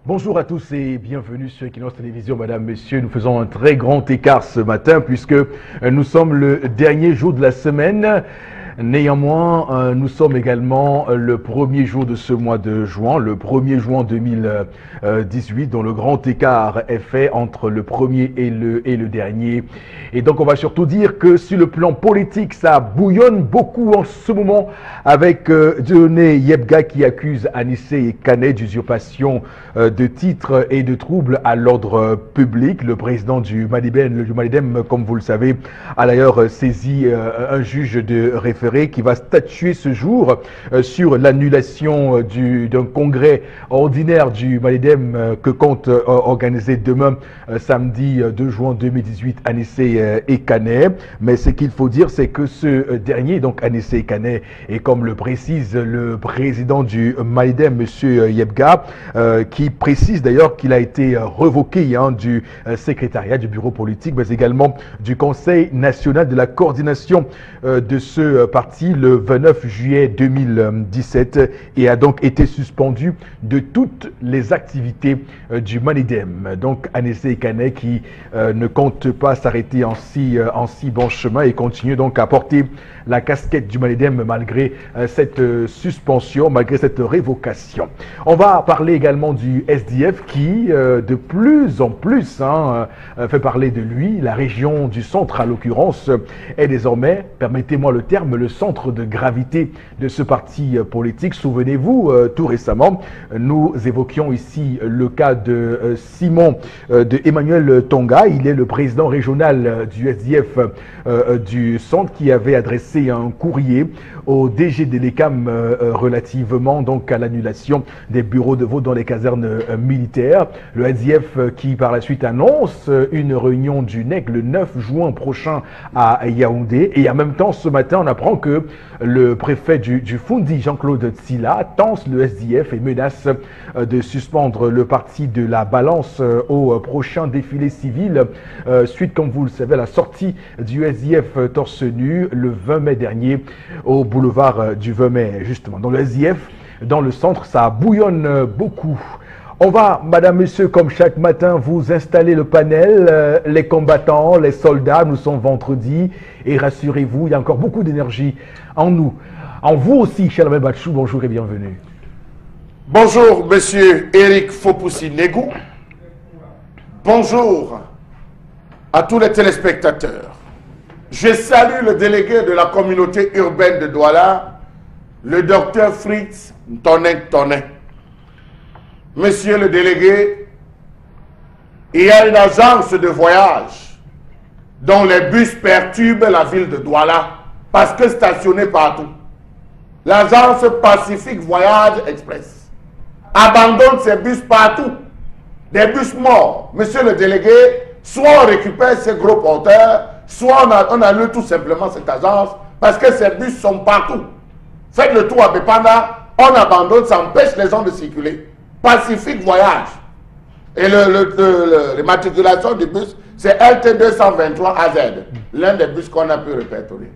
Bonjour à tous et bienvenue sur Equinox Télévision, Madame, Messieurs. Nous faisons un très grand écart ce matin puisque nous sommes le dernier jour de la semaine. Néanmoins, nous sommes également le premier jour de ce mois de juin, le 1er juin 2018, dont le grand écart est fait entre le premier et le dernier. Et donc, on va surtout dire que sur le plan politique, ça bouillonne beaucoup en ce moment avec Dieudonné Yebga qui accuse Anissé Kane d'usurpation de titres et de troubles à l'ordre public. Le président du Malidem, comme vous le savez, a d'ailleurs saisi un juge de référé qui va statuer ce jour sur l'annulation d'un congrès ordinaire du Malidem que compte organiser demain, samedi 2 juin 2018, Anissé et Kane. Mais ce qu'il faut dire, c'est que ce dernier, donc Anissé Kane, et comme le précise le président du Malidem, M. Yebga, qui précise d'ailleurs qu'il a été revoqué du secrétariat du bureau politique, mais également du Conseil national de la coordination de ce parti le 29 juillet 2017 et a donc été suspendu de toutes les activités du Malidem. Donc Anissé Kane qui ne compte pas s'arrêter en si bon chemin et continue donc à porter la casquette du Malidem malgré cette suspension, malgré cette révocation. On va parler également du SDF qui de plus en plus fait parler de lui. La région du centre à l'occurrence est désormais, permettez-moi le terme, le centre de gravité de ce parti politique. Souvenez-vous, tout récemment, nous évoquions ici le cas de Simon de Emmanuel Tonga. Il est le président régional du SDF du centre qui avait adressé un courrier au DG de l'ECAM relativement donc à l'annulation des bureaux de vote dans les casernes militaires. Le SDF qui par la suite annonce une réunion du NEC le 9 juin prochain à Yaoundé. Et en même temps, ce matin, on apprend que le préfet du Fundi, Jean-Claude Tsila, tense le SDF et menace de suspendre le parti de la balance au prochain défilé civil. Suite, comme vous le savez, à la sortie du SDF torse nu le 20 mai dernier au boulevard du 20 mai, justement. Dans le SDF, dans le centre, ça bouillonne beaucoup. On va, madame, monsieur, comme chaque matin, vous installer le panel, les combattants, les soldats. Nous sommes vendredi et rassurez-vous, il y a encore beaucoup d'énergie en nous. En vous aussi, Chalamel Batchou, bonjour et bienvenue. Bonjour, monsieur Eric Fopoussi-Negou. Bonjour à tous les téléspectateurs. Je salue le délégué de la communauté urbaine de Douala, le docteur Fritz Tonin. Monsieur le délégué, il y a une agence de voyage dont les bus perturbent la ville de Douala parce que stationnés partout. L'agence Pacifique Voyage Express abandonne ses bus partout. Des bus morts. Monsieur le délégué, soit on récupère ces gros porteurs, soit on annule tout simplement cette agence parce que ces bus sont partout. Faites le tour à Bepanda, on abandonne, ça empêche les gens de circuler. Pacifique Voyage. Et les matriculations du bus, c'est LT223AZ, l'un des bus qu'on a pu répertorier.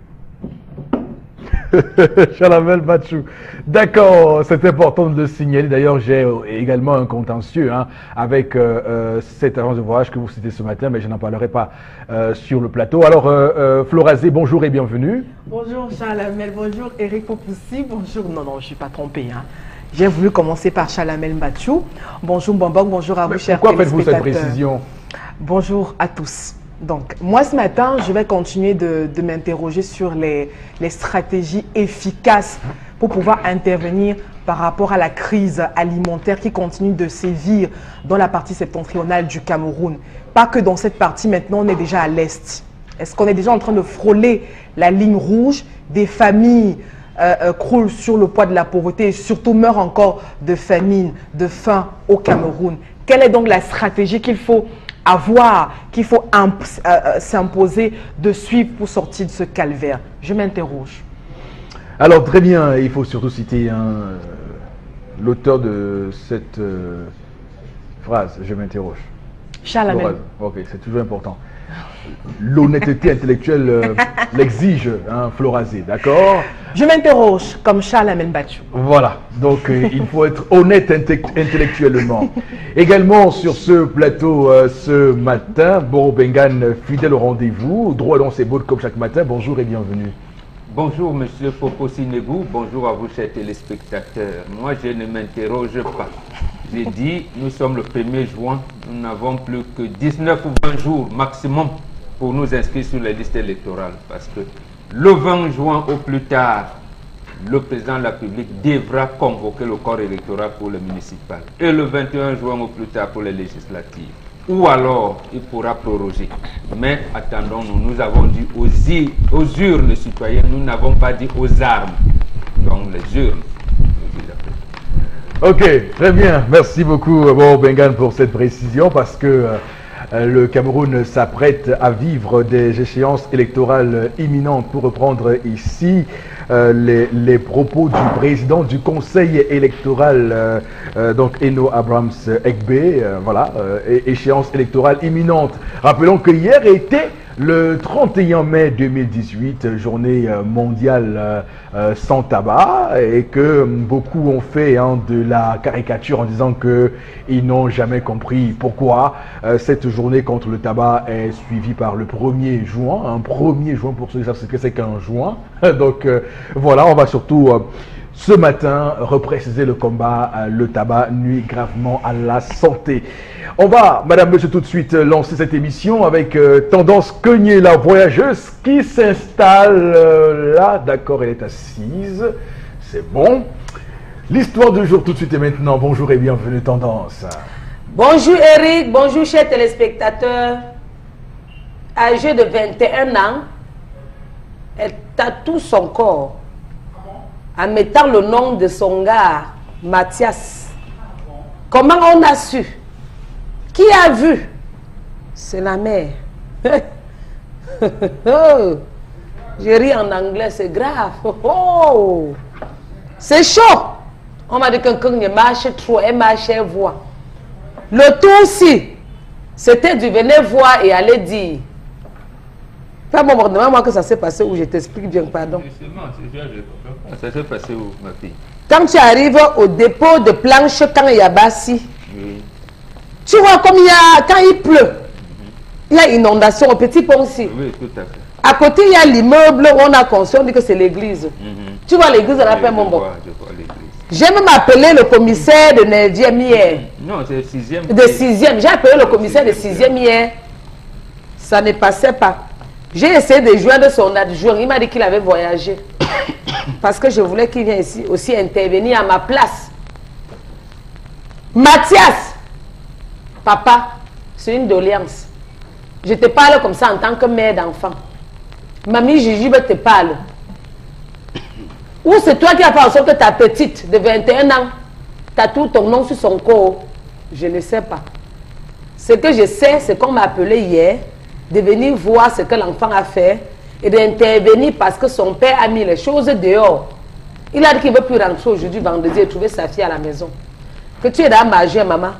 Chalamel Batchou. D'accord, c'est important de le signaler. D'ailleurs, j'ai également un contentieux avec cette agence de voyage que vous citez ce matin, mais je n'en parlerai pas sur le plateau. Alors, Florazé, bonjour et bienvenue. Bonjour Chalamel, bonjour Eric Fopoussi, bonjour. Non, je ne suis pas trompé. J'ai voulu commencer par Chalamel Batchou. Bonjour Bombok, bonjour à vous, chers téléspectateurs. Pourquoi faites-vous cette précision? Bonjour à tous. Donc, moi ce matin, je vais continuer de m'interroger sur les stratégies efficaces pour pouvoir intervenir par rapport à la crise alimentaire qui continue de sévir dans la partie septentrionale du Cameroun. Pas que dans cette partie, maintenant on est déjà à l'est. Est-ce qu'on est déjà en train de frôler la ligne rouge? Des familles croulent sur le poids de la pauvreté et surtout meurent encore de famine, de faim au Cameroun. Quelle est donc la stratégie qu'il faut avoir, qu'il faut s'imposer de suivre pour sortir de ce calvaire? Je m'interroge. Alors très bien, il faut surtout citer l'auteur de cette phrase, je m'interroge. Chalamel. Ok, c'est toujours important. l'honnêteté intellectuelle l'exige, hein, Florazé, d'accord? Je m'interroge comme Charles Amel Batchou. Voilà, donc il faut être honnête intellectuellement. Également sur ce plateau ce matin, Boro Bengan, fidèle au rendez-vous, droit dans ses bottes comme chaque matin. Bonjour et bienvenue. Bonjour Monsieur Popo Sinegou, bonjour à vous chers téléspectateurs. Moi je ne m'interroge pas. J'ai dit, nous sommes le 1er juin, nous n'avons plus que 19 ou 20 jours maximum pour nous inscrire sur les listes électorales. Parce que le 20 juin au plus tard, le président de la République devra convoquer le corps électoral pour les municipales. Et le 21 juin au plus tard pour les législatives. Ou alors, il pourra proroger. Mais attendons-nous, nous avons dit aux urnes citoyennes, nous n'avons pas dit aux armes. Donc les urnes. Ok, très bien. Merci beaucoup, Boro Bengan, pour cette précision, parce que le Cameroun s'apprête à vivre des échéances électorales imminentes. Pour reprendre ici les propos du président du conseil électoral, donc Eno Abrams Egbe, voilà, échéance électorale imminente. Rappelons que hier était le 31 mai 2018, journée mondiale sans tabac, et que beaucoup ont fait de la caricature en disant qu'ils n'ont jamais compris pourquoi cette journée contre le tabac est suivie par le 1er juin. Un 1er juin, pour ceux qui savent ce que c'est qu'un juin. Donc voilà, on va surtout ce matin repréciser le combat. Le tabac nuit gravement à la santé. On va, madame, monsieur, tout de suite lancer cette émission avec Tendance Cogné, la voyageuse qui s'installe là. D'accord, elle est assise. C'est bon. L'histoire du jour tout de suite et maintenant. Bonjour et bienvenue, Tendance. Bonjour Eric, bonjour chers téléspectateurs. Âgée de 21 ans, elle tatoue son corps en mettant le nom de son gars, Mathias. Comment on a su? Qui a vu? C'est la mère. Je ris en anglais, c'est grave. Oh, c'est chaud. On m'a dit que quelqu'un ne marche trop, elle marche, elle voit. Le tout aussi, c'était du venez voir et aller dire. Fais-moi, demande-moi que ça s'est passé où je t'explique bien, pardon. Ça s'est passé où, ma fille? Quand tu arrives au dépôt de planches, quand il y a Bassi, Oui. tu vois comme quand il pleut, il y a inondation au petit pont aussi. Oui, tout à fait. À côté, il y a l'immeuble où on a construit, on dit que c'est l'église. Tu vois l'église, on appelle mon bon. Je vois l'église. J'ai même appelé le commissaire de 9e hier. Non, c'est le 6e. De 6e. J'ai appelé le commissaire de 6e hier. Ça ne passait pas. J'ai essayé de joindre son adjoint. Il m'a dit qu'il avait voyagé. Parce que je voulais qu'il vienne ici aussi intervenir à ma place. Mathias, papa, c'est une doléance. Je te parle comme ça en tant que mère d'enfant. Mamie Jujube te parle. Ou c'est toi qui as fait en sorte que ta petite de 21 ans tatoue ton nom sur son corps? Je ne sais pas. Ce que je sais, c'est qu'on m'a appelé hier de venir voir ce que l'enfant a fait et d'intervenir parce que son père a mis les choses dehors. Il a dit qu'il ne veut plus rentrer aujourd'hui, vendredi, et trouver sa fille à la maison. Que tu es dans majeur, maman.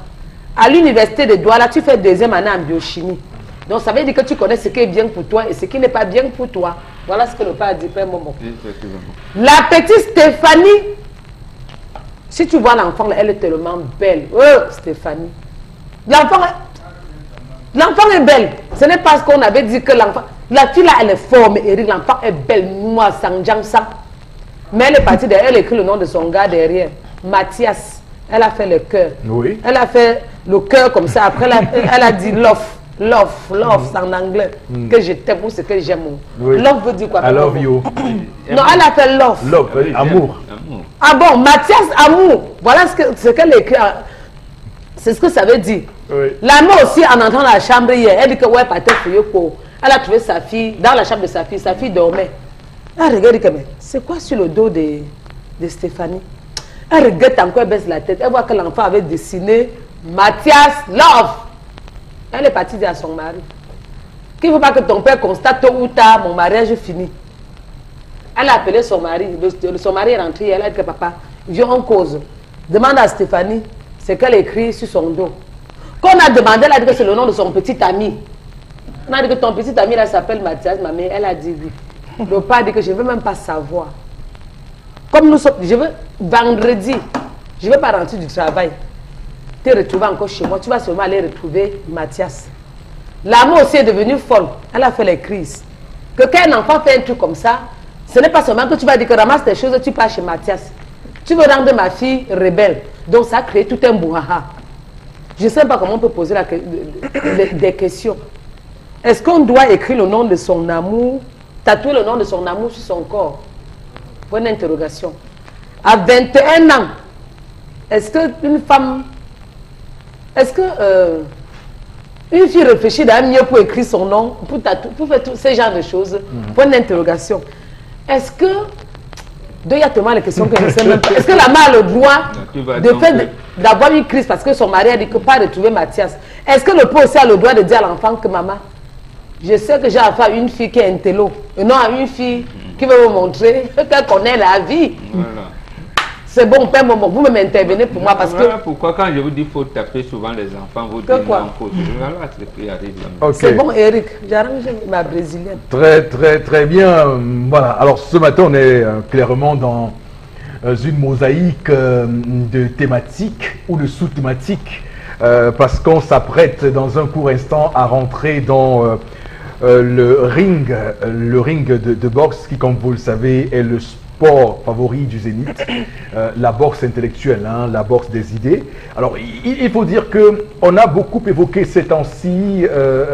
À l'université de Douala, tu fais 2e année en biochimie. Donc ça veut dire que tu connais ce qui est bien pour toi et ce qui n'est pas bien pour toi. Voilà ce que le père a dit, Père Momo. La petite Stéphanie, si tu vois l'enfant, elle est tellement belle. Oh, Stéphanie. L'enfant est belle. Ce n'est pas ce qu'on avait dit que l'enfant... La fille là, elle est forme, Eric. L'enfant est belle, moi, sans ça. Mais elle est partie derrière, elle écrit le nom de son gars derrière. Mathias. Elle a fait le cœur. Oui. Elle a fait le cœur comme ça. Après, elle a dit love. Love, c'est en anglais. Que je t'aime ou ce que j'aime. Oui. Love veut dire quoi? I love you. Non, elle a fait love. Love, amour. Ah bon, Mathias, amour. Voilà ce qu'elle écrit. C'est ce que ça veut dire. Oui. L'amour aussi, en entrant dans la chambre hier, elle dit que ouais, pas pour. Elle a trouvé sa fille dans la chambre de sa fille dormait. Elle regarde, mais c'est quoi sur le dos de Stéphanie? Elle regarde encore, elle baisse la tête. Elle voit que l'enfant avait dessiné Mathias Love. Elle est partie dire à son mari qu'il ne faut pas que ton père constate tôt ou tard mon mariage fini. Elle a appelé son mari. Son mari est rentré. Elle a dit que papa, viens en cause. Demande à Stéphanie ce qu'elle écrit sur son dos. Quand on a demandé, elle a dit que c'est le nom de son petit ami. On a dit que ton petit ami là s'appelle Mathias, ma mère, elle a dit oui. Le père a dit que je ne veux même pas savoir. Comme nous sommes, vendredi, je ne vais pas rentrer du travail. Te retrouver encore chez moi, tu vas seulement aller retrouver Mathias. L'amour aussi est devenue folle. Elle a fait les crises. Que quand un enfant fait un truc comme ça, ce n'est pas seulement que tu vas dire que ramasse tes choses et tu pars chez Mathias. Tu veux rendre ma fille rebelle. Donc ça a créé tout un brouhaha. Je ne sais pas comment on peut poser des questions. Est-ce qu'on doit écrire le nom de son amour, tatouer le nom de son amour sur son corps? Bonne interrogation. À 21 ans, est-ce qu'une femme, une fille réfléchit d'ailleurs mieux pour écrire son nom, pour faire tous ces genres de choses? Bonne interrogation. Est-ce que, il y a tellement de questions que je ne sais même pas. Est-ce que la mère a le droit d'avoir une crise parce que son mari a dit que pas retrouver Mathias? Est-ce que le père aussi a le droit de dire à l'enfant que maman, je sais que j'ai affaire à une fille qui est intello, et non à une fille qui veut me montrer qu'elle connaît la vie. Voilà. C'est bon, père, vous me m'intervenez pour moi parce voilà que... Pourquoi quand je vous dis qu'il faut taper souvent les enfants, vous dites non, voilà, c'est ce qui arrive là. Ok. C'est bon, Eric, j'arrange ma brésilienne. Très bien. Voilà. Alors ce matin, on est clairement dans une mosaïque de thématiques ou de sous-thématiques parce qu'on s'apprête dans un court instant à rentrer dans le ring de boxe qui, comme vous le savez, est le sport favori du Zénith, la boxe intellectuelle, hein, la boxe des idées. Alors, il faut dire qu'on a beaucoup évoqué ces temps-ci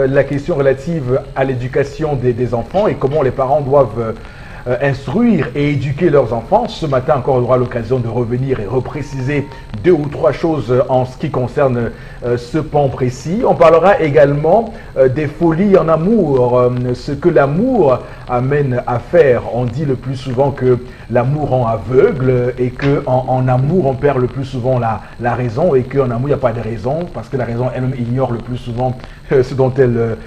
la question relative à l'éducation des enfants et comment les parents doivent instruire et éduquer leurs enfants. Ce matin encore, on aura l'occasion de revenir et repréciser 2 ou 3 choses en ce qui concerne ce pan précis. On parlera également des folies en amour, ce que l'amour amène à faire. On dit le plus souvent que l'amour rend aveugle et qu'en amour, on perd le plus souvent la raison et qu'en amour, il n'y a pas de raison parce que la raison elle-même ignore le plus souvent ce dont elle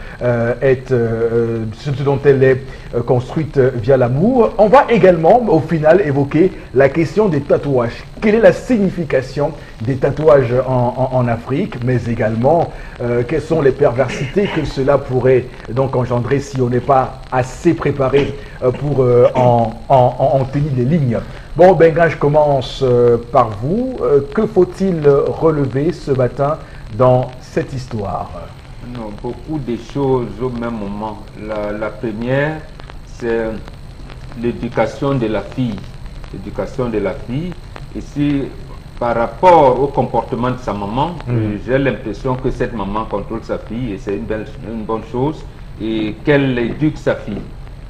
est construite via l'amour. On va également, au final, évoquer la question des tatouages. Quelle est la signification des tatouages en Afrique, mais également quelles sont les perversités que cela pourrait donc engendrer si on n'est pas assez préparé pour en tenir les lignes. Bon, Benga, je commence par vous. Que faut-il relever ce matin dans cette histoire? Non, beaucoup de choses au même moment. La première, c'est l'éducation de la fille. L'éducation de la fille. Ici, par rapport au comportement de sa maman, j'ai l'impression que cette maman contrôle sa fille et c'est une bonne chose. Et qu'elle éduque sa fille.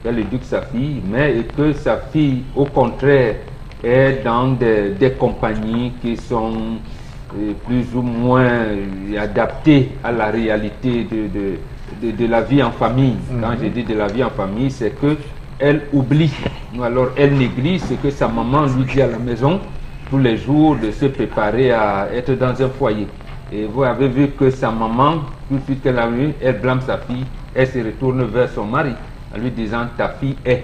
Qu'elle éduque sa fille, mais que sa fille, au contraire, est dans des compagnies qui sont plus ou moins adapté à la réalité de la vie en famille. Quand je dis de la vie en famille, c'est que elle oublie, ou alors elle néglige ce que sa maman lui dit à la maison tous les jours de se préparer à être dans un foyer. Et vous avez vu que sa maman, tout de suite qu'elle a vu, elle blâme sa fille, elle se retourne vers son mari en lui disant ta fille est.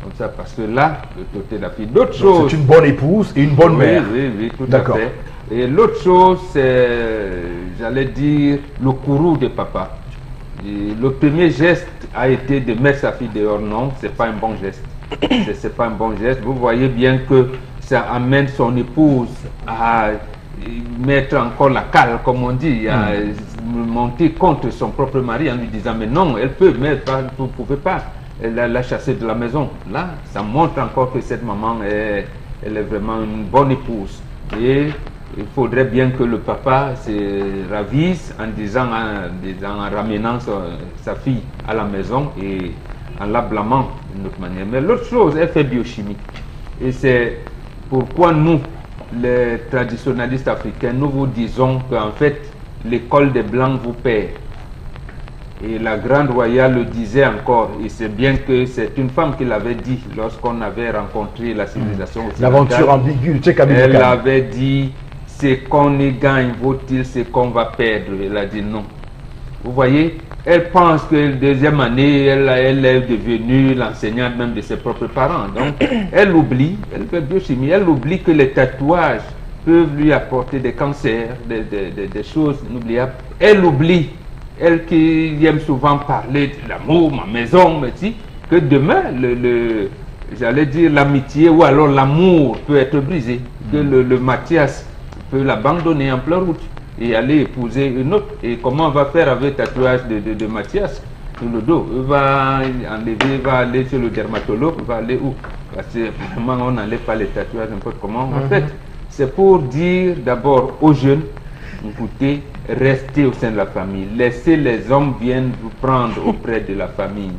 Comme ça, parce que là, le côté de la fille. D'autres choses. C'est une bonne épouse et une bonne mère. Oui, tout à fait. Et l'autre chose, c'est, j'allais dire, le courroux de papa. Et le premier geste a été de mettre sa fille dehors. Non, c'est pas un bon geste. C'est pas un bon geste. Vous voyez bien que ça amène son épouse à mettre encore la cale, comme on dit, à monter contre son propre mari en lui disant mais non, elle peut, mais vous ne pouvez pas. Elle l'a chassée de la maison. Là, ça montre encore que cette maman elle est vraiment une bonne épouse. Et il faudrait bien que le papa se ravise en ramenant sa fille à la maison et en la blâmant d'une autre manière. Mais l'autre chose, elle fait biochimie. Et c'est pourquoi nous, les traditionnalistes africains, nous vous disons qu'en fait, l'école des Blancs vous perd. Et la Grande Royale le disait encore, et c'est bien que c'est une femme qui l'avait dit lorsqu'on avait rencontré la civilisation occidentale. L'aventure ambiguë, elle avait dit, ce qu'on y gagne vaut-il ce qu'on va perdre? Elle a dit non. Vous voyez, elle pense que la deuxième année, elle est devenue l'enseignante même de ses propres parents. Donc, elle oublie, elle fait biochimie, elle oublie que les tatouages peuvent lui apporter des cancers, des choses inoubliables. Elle oublie elle qui aime souvent parler de l'amour, ma maison, me dit que demain, j'allais dire l'amitié ou alors l'amour peut être brisé, que le Mathias peut l'abandonner en pleine route et aller épouser une autre. Et comment on va faire avec le tatouage de Mathias sur le dos? Il va enlever, il va aller chez le dermatologue, il va aller où? Parce que vraiment on n'enlève pas les tatouages n'importe comment. En fait, c'est pour dire d'abord aux jeunes, écoutez, restez au sein de la famille, laissez les hommes viennent vous prendre auprès de la famille.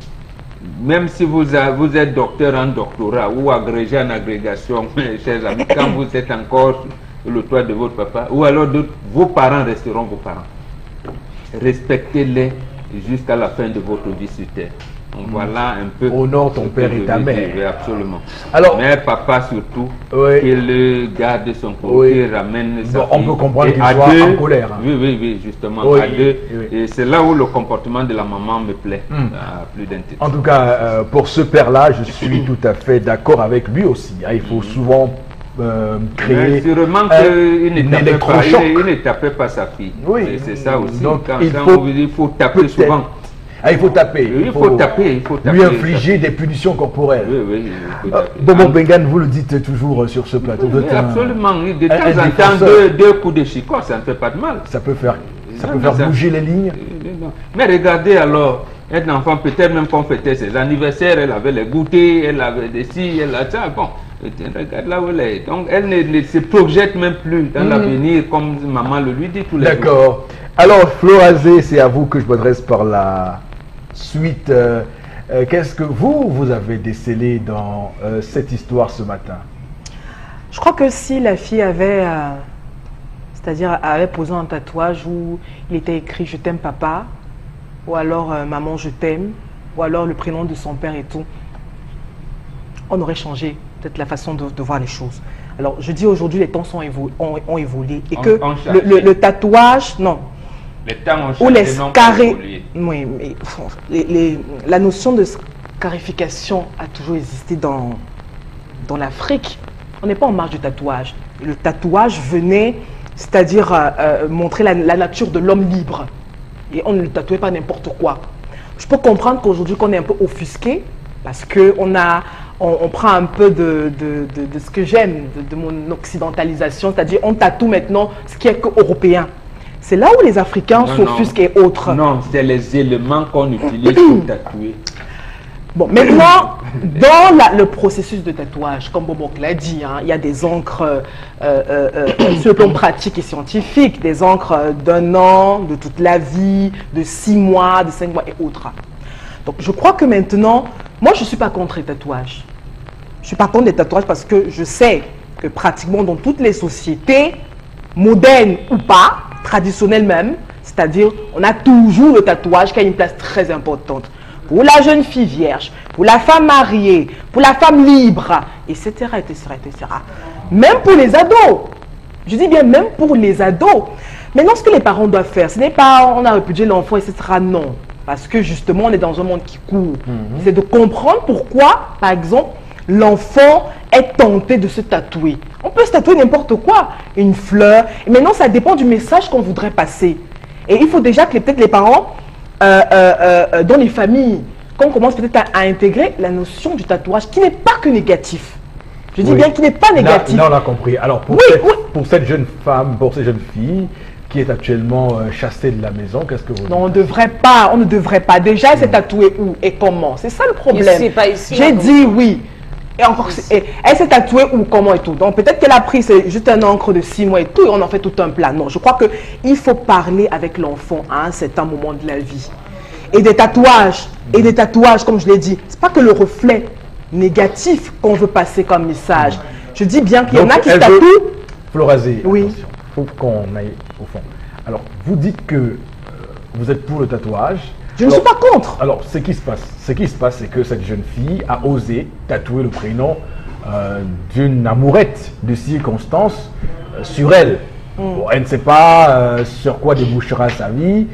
Même si vous êtes docteur en doctorat ou agrégé en agrégation, mes chers amis, quand vous êtes encore sur le toit de votre papa, ou alors vos parents resteront vos parents. Respectez-les jusqu'à la fin de votre vie sur terre. Donc voilà un peu. Honore ton père et ta mère. Oui, absolument. Alors, mais papa surtout, oui, qu'il garde son côté, oui, ramène sa bon, on fille. peut comprendre qu'il à soit deux, en colère. Hein. Oui, justement, Oui, à deux. oui. Et c'est là où le comportement de la maman me plaît, à plus d'un titre. En tout cas, pour ce père-là, je suis tout à fait d'accord avec lui aussi. Hein. Il faut souvent créer sûrement qu'il ne tapait pas sa fille. Oui. C'est ça aussi. Donc, il faut taper souvent. Ah, il faut taper. Il faut taper. Lui infliger des punitions corporelles. Oui. Bobo Mbengan, vous le dites toujours sur ce plateau. Oui, absolument. De temps en temps, deux coups de chicot, ça ne fait pas de mal. Ça peut faire bouger les lignes. Mais regardez alors, un enfant, peut-être même qu'on fêtait ses anniversaires, elle avait les goûters, elle avait des ci, elle a ça. Bon, regarde là où elle est. Donc, elle ne se projette même plus dans l'avenir, comme maman le lui dit tous les jours. D'accord. Alors, Florazé, c'est à vous que je m'adresse par la suite. Qu'est-ce que vous avez décelé dans cette histoire ce matin? Je crois que si la fille avait, c'est-à-dire avait posé un tatouage où il était écrit « Je t'aime papa » ou alors « Maman, je t'aime » ou alors le prénom de son père et tout, on aurait changé peut-être la façon de voir les choses. Alors, je dis aujourd'hui, les temps ont évolué et que le tatouage, non. Les temps ont changé, ou les carrés. Oui, mais la notion de scarification a toujours existé dans l'Afrique. On n'est pas en marge du tatouage. Le tatouage venait, c'est-à-dire montrer la nature de l'homme libre. Et on ne le tatouait pas n'importe quoi. Je peux comprendre qu'aujourd'hui, qu'on est un peu offusqué, parce qu'on prend un peu de ce que j'aime, de mon occidentalisation, c'est-à-dire on tatoue maintenant ce qui est que européen. C'est là où les Africains s'offusquent et autres. Non, c'est les éléments qu'on utilise pour tatouer. Bon, maintenant, dans le processus de tatouage, comme Bobo l'a dit, hein, il y a des encres sur le plan pratique et scientifique, des encres d'1 an, de toute la vie, de 6 mois, de 5 mois et autres. Donc, je crois que maintenant, moi, je ne suis pas contre les tatouages. Je ne suis pas contre les tatouages parce que je sais que pratiquement dans toutes les sociétés, modernes ou pas, traditionnelles même, c'est-à-dire on a toujours le tatouage qui a une place très importante. Pour la jeune fille vierge, pour la femme mariée, pour la femme libre, etc., etc., etc. Même pour les ados. Je dis bien même pour les ados. Maintenant, ce que les parents doivent faire, ce n'est pas on a répudié l'enfant, etc. Non. Parce que justement, on est dans un monde qui court. C'est de comprendre pourquoi, par exemple, l'enfant est tenté de se tatouer. On peut se tatouer n'importe quoi. Une fleur. Et maintenant, ça dépend du message qu'on voudrait passer. Et il faut déjà que peut-être les parents, dans les familles, qu'on commence peut-être à intégrer la notion du tatouage qui n'est pas que négatif. Je dis bien qu'il n'est pas négatif. Là, on a compris. Alors, pour cette jeune femme, pour cette jeune fille qui est actuellement chassée de la maison, qu'est-ce que vous dites? Non, on ne devrait pas. Déjà, elle s'est tatouée où et comment? C'est ça le problème. Ici, pas ici. J'ai dit oui. Et encore, elle s'est tatouée où, comment et tout. Donc peut-être qu'elle a pris juste un encre de 6 mois et tout, et on en fait tout un plan. Non, je crois qu'il faut parler avec l'enfant à un certain moment de la vie. Et des tatouages, comme je l'ai dit, c'est pas que le reflet négatif qu'on veut passer comme message. Je dis bien qu'il y en a qui se tatouent. Florazé, oui. Attention, il faut qu'on aille au fond. Alors, vous dites que vous êtes pour le tatouage. Je ne suis pas contre. Alors, ce qui se passe, c'est que cette jeune fille a osé tatouer le prénom d'une amourette de circonstance sur elle. Bon, elle ne sait pas sur quoi débouchera sa vie.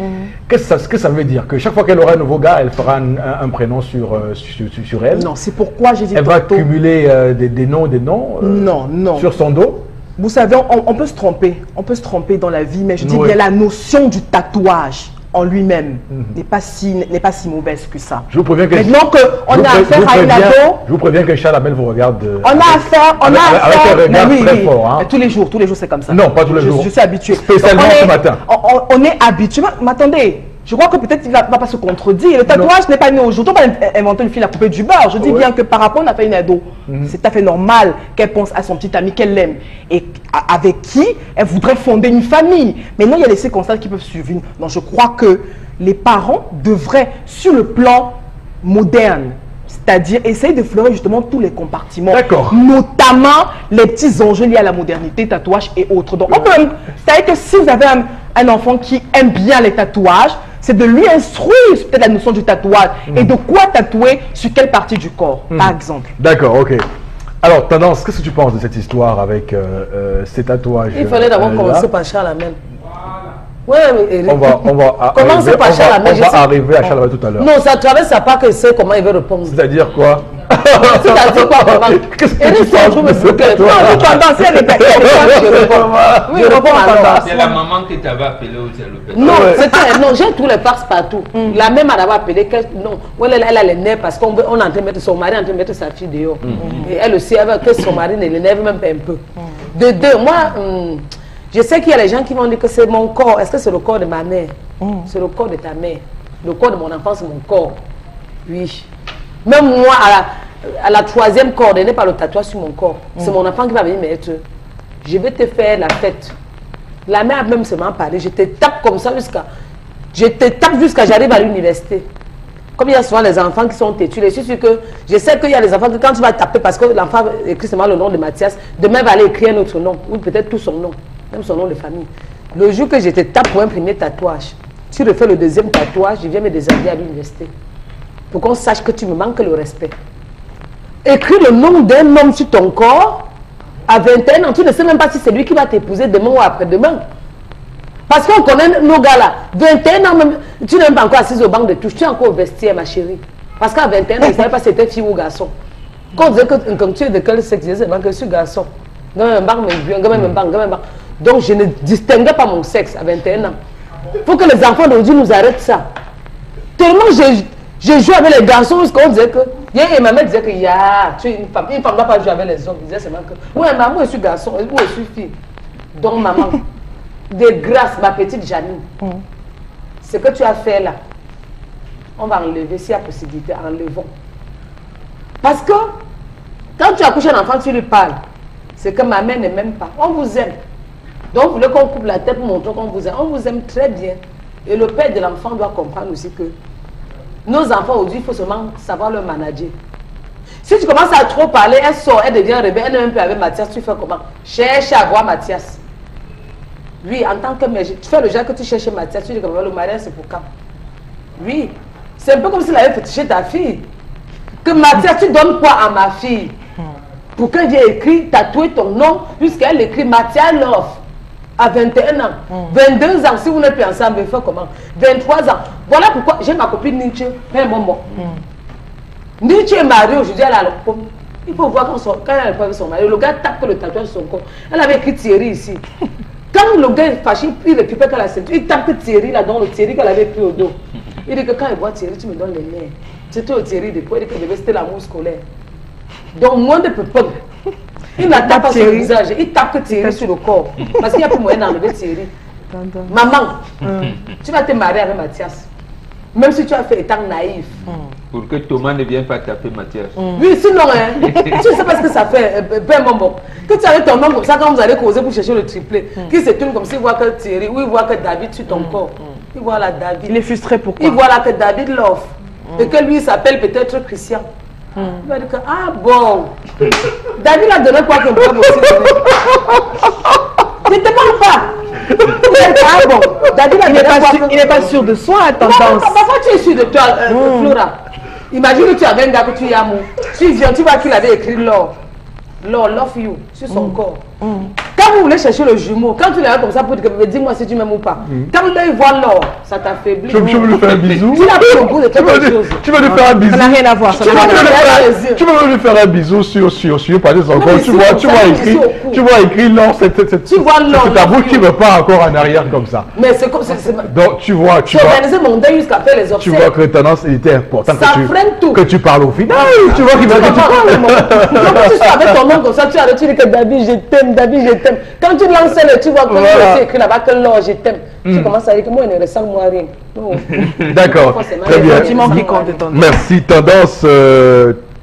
Qu'est-ce que ça veut dire? Que chaque fois qu'elle aura un nouveau gars, elle fera un prénom sur elle? Non, c'est pourquoi j'ai dit elle va cumuler des noms non. sur son dos? Vous savez, on peut se tromper. On peut se tromper dans la vie, mais je dis bien la notion du tatouage. en lui-même n'est pas si mauvaise que ça. Je vous préviens que maintenant qu'on a affaire à une ado, je vous préviens que Charles Abel vous regarde. On a affaire, avec un regard très fort. Hein. Tous les jours c'est comme ça. Non, pas tous les jours. Je suis habitué. Spécialement ce matin. On est habitué. Mais attendez, je crois que peut-être il ne va pas se contredire. Le tatouage n'est pas né aujourd'hui. On va inventer une fille à couper du beurre. Je dis bien que par rapport à une ado, c'est tout à fait normal qu'elle pense à son petit ami qu'elle aime et avec qui elle voudrait fonder une famille. Maintenant, il y a des circonstances qui peuvent survenir. Donc, je crois que les parents devraient, sur le plan moderne, c'est-à-dire essayer de fleurir justement tous les compartiments. D'accord. Notamment les petits enjeux liés à la modernité, tatouages et autres. Donc, c'est-à-dire que si vous avez un enfant qui aime bien les tatouages, c'est de lui instruire peut-être la notion du tatouage et de quoi tatouer sur quelle partie du corps, par exemple. D'accord, ok. Alors, Tendance, qu'est-ce que tu penses de cette histoire avec ces tatouages? Il fallait d'abord commencer par Charles Amel. Oui, mais on va arriver à Charles Abel tout à l'heure. Non, ça traverse sa part que c'est comment il veut répondre. C'est-à-dire quoi? C'est-à-dire quoi? Qu'est-ce que tu penses de ce tatouage? Oui, je réponds alors. C'est la maman qui t'avait appelé au salopette. Non, j'ai tous les farces partout. La même elle avait appelé. Non, elle a les nerfs parce qu'on est en train de mettre son mari en train de mettre sa fille dehors. Et elle aussi, elle veut que son mari ne l'énerve même pas un peu. De deux, moi, je sais qu'il y a des gens qui vont dire que c'est mon corps. Est-ce que c'est le corps de ma mère? C'est le corps de ta mère. Le corps de mon enfant, c'est mon corps. Oui. Même moi, à la troisième coordonnée par le tatouage sur mon corps, c'est mon enfant qui va venir me dire, je vais te faire la fête. La mère a même seulement parlé. Je te tape comme ça jusqu'à j'arrive à l'université. Comme il y a souvent les enfants qui sont têtus, je sais qu'il y a des enfants que quand tu vas taper, parce que l'enfant écrit seulement le nom de Mathias, demain il va aller écrire un autre nom, ou peut-être tout son nom, même son nom de famille. Le jour que je te tape pour un premier tatouage, tu refais le deuxième tatouage, je viens me déshabiller à l'université. Pour qu'on sache que tu me manques le respect. Écris le nom d'un homme sur ton corps, à 21 ans, tu ne sais même pas si c'est lui qui va t'épouser demain ou après-demain. Parce qu'on connaît nos gars là, 21 ans même, tu n'es même pas encore assise au banc de touche, tu es encore au vestiaire ma chérie. Parce qu'à 21 ans, je ne savais pas si c'était fille ou garçon. Quand on disait que tu es de quel sexe, je disais que je suis garçon. Donc je ne distinguais pas mon sexe à 21 ans. Il faut que les enfants d'aujourd'hui nous arrêtent ça. Tellement j'ai joué avec les garçons jusqu'à on disait que... Et ma mère disait que tu es une femme ne doit pas jouer avec les hommes. Il disait seulement que... Oui, maman, je suis garçon, moi je suis fille. Donc maman, de grâce, ma petite Janine, ce que tu as fait là, on va enlever, s'il y a possibilité, enlevons. Parce que quand tu accouches un enfant, tu lui parles. C'est que ma mère ne m'aime pas. On vous aime. Donc vous voulez qu'on coupe la tête pour montrer qu'on vous aime. On vous aime très bien. Et le père de l'enfant doit comprendre aussi que nos enfants aujourd'hui, il faut seulement savoir leur manager. Si tu commences à trop parler, elle sort, elle devient rebelle, elle n'est même plus avec Mathias, tu fais comment? Cherche à voir Mathias. Oui, en tant que mère, tu fais le genre que tu cherches Mathias, tu dis que le mariage c'est pour quand? Oui, c'est un peu comme s'il avait fétiché ta fille. Que Mathias, tu donnes quoi à ma fille? Pour qu'elle vienne écrire, tatouer ton nom, jusqu'elle écrit Mathias Love. À 21 ans, 22 ans, si vous n'êtes plus ensemble, il faut comment? 23 ans. Voilà pourquoi j'ai ma copine Nietzsche, un moment. Nietzsche est mariée aujourd'hui, elle a le pomme. Il faut voir quand elle est avec son mari, le gars tape le tatouage sur son corps. Elle avait écrit Thierry ici. Quand le gars est fâché, il récupère la ceinture, il tape Thierry là, dans le Thierry qu'elle avait pris au dos. Il dit que quand il voit Thierry, tu me donnes les nerfs. C'était au Thierry de quoi? Il dit que c'était l'amour scolaire. Donc, moins de peu. Il n'attaque pas sur le visage, il tape Thierry sur le corps. Parce qu'il n'y a plus moyen d'enlever Thierry. Maman, tu vas te marier avec Mathias. Même si tu as fait étant naïf. Pour que Thomas ne vienne pas taper Mathias. Oui, sinon, tu sais pas ce que ça fait, ben bonbon. Que tu avais ton nom comme ça, quand vous allez causer pour chercher le triplé, qui se tourne comme s'il voit que Thierry, ou il voit que David sur ton corps. Il voit là David. Il est frustré pourquoi? Il voit là que David l'offre. Et que lui, il s'appelle peut-être Christian. Il va dire que, ah bon, David a donné quoi que moi aussi donné. Ne te parle pas. Ah bon, David a donné quoi. Il n'est pas sûr de soi, à tendance. Parfois tu es sûr de toi, Flora. Imagine que tu avais un gars que tu aimes. Tu viens, tu vois qu'il avait écrit Love. Love you sur son corps. Quand Quand vous voulez chercher le jumeau, quand tu l'as comme ça pour dire dis-moi si tu m'aimes ou pas. Quand l'œil voit l'or, ça t'affaiblit. Tu veux lui faire un bisou? Tu l'as pris au bout de quelque chose. Tu veux lui faire un bisou? Ça n'a rien à voir. Tu veux lui faire un bisou sur par exemple, tu vois écrit non, c'est ta bouche qui ne veut pas encore en arrière comme ça. Mais c'est comme donc tu vois organiser mon deuil jusqu'à faire les obsèques. Tu vois que tendance il était important que tu parles au final. Tu vois qu'il va dire quand tu es avec ton nom comme ça, tu dis que David je t'aime, David je t'aime. Quand tu lances le, tu vois que c'est écrit là-bas que l'or je t'aime. Tu commences à dire que moi il ne ressent moi rien. D'accord, très bien. Tu m'en dis compte de tendance. Merci, tendance,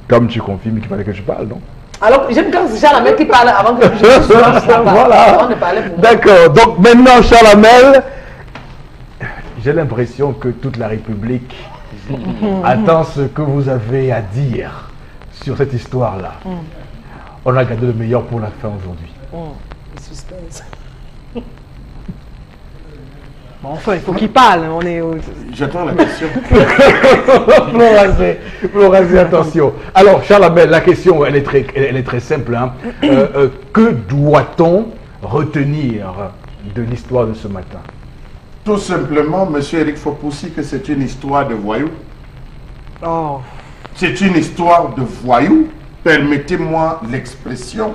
comme tu confirmes qu'il fallait que je parle, non? Alors, j'aime quand c'est Charles Hamel qui parle avant que je parle. Voilà. Avant de parler pour moi. D'accord, donc maintenant Charles Hamel, j'ai l'impression que toute la République attend ce que vous avez à dire sur cette histoire-là. On a gardé le meilleur pour la fin aujourd'hui. Suspense. Bon, enfin, il faut qu'il parle. J'attends la question. Florazé, attention. Alors, Charles Hamel, la question, elle est très simple. Hein. Que doit-on retenir de l'histoire de ce matin? Tout simplement, monsieur Eric Fopoussi, que c'est une histoire de voyous. Oh. C'est une histoire de voyous. Permettez-moi l'expression.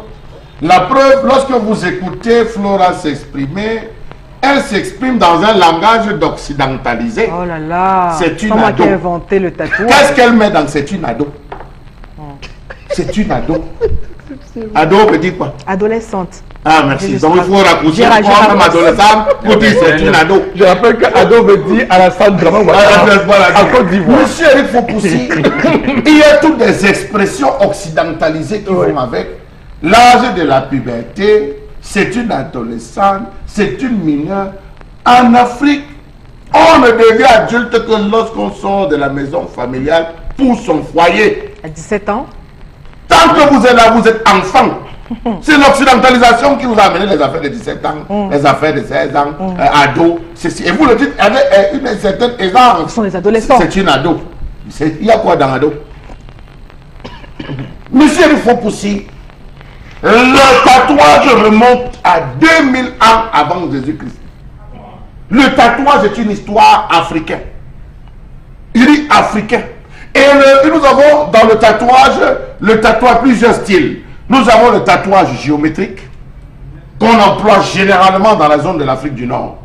La preuve, lorsque vous écoutez Flora s'exprimer, elle s'exprime dans un langage d'occidentalisé. Oh là là. C'est une ado. Moi qui ai inventé le tatouage. Qu'est-ce qu'elle met dans c'est une ado? C'est une ado. Ado veut dire quoi? Adolescente. Ah merci. Donc il faut raccourcir comme adolescente pour dire c'est une ado. Je rappelle qu'ado veut dire Alassane Draman à Côte d'Ivoire. Monsieur Eric Fopoussi, il y a toutes des expressions occidentalisées qui vont avec. L'âge de la puberté, c'est une adolescente, c'est une mineure. En Afrique, on ne devient adulte que lorsqu'on sort de la maison familiale pour son foyer. À 17 ans. Tant que vous êtes là, vous êtes enfant. C'est l'occidentalisation qui vous a amené les affaires de 17 ans, les affaires de 16 ans, ados. Et vous le dites avec une certaine aisance. Ce sont les adolescents. C'est une ado. Il y a quoi dans ado? Monsieur il faut pousser. Le tatouage remonte à 2000 ans avant Jésus-Christ. Le tatouage est une histoire africaine. Il dit africain. Et nous avons dans le tatouage plusieurs styles. Nous avons le tatouage géométrique qu'on emploie généralement dans la zone de l'Afrique du Nord.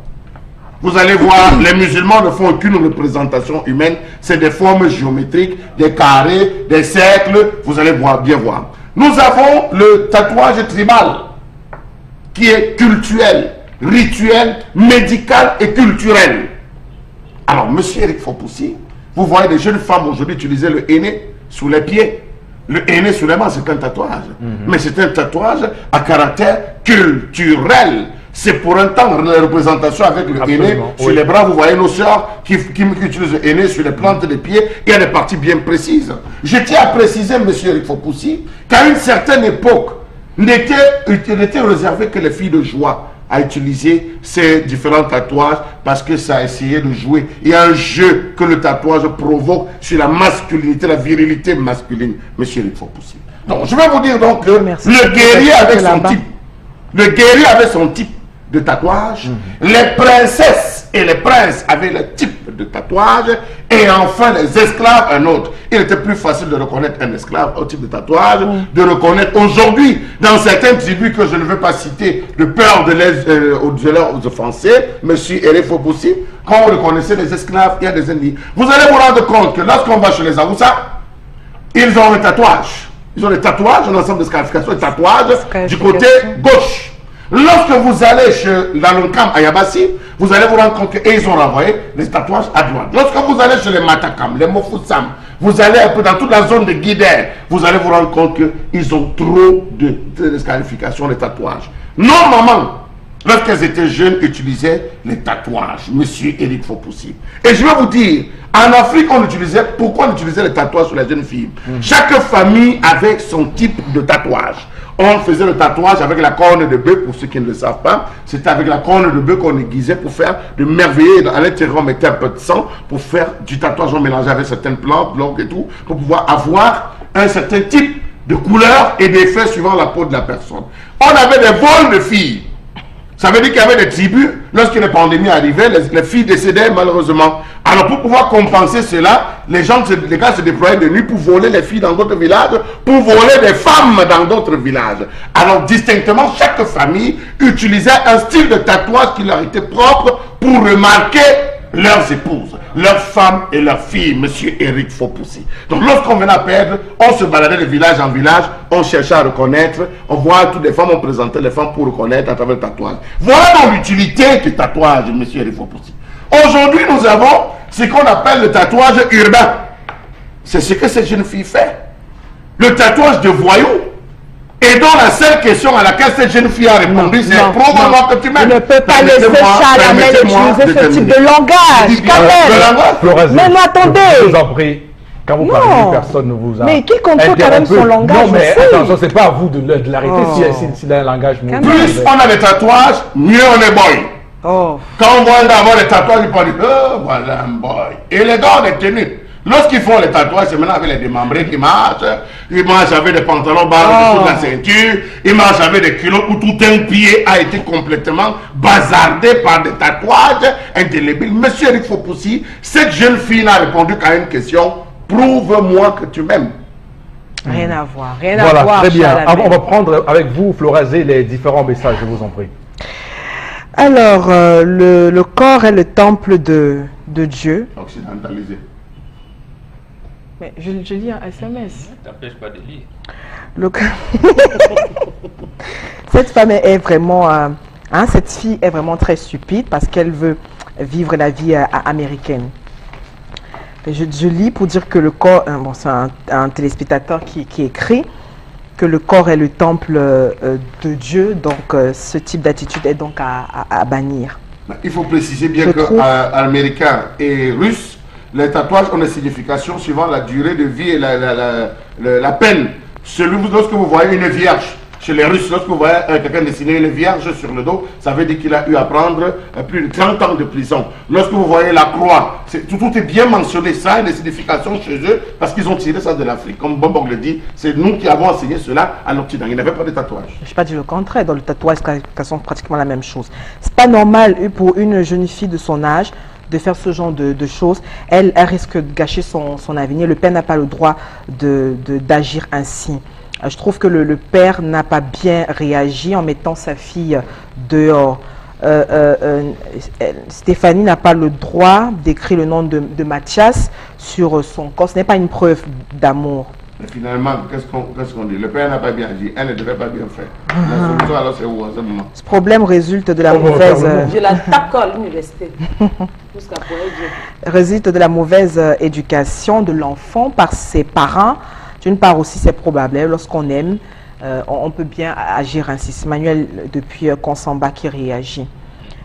Vous allez voir, les musulmans ne font aucune représentation humaine. C'est des formes géométriques, des carrés, des cercles. Vous allez bien voir. Nous avons le tatouage tribal qui est culturel, rituel, médical et culturel. Alors, monsieur Eric Fopoussi, vous voyez des jeunes femmes aujourd'hui utiliser le henné sous les pieds. Le henné sur les mains, c'est un tatouage. Mais c'est un tatouage à caractère culturel. C'est pour un temps la représentation avec le henné sur les bras. Vous voyez nos soeurs qui utilisent le henné sur les plantes des pieds. Il y a des parties bien précises. Je tiens à préciser, monsieur Eric Fopoussi, qu'à une certaine époque, n'était réservé que les filles de joie à utiliser ces différents tatouages parce que ça a essayé de jouer. Il y a un jeu que le tatouage provoque sur la masculinité, la virilité masculine. Monsieur Eric Fopoussi. Donc, je vais vous dire donc que le guerrier avec son type. Le guerrier avait son type de tatouage. Les princesses et les princes avaient le type de tatouage. Et enfin, les esclaves, un autre. Il était plus facile de reconnaître un esclave au type de tatouage, de reconnaître aujourd'hui, dans certaines tribus que je ne veux pas citer, de peur de les offenser, monsieur Eric Fopoussi, quand vous reconnaissez les esclaves, il y a des ennemis. Vous allez vous rendre compte que lorsqu'on va chez les Aoussa, ils ont un tatouage. Ils ont des tatouages, un ensemble de scarifications, des tatouages du côté gauche. Lorsque vous allez dans le camp à Yabassi, vous allez vous rendre compte qu'ils ont renvoyé les tatouages à droite. Lorsque vous allez chez les Matakam, les Mofoussam, vous allez un peu dans toute la zone de Guidère, vous allez vous rendre compte qu'ils ont trop de scarifications, de tatouages. Normalement, lorsqu'elles étaient jeunes, utilisaient les tatouages. Monsieur Eric Fopoussi. Et je vais vous dire, en Afrique, pourquoi on utilisait les tatouages sur les jeunes filles? Chaque famille avait son type de tatouage. On faisait le tatouage avec la corne de bœuf, pour ceux qui ne le savent pas. C'était avec la corne de bœuf qu'on aiguisait pour faire de merveilleux. À l'intérieur, on mettait un peu de sang pour faire du tatouage. On mélangeait avec certaines plantes, blancs et tout, pour pouvoir avoir un certain type de couleurs et d'effets suivant la peau de la personne. On avait des vols de filles. Ça veut dire qu'il y avait des tribus, lorsque la pandémie arrivait, les filles décédaient malheureusement. Alors pour pouvoir compenser cela, les gars se déployaient de nuit pour voler les filles dans d'autres villages, pour voler des femmes dans d'autres villages. Alors distinctement, chaque famille utilisait un style de tatouage qui leur était propre pour remarquer leurs épouses, leurs femmes et leurs filles, monsieur Eric Fopoussi. Donc lorsqu'on venait à perdre, on se baladait de village en village, on cherchait à reconnaître, on voit toutes les femmes, on présentait les femmes pour reconnaître à travers le tatouage. Voilà donc l'utilité du tatouage, monsieur Eric Fopoussi. Aujourd'hui, nous avons ce qu'on appelle le tatouage urbain. C'est ce que cette jeune fille fait. Le tatouage de voyou. Et donc la seule question à laquelle cette jeune fille a répondu, c'est probablement que tu m'aimes. Je ne peux pas laisser Charles Amel utiliser ce type de langage. Quand même. Mais non, attendez. Je vous en prie. Quand vous parlez, personne ne vous a. Mais qui contrôle quand même son langage? Non, mais attention, c'est pas à vous de l'arrêter s'il a un langage. Plus on a des tatouages, mieux on est boy. Quand on voit d'avoir des tatouages, il peut dire, oh, voilà un boy. Et les gars, on est tenus. Lorsqu'ils font les tatouages, c'est maintenant avec les démembrés qui marchent. Ils marchent avec des pantalons bas dessous de la ceinture. Ils marchent avec des culottes où tout un pied a été complètement bazardé par des tatouages indélébiles. Monsieur Eric Fopoussi, cette jeune fille n'a répondu qu'à une question. Prouve-moi que tu m'aimes. Rien à voir, rien à voir. Voilà, très bien. On va prendre avec vous, Florazé, les différents messages, je vous en prie. Alors, le corps est le temple de Dieu. Occidentalisé. Mais je lis un SMS. Ne t'empêche pas de lire. Cette femme est vraiment... cette fille est vraiment très stupide parce qu'elle veut vivre la vie américaine. Je lis pour dire que le corps... bon, c'est un téléspectateur qui écrit que le corps est le temple de Dieu. Donc, ce type d'attitude est donc à bannir. Il faut préciser bien qu'Américains et Russes, les tatouages ont des significations suivant la durée de vie et la peine. Lorsque vous voyez une vierge, chez les Russes, lorsque vous voyez quelqu'un dessiner une vierge sur le dos, ça veut dire qu'il a eu à prendre plus de 30 ans de prison. Lorsque vous voyez la croix, tout est bien mentionné, ça a des significations chez eux, parce qu'ils ont tiré ça de l'Afrique. Comme Bombong le dit, c'est nous qui avons enseigné cela à l'Occident. Il n'y avait pas de tatouage. Je n'ai pas dit le contraire, dans le tatouage, elles sont pratiquement la même chose. C'est pas normal pour une jeune fille de son âge de faire ce genre de choses. Elle risque de gâcher son avenir. Le père n'a pas le droit d'agir ainsi. Je trouve que le père n'a pas bien réagi en mettant sa fille dehors. Stéphanie n'a pas le droit d'écrire le nom de Mathias sur son corps. Ce n'est pas une preuve d'amour. Mais finalement, qu'est-ce qu'on dit? Le père n'a pas bien agi, elle ne devait pas bien faire. La solution alors c'est où en ce moment? Ce problème résulte de la mauvaise... Je la tape à l'université. Résulte de la mauvaise éducation de l'enfant par ses parents. D'une part aussi, c'est probable. Lorsqu'on aime, on peut bien agir ainsi. C'est Manuel depuis Consamba qui réagit.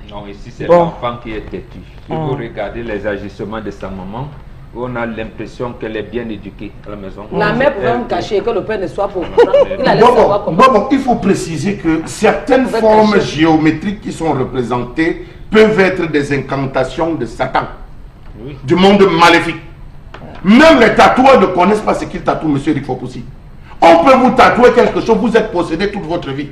Non, ici c'est l'enfant qui est têtu. Si vous regardez les agissements de sa maman, on a l'impression qu'elle est bien éduquée à la maison. La mère pouvait me cacher que le père ne soit pas au courant. Il faut préciser que certaines formes géométriques qui sont représentées peuvent être des incantations de Satan, du monde maléfique. Même les tatoueurs ne connaissent pas ce qu'ils tatouent, monsieur Eric Fopoussi. On peut vous tatouer quelque chose, vous êtes possédé toute votre vie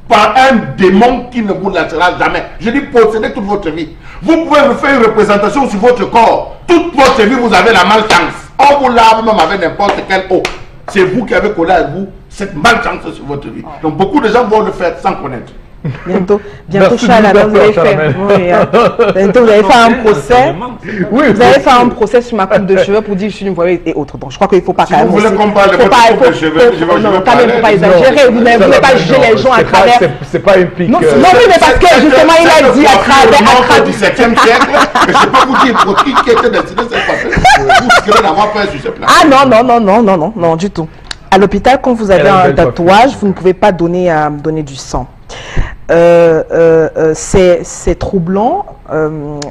par un démon qui ne vous lâchera jamais. Je dis posséder toute votre vie. Vous pouvez me faire une représentation sur votre corps. Toute votre vie, vous avez la malchance. On vous lave même avec n'importe quelle eau. C'est vous qui avez collé à vous cette malchance sur votre vie. Donc beaucoup de gens vont le faire sans connaître. Bientôt Charles, vous allez faire un procès. Vous allez faire un procès sur ma coupe de cheveux pour dire que je suis une voyelle et autres. Donc je crois qu'il ne faut pas quand même. Vous voulez qu'on parle de votre coupe de cheveux? Non, quand même, il ne faut pas exagérer. Vous n'avez pas juger les gens à travers. C'est pas une pique. Non, mais parce que justement, il a dit à travers. Au XVIIe siècle, je ne sais pas vous dire pour qui était destiné cette partie. Vous risquerez d'avoir peur sur ce plan. Ah non, du tout. À l'hôpital, quand vous avez un tatouage, vous ne pouvez pas donner du sang. C'est troublant.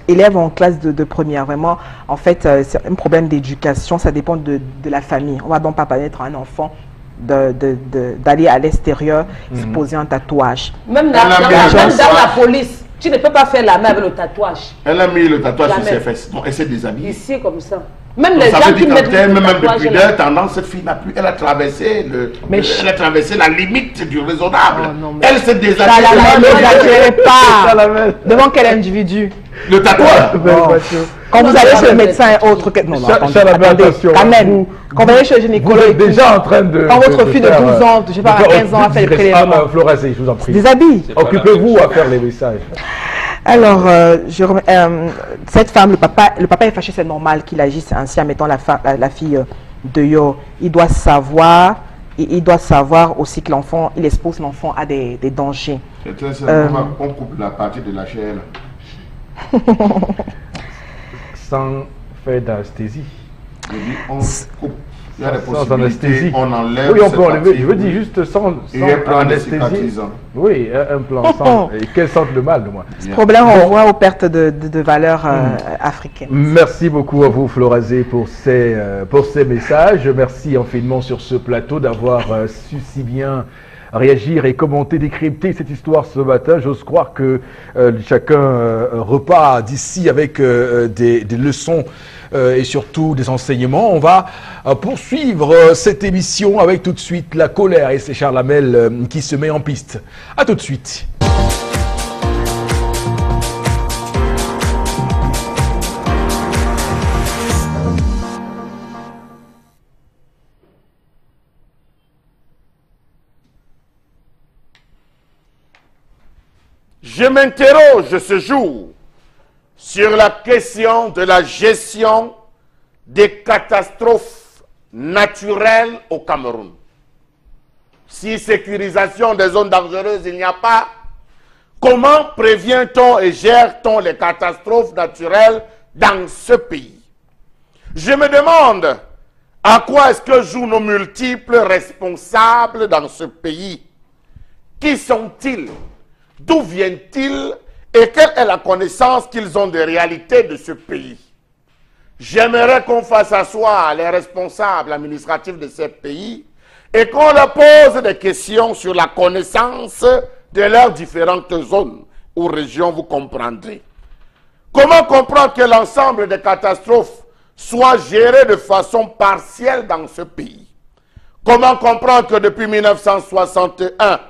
Élève en classe de première, vraiment, en fait, c'est un problème d'éducation, ça dépend de la famille. On va donc pas permettre à un enfant d'aller à l'extérieur, se poser un tatouage. Même dans la police, tu ne peux pas faire la main avec le tatouage. Elle a mis le tatouage sur ses fesses, donc elle s'est déshabillée. Ici, comme ça. Même les Ça gens veut qui dire mettent qu'en termes, le même tatouage depuis là. leur tendance, cette fille n'a plus, elle a traversé Mais elle a traversé la limite du raisonnable. Oh non, mais- Elle s'est Chalabel, désagréée. n'exagérez pas. Chalabel. Devant quel individu? Le tatouage. Bon. Quand vous allez chez le médecin et autres... Non, non, attendez, attention. quand même. Quand vous allez chez le Vous gynécologue êtes et tout, déjà en train de... quand votre fille de 12 ans, je sais pas, à 15 ans, a fait le prélèvement. Florazé, je vous en prie. Déshabille. C'est pas la Occupez-vous même à chose. faire les messages. Alors, cette femme, le papa est fâché, c'est normal qu'il agisse ainsi en mettant la fille dehors. Il doit savoir aussi que l'enfant, il expose l'enfant à des dangers. C'est très simple. On coupe la partie de la chair. Sans faire d'anesthésie. Je dis, on coupe. Il y a des Sans anesthésie. possibilités. On enlève. Oui, on cette peut enlever. partie. Je veux dire juste sans Et un plan de anesthésie. cicatrisant. Oui, un plan sans. Et qu'elle sente le mal, moi. Ce problème renvoie aux pertes de valeurs africaines. Merci beaucoup à vous, Florazé, pour ces messages. Merci infiniment sur ce plateau d'avoir su si bien réagir et commenter, décrypter cette histoire ce matin. J'ose croire que chacun repart d'ici avec des leçons et surtout des enseignements. On va poursuivre cette émission avec tout de suite la colère et c'est Charles Hamel qui se met en piste. À tout de suite. Je m'interroge ce jour sur la question de la gestion des catastrophes naturelles au Cameroun. Si sécurisation des zones dangereuses il n'y a pas, comment prévient-on et gère-t-on les catastrophes naturelles dans ce pays? Je me demande à quoi est-ce que jouent nos multiples responsables dans ce pays. Qui sont-ils? D'où viennent-ils et quelle est la connaissance qu'ils ont des réalités de ce pays? J'aimerais qu'on fasse asseoir les responsables administratifs de ces pays et qu'on leur pose des questions sur la connaissance de leurs différentes zones ou régions, vous comprendrez. Comment comprendre que l'ensemble des catastrophes soit géré de façon partielle dans ce pays? Comment comprendre que depuis 1961,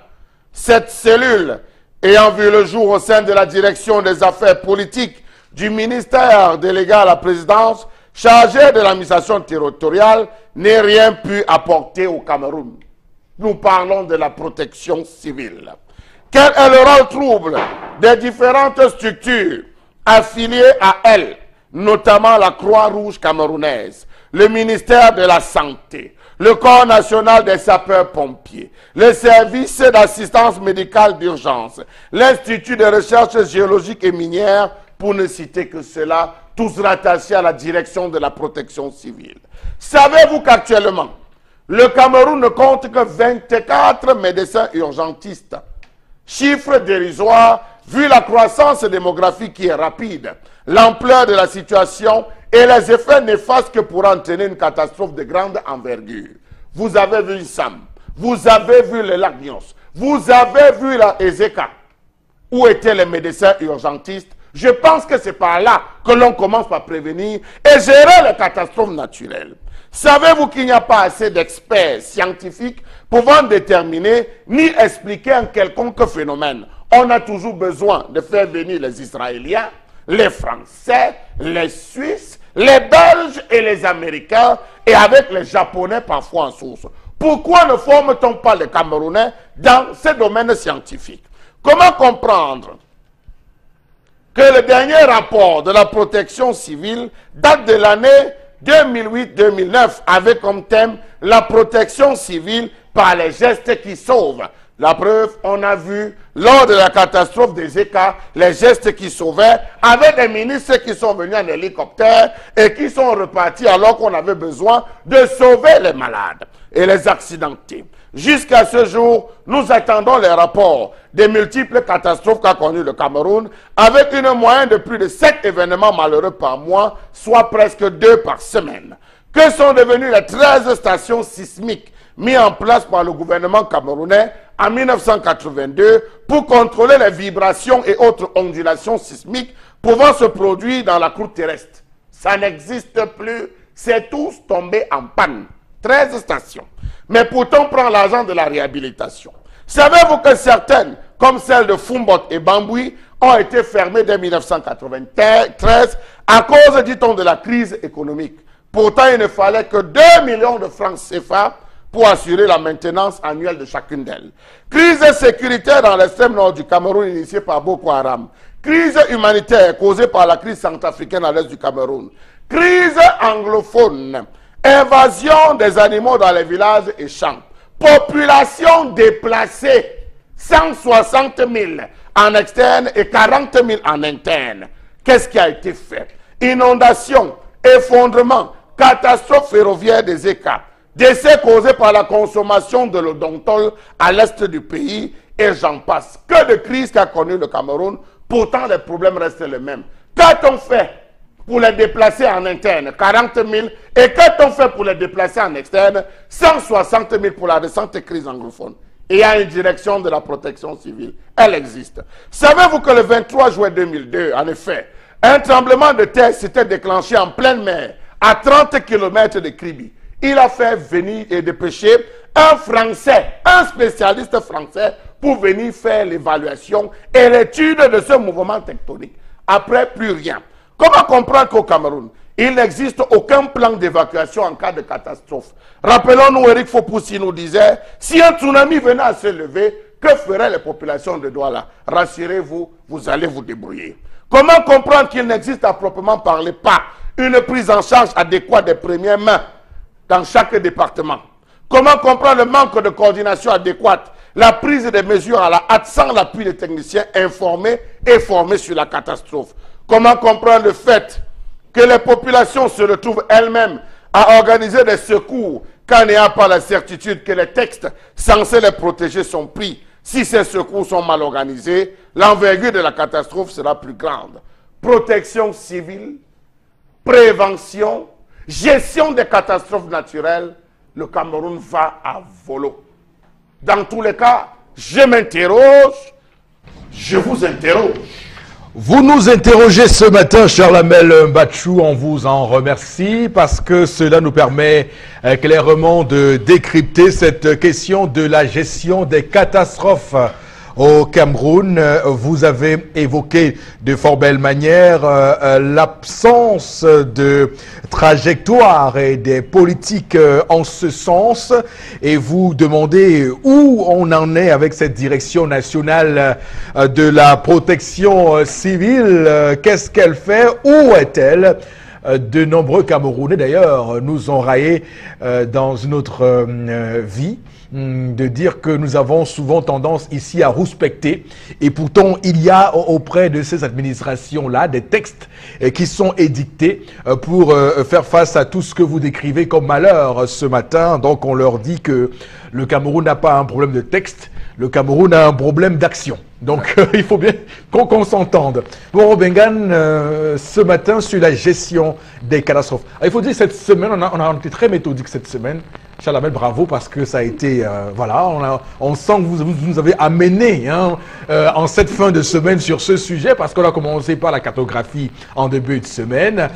cette cellule ayant vu le jour au sein de la direction des affaires politiques du ministère délégué à la présidence chargé de l'administration territoriale n'ait rien pu apporter au Cameroun? Nous parlons de la protection civile. Quel est le rôle trouble des différentes structures affiliées à elle, notamment la Croix-Rouge camerounaise, le ministère de la Santé, le Corps national des sapeurs-pompiers, les services d'assistance médicale d'urgence, l'Institut de recherche géologique et minière, pour ne citer que cela, tous rattachés à la direction de la protection civile. Savez-vous qu'actuellement, le Cameroun ne compte que 24 médecins urgentistes? Chiffre dérisoire vu la croissance démographique qui est rapide, l'ampleur de la situation et les effets néfastes que pourra entraîner une catastrophe de grande envergure. Vous avez vu Sam, vous avez vu le lac Nyos, vous avez vu la Ezeka. Où étaient les médecins urgentistes? Je pense que c'est par là que l'on commence par prévenir et gérer les catastrophes naturelles. Savez-vous qu'il n'y a pas assez d'experts scientifiques pouvant déterminer ni expliquer un quelconque phénomène? On a toujours besoin de faire venir les Israéliens, les Français, les Suisses, les Belges et les Américains, et avec les Japonais parfois en source. Pourquoi ne forme-t-on pas les Camerounais dans ces domaines scientifiques? Comment comprendre que le dernier rapport de la protection civile date de l'année 2008-2009 avec comme thème la protection civile par les gestes qui sauvent? La preuve, on a vu lors de la catastrophe des ECA, les gestes qui sauvaient, avec des ministres qui sont venus en hélicoptère et qui sont repartis alors qu'on avait besoin de sauver les malades et les accidentés. Jusqu'à ce jour, nous attendons les rapports des multiples catastrophes qu'a connu le Cameroun, avec une moyenne de plus de 7 événements malheureux par mois, soit presque 2 par semaine. Que sont devenues les 13 stations sismiques mises en place par le gouvernement camerounais en 1982 pour contrôler les vibrations et autres ondulations sismiques pouvant se produire dans la croûte terrestre? Ça n'existe plus, c'est tous tombé en panne. 13 stations. Mais pourtant, on prend l'argent de la réhabilitation. Savez-vous que certaines, comme celles de Fumbot et Bambouy, ont été fermées dès 1993 à cause, dit-on, de la crise économique. Pourtant, il ne fallait que 2 millions de francs CFA pour assurer la maintenance annuelle de chacune d'elles. Crise sécuritaire dans l'extrême nord du Cameroun initiée par Boko Haram. Crise humanitaire causée par la crise centrafricaine à l'est du Cameroun. Crise anglophone. Invasion des animaux dans les villages et champs. Population déplacée. 160 000 en externe et 40 000 en interne. Qu'est-ce qui a été fait? Inondation, effondrement, catastrophe ferroviaire des ECA, décès causés par la consommation de l'odontol à l'est du pays et j'en passe. Que de crises qu'a connu le Cameroun, pourtant les problèmes restent les mêmes. Qu'a-t-on fait pour les déplacer en interne? 40 000. Et qu'a-t-on fait pour les déplacer en externe? 160 000 pour la récente crise anglophone. Et il y a une direction de la protection civile. Elle existe. Savez-vous que le 23 juin 2002, en effet, un tremblement de terre s'était déclenché en pleine mer, à 30 km de Kribi. Il a fait venir et dépêcher un Français, un spécialiste français, pour venir faire l'évaluation et l'étude de ce mouvement tectonique. Après, plus rien. Comment comprendre qu'au Cameroun, il n'existe aucun plan d'évacuation en cas de catastrophe? Rappelons-nous, Eric Fopoussi nous disait, si un tsunami venait à se lever, que feraient les populations de Douala? Rassurez-vous, vous allez vous débrouiller. Comment comprendre qu'il n'existe à proprement parler pas une prise en charge adéquate des premières mains dans chaque département? Comment comprendre le manque de coordination adéquate, la prise des mesures à la hâte sans l'appui des techniciens informés et formés sur la catastrophe? Comment comprendre le fait que les populations se retrouvent elles-mêmes à organiser des secours quand il n'y a pas la certitude que les textes censés les protéger sont pris? Si ces secours sont mal organisés, l'envergure de la catastrophe sera plus grande. Protection civile, prévention, gestion des catastrophes naturelles, le Cameroun va à volo. Dans tous les cas, je m'interroge, je vous interroge. Vous nous interrogez ce matin, Charles Amel Mbachou, on vous en remercie parce que cela nous permet clairement de décrypter cette question de la gestion des catastrophes au Cameroun. Vous avez évoqué de fort belle manière l'absence de trajectoire et des politiques en ce sens et vous demandez où on en est avec cette direction nationale de la protection civile. Qu'est-ce qu'elle fait? Où est-elle? De nombreux Camerounais d'ailleurs nous ont raillé dans une autre vie de dire que nous avons souvent tendance ici à rouspecter et pourtant il y a auprès de ces administrations-là des textes qui sont édictés pour faire face à tout ce que vous décrivez comme malheur ce matin. Donc on leur dit que le Cameroun n'a pas un problème de texte, le Cameroun a un problème d'action. Donc il faut bien qu'on s'entende. Bon, Bengan, ce matin sur la gestion des catastrophes. Il faut dire cette semaine, on a été très méthodique cette semaine. Charles Amel, bravo parce que ça a été, voilà, on sent que vous nous avez amené en cette fin de semaine sur ce sujet parce qu'on a commencé par la cartographie en début de semaine,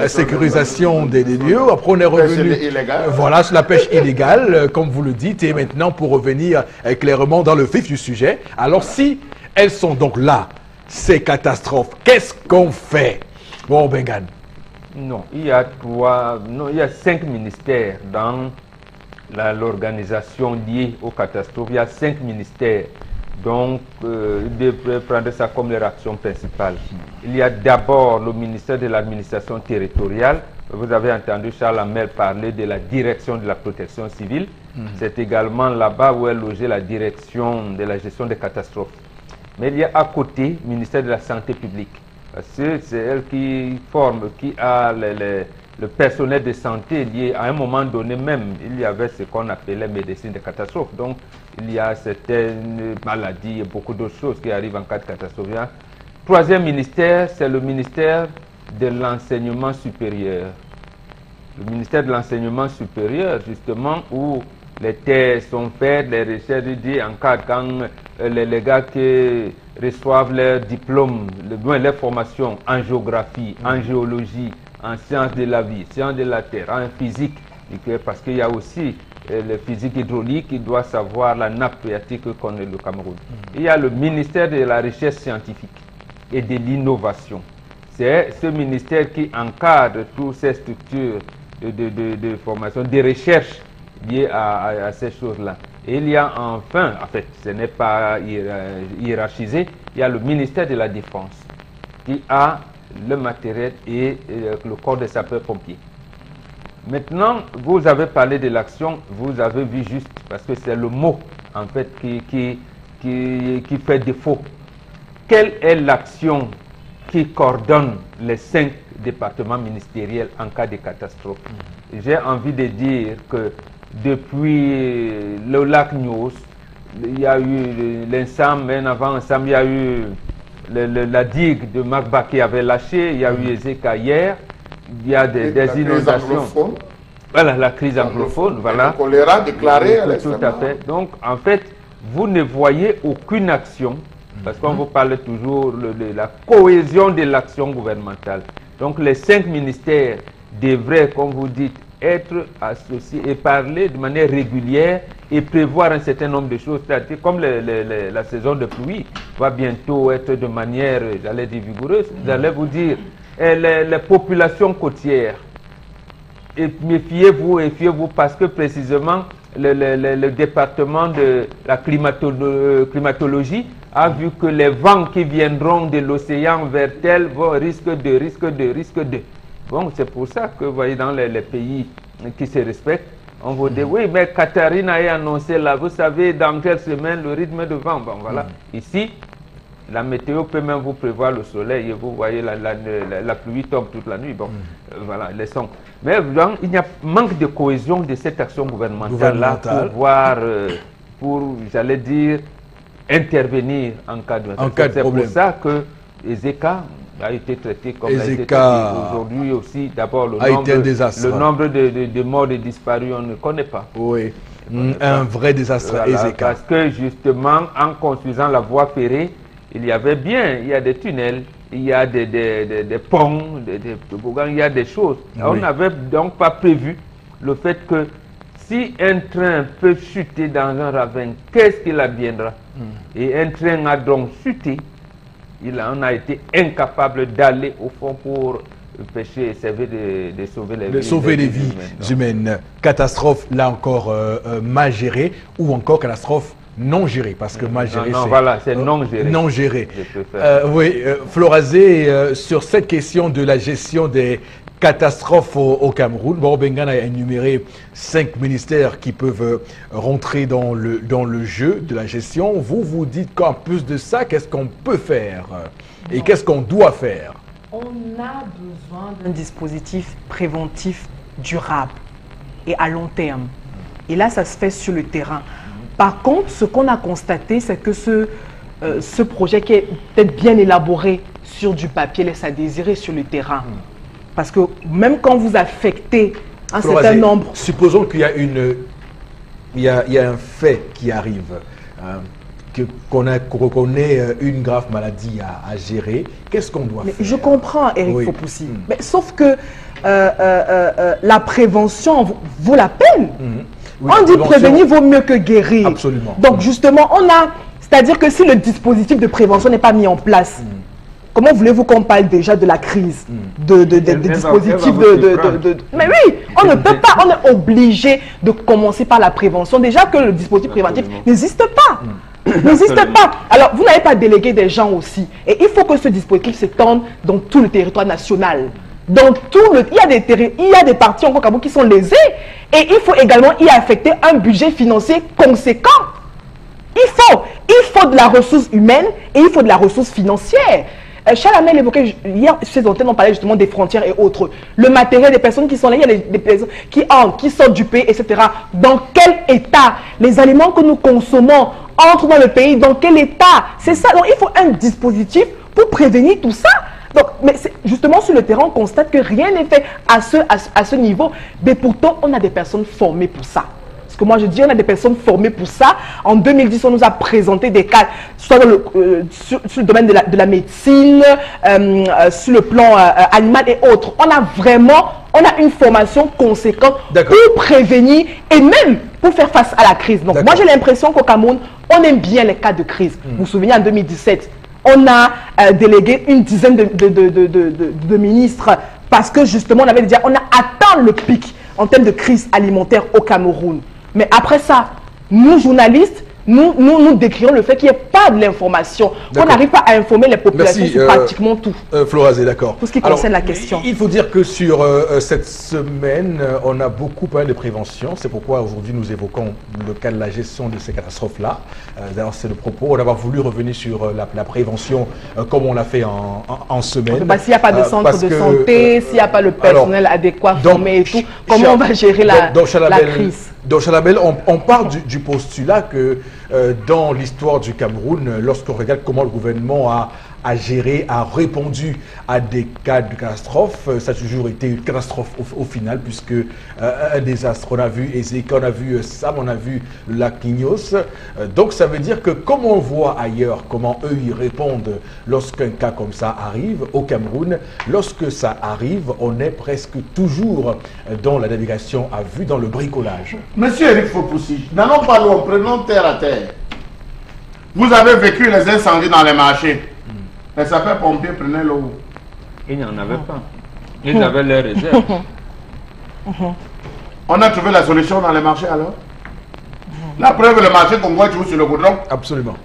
sécurisation des lieux. Après on est revenu, voilà, sur la pêche illégale, comme vous le dites, et maintenant pour revenir clairement dans le vif du sujet. Alors si elles sont donc là, ces catastrophes, qu'est-ce qu'on fait? Bon, Bengan. Non, il y a 5 ministères dans l'organisation liée aux catastrophes. Il y a 5 ministères, donc il devrait prendre ça comme leur action principale. Il y a d'abord le ministère de l'administration territoriale. Vous avez entendu Charles Amel parler de la direction de la protection civile. C'est également là-bas où est logée la direction de la gestion des catastrophes. Mais il y a à côté le ministère de la santé publique. Parce que c'est elle qui forme, qui a le personnel de santé lié. À un moment donné même, il y avait ce qu'on appelait médecine de catastrophe. Donc, il y a certaines maladies et beaucoup d'autres choses qui arrivent en cas de catastrophe. Troisième ministère, c'est le ministère de l'enseignement supérieur. Le ministère de l'enseignement supérieur, justement, où les thèses sont faites, les recherches dit en cas quand les gars qui reçoivent leur diplôme, leur formation en géographie, en géologie, en sciences de la vie, sciences de la terre, en physique, parce qu'il y a aussi le physique hydraulique qui doit savoir la nappe phréatique qu'on est le Cameroun. Il y a le ministère de la recherche scientifique et de l'innovation. C'est ce ministère qui encadre toutes ces structures de formation, de recherche liées à ces choses-là. Et il y a enfin, en fait, ce n'est pas hiérarchisé, il y a le ministère de la Défense qui a le matériel et le corps des sapeurs-pompiers. Maintenant, vous avez parlé de l'action, vous avez vu juste, parce que c'est le mot, en fait, qui fait défaut. Quelle est l'action qui coordonne les 5 départements ministériels en cas de catastrophe? J'ai envie de dire que depuis le lac Nyos, il y a eu l'Ensam, mais avant Ensam, il y a eu la digue de Magba qui avait lâché, il y a eu Ezeka hier, il y a des inondations. Voilà, la crise anglophone, voilà. Le choléra déclaré à tout à fait. Donc, en fait, vous ne voyez aucune action, parce qu'on vous parle toujours de la cohésion de l'action gouvernementale. Donc, les 5 ministères devraient, comme vous dites, être associés et parler de manière régulière et prévoir un certain nombre de choses. C'est-à-dire, comme la saison de pluie va bientôt être de manière, j'allais dire, vigoureuse, j'allais vous dire, les populations côtières, et méfiez-vous parce que précisément le département de la climatologie a vu que les vents qui viendront de l'océan vers tel risquent de. Bon, c'est pour ça que vous voyez dans les pays qui se respectent, on vous dit oui, mais Catherine a annoncé là, vous savez, dans quelle semaine le rythme de vent. Bon, voilà. Ici, la météo peut même vous prévoir le soleil et vous voyez la pluie tombe toute la nuit. Bon, voilà, les sons. Mais donc, il y a manque de cohésion de cette action gouvernementale-là pour voir, j'allais dire, intervenir en cas de problème. C'est pour ça que Ezeka a été traité comme il a été traité aujourd'hui aussi. D'abord, le nombre de morts et disparus, on ne connaît pas. Oui, un vrai désastre, voilà, Ezeka. Parce que justement, en construisant la voie ferrée, il y avait bien, il y a des tunnels, il y a des ponts, il y a des choses. Oui. On n'avait donc pas prévu le fait que si un train peut chuter dans un ravin, qu'est-ce qu'il adviendra? Et un train a donc chuté. On a été incapable d'aller au fond pour pêcher et servir de sauver les vies humaines. Catastrophe, là encore, mal gérée, ou encore catastrophe non gérée, parce que mal gérée, c'est... voilà, c'est non géré. Non géré. Oui, Florazé, sur cette question de la gestion des catastrophes au Cameroun, Bengan a énuméré 5 ministères qui peuvent rentrer dans le jeu de la gestion. Vous dites qu'en plus de ça, qu'est-ce qu'on peut faire et qu'est-ce qu'on doit faire? On a besoin d'un dispositif préventif durable et à long terme. Et là, ça se fait sur le terrain. Par contre, ce qu'on a constaté, c'est que ce projet qui est peut-être bien élaboré sur du papier laisse à désirer sur le terrain. Parce que même quand vous affectez un certain nombre... Supposons qu'il y a un fait qui arrive, qu'on reconnaît une grave maladie à gérer. Qu'est-ce qu'on doit faire? Je comprends, Eric Fopoussi. Mais sauf que la prévention vaut la peine. Oui, on dit prévenir vaut mieux que guérir. Absolument. Donc justement, c'est-à-dire que si le dispositif de prévention n'est pas mis en place, comment voulez-vous qu'on parle déjà de la crise, des dispositifs Mais oui, on ne peut pas, on est obligé de commencer par la prévention. Déjà que le dispositif préventif n'existe pas. N'existe pas. Alors, vous n'avez pas délégué des gens aussi. Et il faut que ce dispositif s'étende dans tout le territoire national. Il y a des parties en Cameroun qui sont lésées. Et il faut également y affecter un budget financier conséquent. Il faut de la ressource humaine et il faut de la ressource financière. Chalamel évoquait hier, ces antennes, on parlait justement des frontières et autres. Le matériel des personnes qui sont là, il y a des personnes qui entrent, qui sortent du pays, etc. Dans quel état les aliments que nous consommons entrent dans le pays? Dans quel état? C'est ça. Donc il faut un dispositif pour prévenir tout ça. Donc, mais justement sur le terrain, on constate que rien n'est fait à ce niveau. Mais pourtant, on a des personnes formées pour ça. que moi je dis, on a des personnes formées pour ça. En 2010, on nous a présenté des cas, soit sur le domaine de la médecine, sur le plan animal et autres. On a une formation conséquente pour prévenir et même pour faire face à la crise. Donc moi j'ai l'impression qu'au Cameroun, on aime bien les cas de crise. Vous vous souvenez, en 2017, on a délégué une dizaine de ministres parce que justement on avait dit on a atteint le pic en termes de crise alimentaire au Cameroun. Mais après ça, nous journalistes, nous décrions le fait qu'il n'y ait pas de l'information. On n'arrive pas à informer les populations sur pratiquement tout. Florazé, d'accord. Tout ce qui concerne la question. Il faut dire que sur cette semaine, on a beaucoup parlé de prévention. C'est pourquoi aujourd'hui nous évoquons le cas de la gestion de ces catastrophes-là. D'ailleurs, c'est le propos. On a voulu revenir sur la prévention comme on l'a fait en semaine. S'il n'y a pas de centre de santé, s'il n'y a pas le personnel adéquat formé et tout, comment on va gérer la crise? Donc, Chalabel, on part du postulat que dans l'histoire du Cameroun, lorsqu'on regarde comment le gouvernement a géré, a répondu à des cas de catastrophe, ça a toujours été une catastrophe au final, puisque un désastre, on a vu Ezeka, on a vu Sam, on a vu lac Ignos. Donc ça veut dire que comme on voit ailleurs comment eux ils répondent lorsqu'un cas comme ça arrive, au Cameroun, lorsque ça arrive, on est presque toujours dans la navigation à vue, dans le bricolage. Monsieur Eric Fopoussi, n'allons pas loin, prenons terre à terre. Vous avez vécu les incendies dans les marchés. Les sapeurs-pompiers prenaient l'eau. Ils n'en avaient pas. Ils avaient leurs réserves. On a trouvé la solution dans les marchés alors? La preuve, le marché congois joue sur le goudron. Absolument.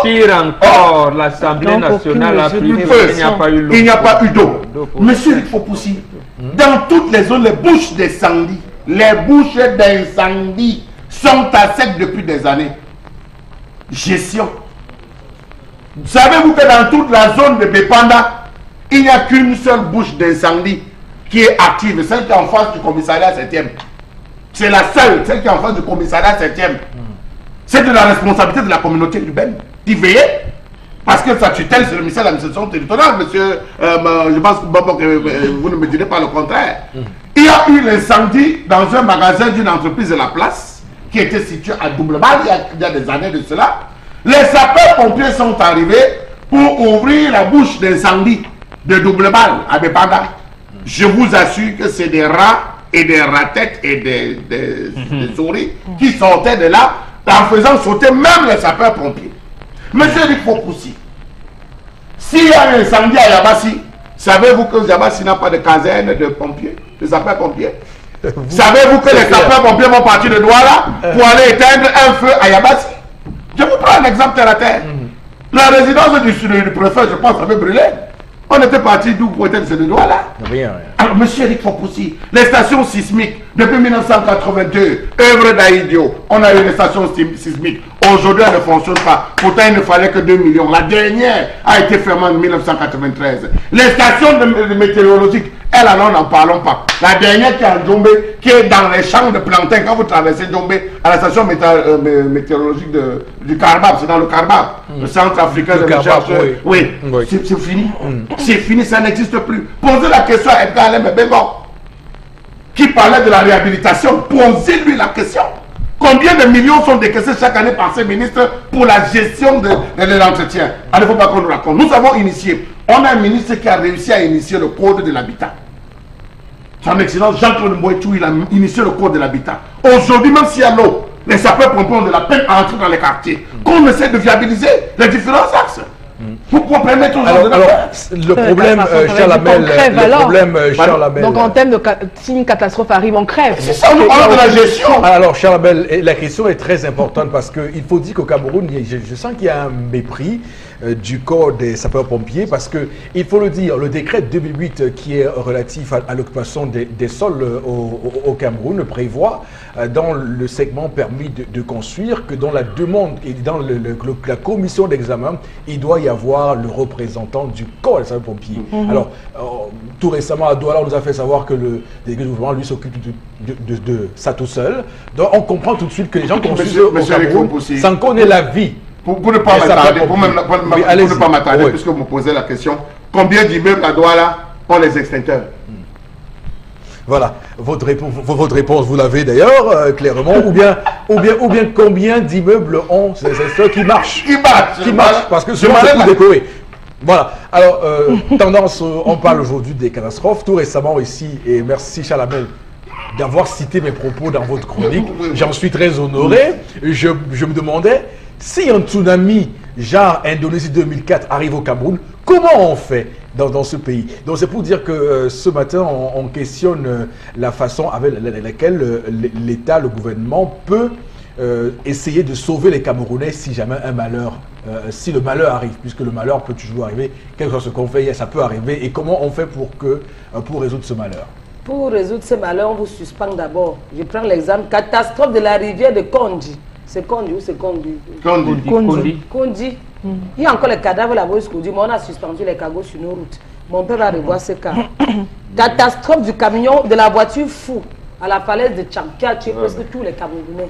Pire encore, l'Assemblée nationale a pris il n'y a pas eu l'eau. Il n'y a pas eu d'eau. Monsieur il faut pousser. Dans toutes les zones, les bouches d'incendie, sont à sec depuis des années. Gestion. Savez-vous que dans toute la zone de Bepanda, il n'y a qu'une seule bouche d'incendie qui est active, celle qui est en face du commissariat 7e. C'est la seule, celle qui est en face du commissariat 7e. C'est de la responsabilité de la communauté urbaine d'y veiller. Parce que sa tutelle, c'est le ministère de l'administration territoriale, monsieur. Je pense que vous ne me direz pas le contraire. Il y a eu l'incendie dans un magasin d'une entreprise de la place qui était situé à Double-Balle il y a des années de cela. Les sapeurs-pompiers sont arrivés pour ouvrir la bouche d'incendie de Double-Balle à Bepanda. Je vous assure que c'est des rats et des ratettes et des souris qui sortaient de là en faisant sauter même les sapeurs-pompiers. Monsieur Eric Fopoussi, s'il y a un incendie à Yabassi, savez-vous que Yabassi n'a pas de caserne de pompiers, de sapeurs-pompiers? Savez-vous que les sapeurs-pompiers vont partir de Douala pour aller éteindre un feu à Yabassi? Je vous prends un exemple terre à terre. La résidence du préfet, je pense, avait brûlé. On était parti d'où pour éteindre ce Douala. Rien. Alors, monsieur Eric Fopoussi, les stations sismiques, depuis 1982, œuvre d'Aïdio, on a eu les stations sismiques. Aujourd'hui, elles ne fonctionnent pas. Pourtant, il ne fallait que 2 millions. La dernière a été fermée en 1993. Les stations météorologiques, elles, alors, n'en parlons pas. La dernière qui est à Djombe, qui est dans les champs de plantains, quand vous traversez Djombe, à la station météorologique du Karbab, c'est dans le Karbab, le centre africain de recherche. Oui, c'est fini. C'est fini, ça n'existe plus. Posez la question à Edgar Alem Bengo, qui parlait de la réhabilitation. Posez-lui la question. Combien de millions sont décaissés chaque année par ces ministres pour la gestion de l'entretien? Il ne faut pas qu'on nous raconte. Nous avons initié. On a un ministre qui a réussi à initier le code de l'habitat. Son Excellence Jean-Claude Mboïtou, il a initié le code de l'habitat. Aujourd'hui, même s'il y a l'eau, les sapeurs-pompiers ont de la peine à entrer dans les quartiers. Qu'on essaie de viabiliser les différents axes. Pourquoi permettre aux gens de le problème, Charles Abel. Donc en termes de si une catastrophe arrive, on crève. C'est ça, on parle de la gestion. Alors Charles Abel, la question est très importante parce qu'il faut dire qu'au Cameroun, je sens qu'il y a un mépris du corps des sapeurs-pompiers parce que, il faut le dire, le décret 2008 qui est relatif à l'occupation des sols au Cameroun prévoit dans le segment permis de construire que dans la demande et dans la commission d'examen, il doit y avoir le représentant du corps des sapeurs-pompiers. Alors, tout récemment, à Douala, on nous a fait savoir que le gouvernement, lui, s'occupe de ça tout seul. Donc, on comprend tout de suite que les gens construisent au Cameroun sans connaître la vie. Pour ne pas m'attarder, puisque vous me posez la question, combien d'immeubles à Douala ont les extincteurs? Voilà. votre réponse, vous l'avez d'ailleurs, clairement, ou bien combien d'immeubles ont ces ceux qui marchent? Qui marchent, parce que souvent c'est tout décoré. Voilà. Alors, tendance, on parle aujourd'hui des catastrophes. Tout récemment ici, et merci Chalamel d'avoir cité mes propos dans votre chronique. J'en suis très honoré. Je me demandais, si un tsunami genre Indonésie 2004 arrive au Cameroun, comment on fait dans ce pays? Donc c'est pour dire que ce matin, on questionne la façon avec laquelle l'État, le gouvernement peut essayer de sauver les Camerounais si jamais un malheur, si le malheur arrive, puisque le malheur peut toujours arriver, quel que soit ce qu'on fait, ça peut arriver, et comment on fait pour résoudre ce malheur? Pour résoudre ce malheur, on vous suspend d'abord. Je prends l'exemple, catastrophe de la rivière de Kondi. C'est Kondi ou c'est Kondi? Kondi. Il y a encore les cadavres là-bas jusqu'aujourd'hui, mais on a suspendu les cargos sur nos routes. Mon père va revoir ce cas. Catastrophe du camion, de la voiture fou à la falaise de Tcham, qui a tué presque tous les Camerounais.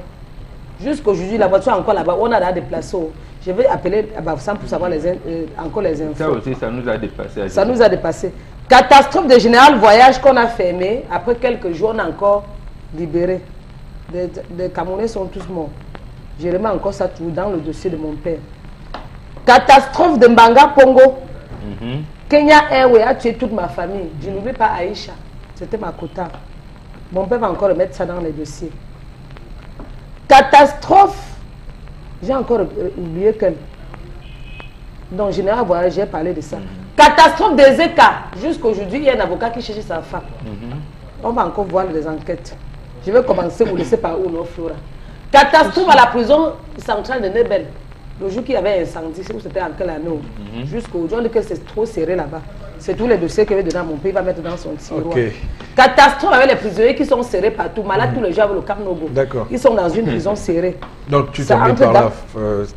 Jusqu'aujourd'hui, la voiture est encore là-bas, on a déplacé. Je vais appeler Abafsan pour savoir encore les infos. Ça aussi, ça nous a dépassé. Ça nous a dépassé. Catastrophe de Général Voyage qu'on a fermé. Après quelques jours, on a encore libéré. Les Camerounais sont tous morts. Je remets encore ça tout dans le dossier de mon père. Catastrophe de Mbanga Pongo. Kenya Airways a tué toute ma famille. Je n'oublie pas Aïcha. C'était ma quota. Mon père va encore remettre ça dans les dossiers. Catastrophe. J'ai encore oublié qu'elle. Donc, Général Voyage, j'ai parlé de ça. Catastrophe des ECA. Jusqu'aujourd'hui, il y a un avocat qui cherche sa femme. On va encore voir les enquêtes. Je vais commencer, vous laissez par où nous fera. Catastrophe à la prison centrale de Nebel. Le jour qu'il y avait un incendie, c'était en quelle année? Jusqu'aujourd'hui, on dit que c'est trop serré là-bas. C'est tous les dossiers qu'il y avait dedans, mon pays va mettre dans son tiroir. Catastrophe avec les prisonniers qui sont serrés partout. Malades tous les jours avec le Carnogo. Ils sont dans une prison serrée. Donc tu termines par la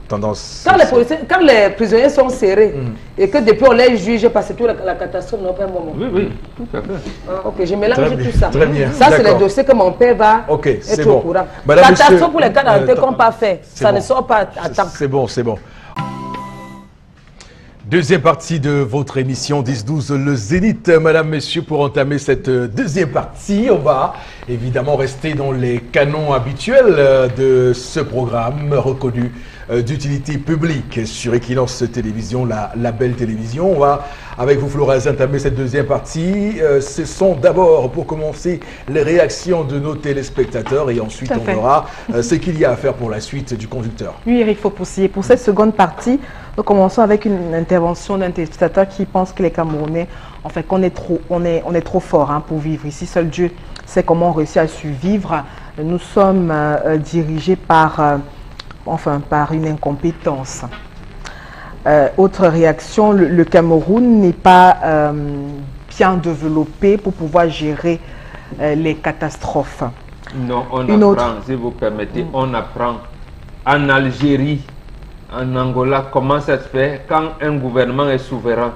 tendance. Quand les prisonniers sont serrés et que depuis on les juge parce que toute la catastrophe n'a pas un moment. Oui, tout à fait. Ok, je mélange tout ça. Très bien. Ça, c'est les dossiers que mon père va être au courant. Catastrophe pour les cas d'arrêté qu'on n'a pas fait. Ça ne sort pas à temps. C'est bon, c'est bon. Deuxième partie de votre émission 10-12 Le Zénith. Madame, Messieurs, pour entamer cette deuxième partie, on va évidemment rester dans les canons habituels de ce programme reconnu d'utilité publique sur Equinox Télévision, la belle télévision. On va, avec vous, Florence, entamer cette deuxième partie. Ce sont d'abord, pour commencer, les réactions de nos téléspectateurs et ensuite on verra ce qu'il y a à faire pour la suite du conducteur. Oui, Eric Fopossier, pour cette seconde partie, nous commençons avec une intervention d'un téléspectateur qui pense que les Camerounais, en fait, qu'on est trop fort pour vivre ici. Seul Dieu sait comment on réussit à survivre. Nous sommes dirigés par une incompétence. Autre réaction, le Cameroun n'est pas bien développé pour pouvoir gérer les catastrophes. Non, on apprend, si vous permettez, on apprend en Algérie, en Angola, comment ça se fait quand un gouvernement est souverain.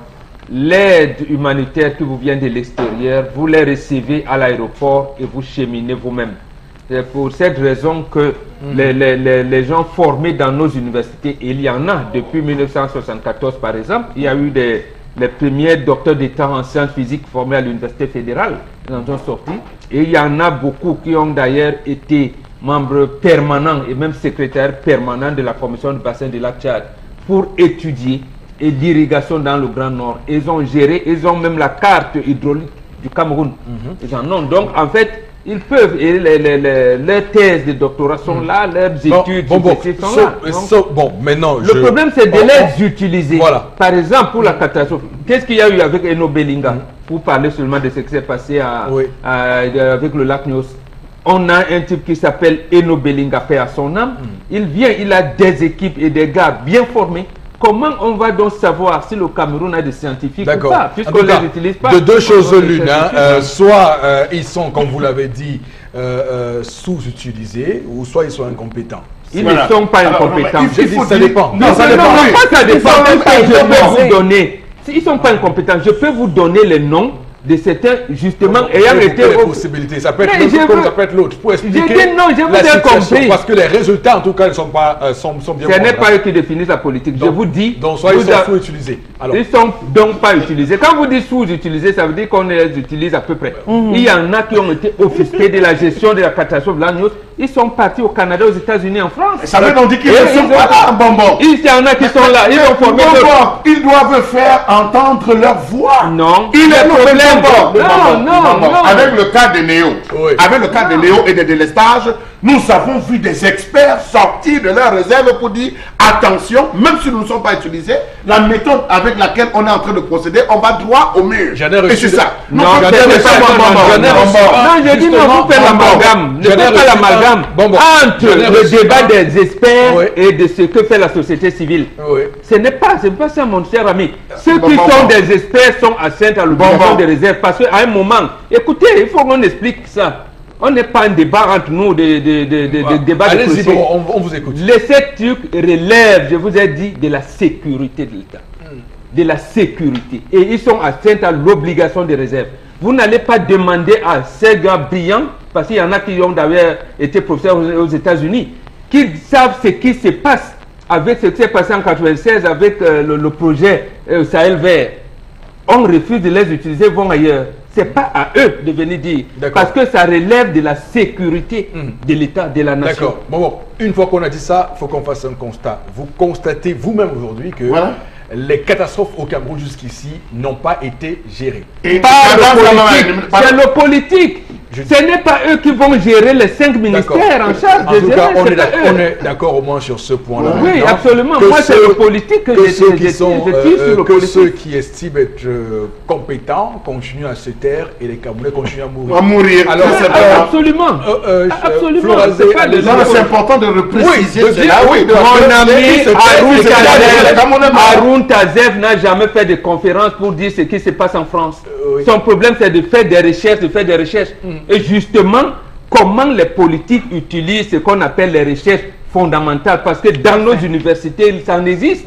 L'aide humanitaire qui vous vient de l'extérieur, vous les recevez à l'aéroport et vous cheminez vous-même. C'est pour cette raison que les gens formés dans nos universités, et il y en a depuis 1974 par exemple, il y a eu les premiers docteurs d'État en sciences physiques formés à l'université fédérale, ils en sont sortis. Et il y en a beaucoup qui ont d'ailleurs été membres permanents et même secrétaires permanents de la commission du bassin de la Tchad pour étudier et l'irrigation dans le Grand Nord. Ils ont géré, ils ont même la carte hydraulique du Cameroun. Ils en ont. Donc en fait, ils peuvent, et leurs thèses de doctorat sont là, leurs études sont là. Maintenant, le problème, c'est de les utiliser. Voilà. Par exemple, pour la catastrophe, qu'est-ce qu'il y a eu avec Eno Belinga? Pour parler seulement de ce qui s'est passé avec le lac Nyos. On a un type qui s'appelle Eno Belinga, paix à son âme. Il vient, il a des équipes et des gars bien formés. Comment on va donc savoir si le Cameroun a des scientifiques ou pas, puisqu'on ne les utilise pas? De deux choses l'une, soit ils sont, comme vous l'avez dit, sous-utilisés, ou soit ils sont incompétents. Ils ne sont pas incompétents. Ça dépend. Non, ça dépend. Ça dépend. Je peux vous donner. Ils ne sont pas incompétents. Je peux vous donner les noms de certains, justement, Bon, ayant été... les possibilités, ça peut être Mais l'autre je comme veux- ça peut être l'autre. Pour expliquer J'ai dit non, je vous la ai situation, compris. parce que les résultats, en tout cas, sont bien Ce n'est bons, pas là. eux qui définissent la politique. Je Donc- vous dis... Donc, soit ils vous sont a- sous-utilisés. Alors, Ils sont donc pas utilisés. Quand vous dites sous-utilisés, ça veut dire qu'on les utilise à peu près. Il y en a qui ont été offusqués de la gestion de la catastrophe de l'agneau. Ils sont partis au Canada, aux États-Unis, en France. Ça veut donc dire qu'ils Et ne sont ils pas ont- là, bonbon. Il y en a qui sont là. Ils ont formé Bonbon, leur... ils doivent faire entendre leur voix. Non. Il est Le le problème- Bonbon. Non, non, non. Avec le cas de Néo, Oui. avec le cas de Néo et de délestage, nous avons vu des experts sortir de leurs réserves pour dire attention, même si nous ne sommes pas utilisés, la méthode avec laquelle on est en train de procéder, on va droit au mur. J'en ai Et reçu c'est de- ça. Non, Nous, c'est c'est pas ça, bon, bonbon, j'en ai bonbon. reçu. Non, je dis, mais vous faites l'amalgame. Ne J'en ai faites pas reçu l'amalgame un- bon, bon. entre J'en ai le reçu débat un- des experts Oui. et de ce que fait la société civile. oui. Ce n'est pas ça, mon cher ami. Ceux Bon, qui bon, sont bon. des experts sont atteints à l'obligation Bon, bon. de réserve. Parce qu'à un moment, écoutez, il faut qu'on explique ça. On n'est pas un débat entre nous, des débats de Allez-y, clocher. bon, on vous écoute. Les 7 trucs relèvent, je vous ai dit, de la sécurité de l'État. De la sécurité. Et ils sont atteints à l'obligation de réserve. Vous n'allez pas demander à ces gars brillants, parce qu'il y en a qui ont d'ailleurs été professeurs aux États-Unis, qui savent ce qui se passe avec ce qui s'est passé en 1996 avec le projet Sahel Vert. On refuse de les utiliser, vont ailleurs. Ce n'est pas à eux de venir dire. D'accord. Parce que ça relève de la sécurité de l'État, de la nation. D'accord. Bon, une fois qu'on a dit ça, il faut qu'on fasse un constat. Vous constatez vous-même aujourd'hui que Voilà. les catastrophes au Cameroun jusqu'ici n'ont pas été gérées. Et Pas pendant le ça, politique, c'est le politique. Ce n'est pas eux qui vont gérer les 5 ministères en charge En de tout gérer. cas, c'est pas eux. on est d'accord au moins sur ce point-là. Oui, maintenant. absolument. Que Moi, c'est ceux- le politique que que je ceux tire qui sont, sur le que ceux politique. qui estiment être compétents continuent à se taire et les Camerounais continuent à mourir. On va mourir. Alors, C'est Ah, pas- absolument. Absolument. Absolument, c'est pas le- Non, mais c'est important de le préciser. de c'est dire, là, oui, de Mon ami c'est- Haroun c'est- c'est- Tazev, Haroun Tazev n'a jamais fait de conférence pour dire ce qui se passe en France. Oui. Son problème, c'est de faire des recherches, Et justement, comment les politiques utilisent ce qu'on appelle les recherches fondamentales. Parce que dans nos universités, ça en existe.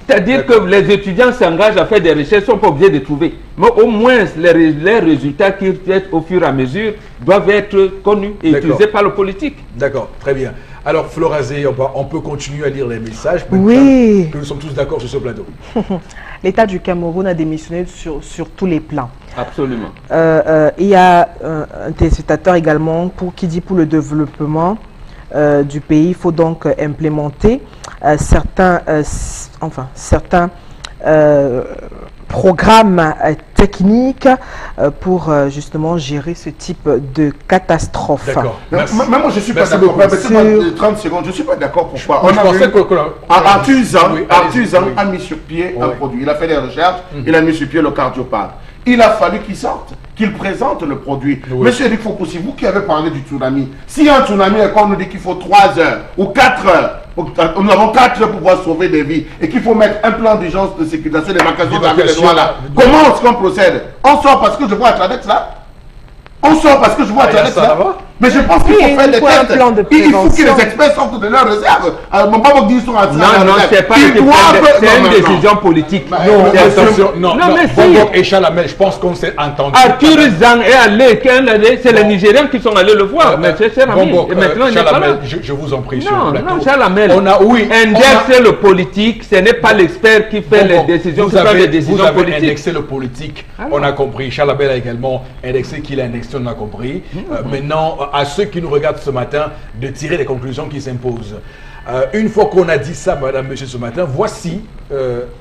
C'est-à-dire que les étudiants s'engagent à faire des recherches, ils ne sont pas obligés de trouver. Mais au moins, les résultats qu'ils font au fur et à mesure doivent être connus et D'accord. utilisés par le politique. D'accord, très bien. Alors, Florazé, on peut continuer à lire les messages. Oui. Que nous sommes tous d'accord sur ce plateau. L'État du Cameroun a démissionné sur tous les plans. Absolument. Il y a un téléspectateur également qui dit pour le développement du pays, il faut donc implémenter certains programmes techniques pour justement gérer ce type de catastrophe. D'accord. Mais Merci. moi, je ne suis pas Merci d'accord. beaucoup. Permettez-moi 30 secondes. Je ne suis pas d'accord. Pourquoi Moi, je pensais que... Arthur Zang, Oui, Arthur allez-y, Zang oui. a mis sur pied un Oui. produit. Il a fait des recherches, il a mis sur pied le cardiopathe. Il a fallu qu'il sorte, qu'il présente le produit. Oui. Monsieur Eric Fokoussi, vous qui avez parlé du tsunami, si un tsunami et qu'on nous dit qu'il faut 3 heures ou 4 heures, nous avons 4 heures pour pouvoir sauver des vies et qu'il faut mettre un plan d'urgence de sécurisation des vacations avec les droits là, comment est-ce qu'on procède? On sort parce que je vois Intranet là? On sort parce que je vois Ah, il y a Intranet ça là? là-bas? Mais je pense qu'il faut Oui, faire il des faut un tests. plan de Il faut que prévention. les experts sortent de leur réserve. Mon papa dit qu'ils sont en train Non, c'est pas Ils une doivent- c'est une non, non, décision politique. Bah, Non, mais attention, non, Non, non, mais Bongo si. et Chalamel, je pense qu'on s'est entendu. Arthur Zang est allé, c'est les Bon. Nigériens qui sont allés le voir. Mais c'est cher ami. Bongo, Et maintenant, il n'est pas là. Chalamel, je vous en prie sur Non, le plateau. non, Chalamel. On a, oui, Indexer le politique, ce n'est pas l'expert qui fait les décisions, vous qui prend les avez décisions politiques. indexé le politique, Alors. on a compris. Chalamel a également indexé qu'il a indexé, on a compris. Maintenant, à ceux qui nous regardent ce matin, de tirer les conclusions qui s'imposent. Une fois qu'on a dit ça, madame, monsieur, ce matin, voici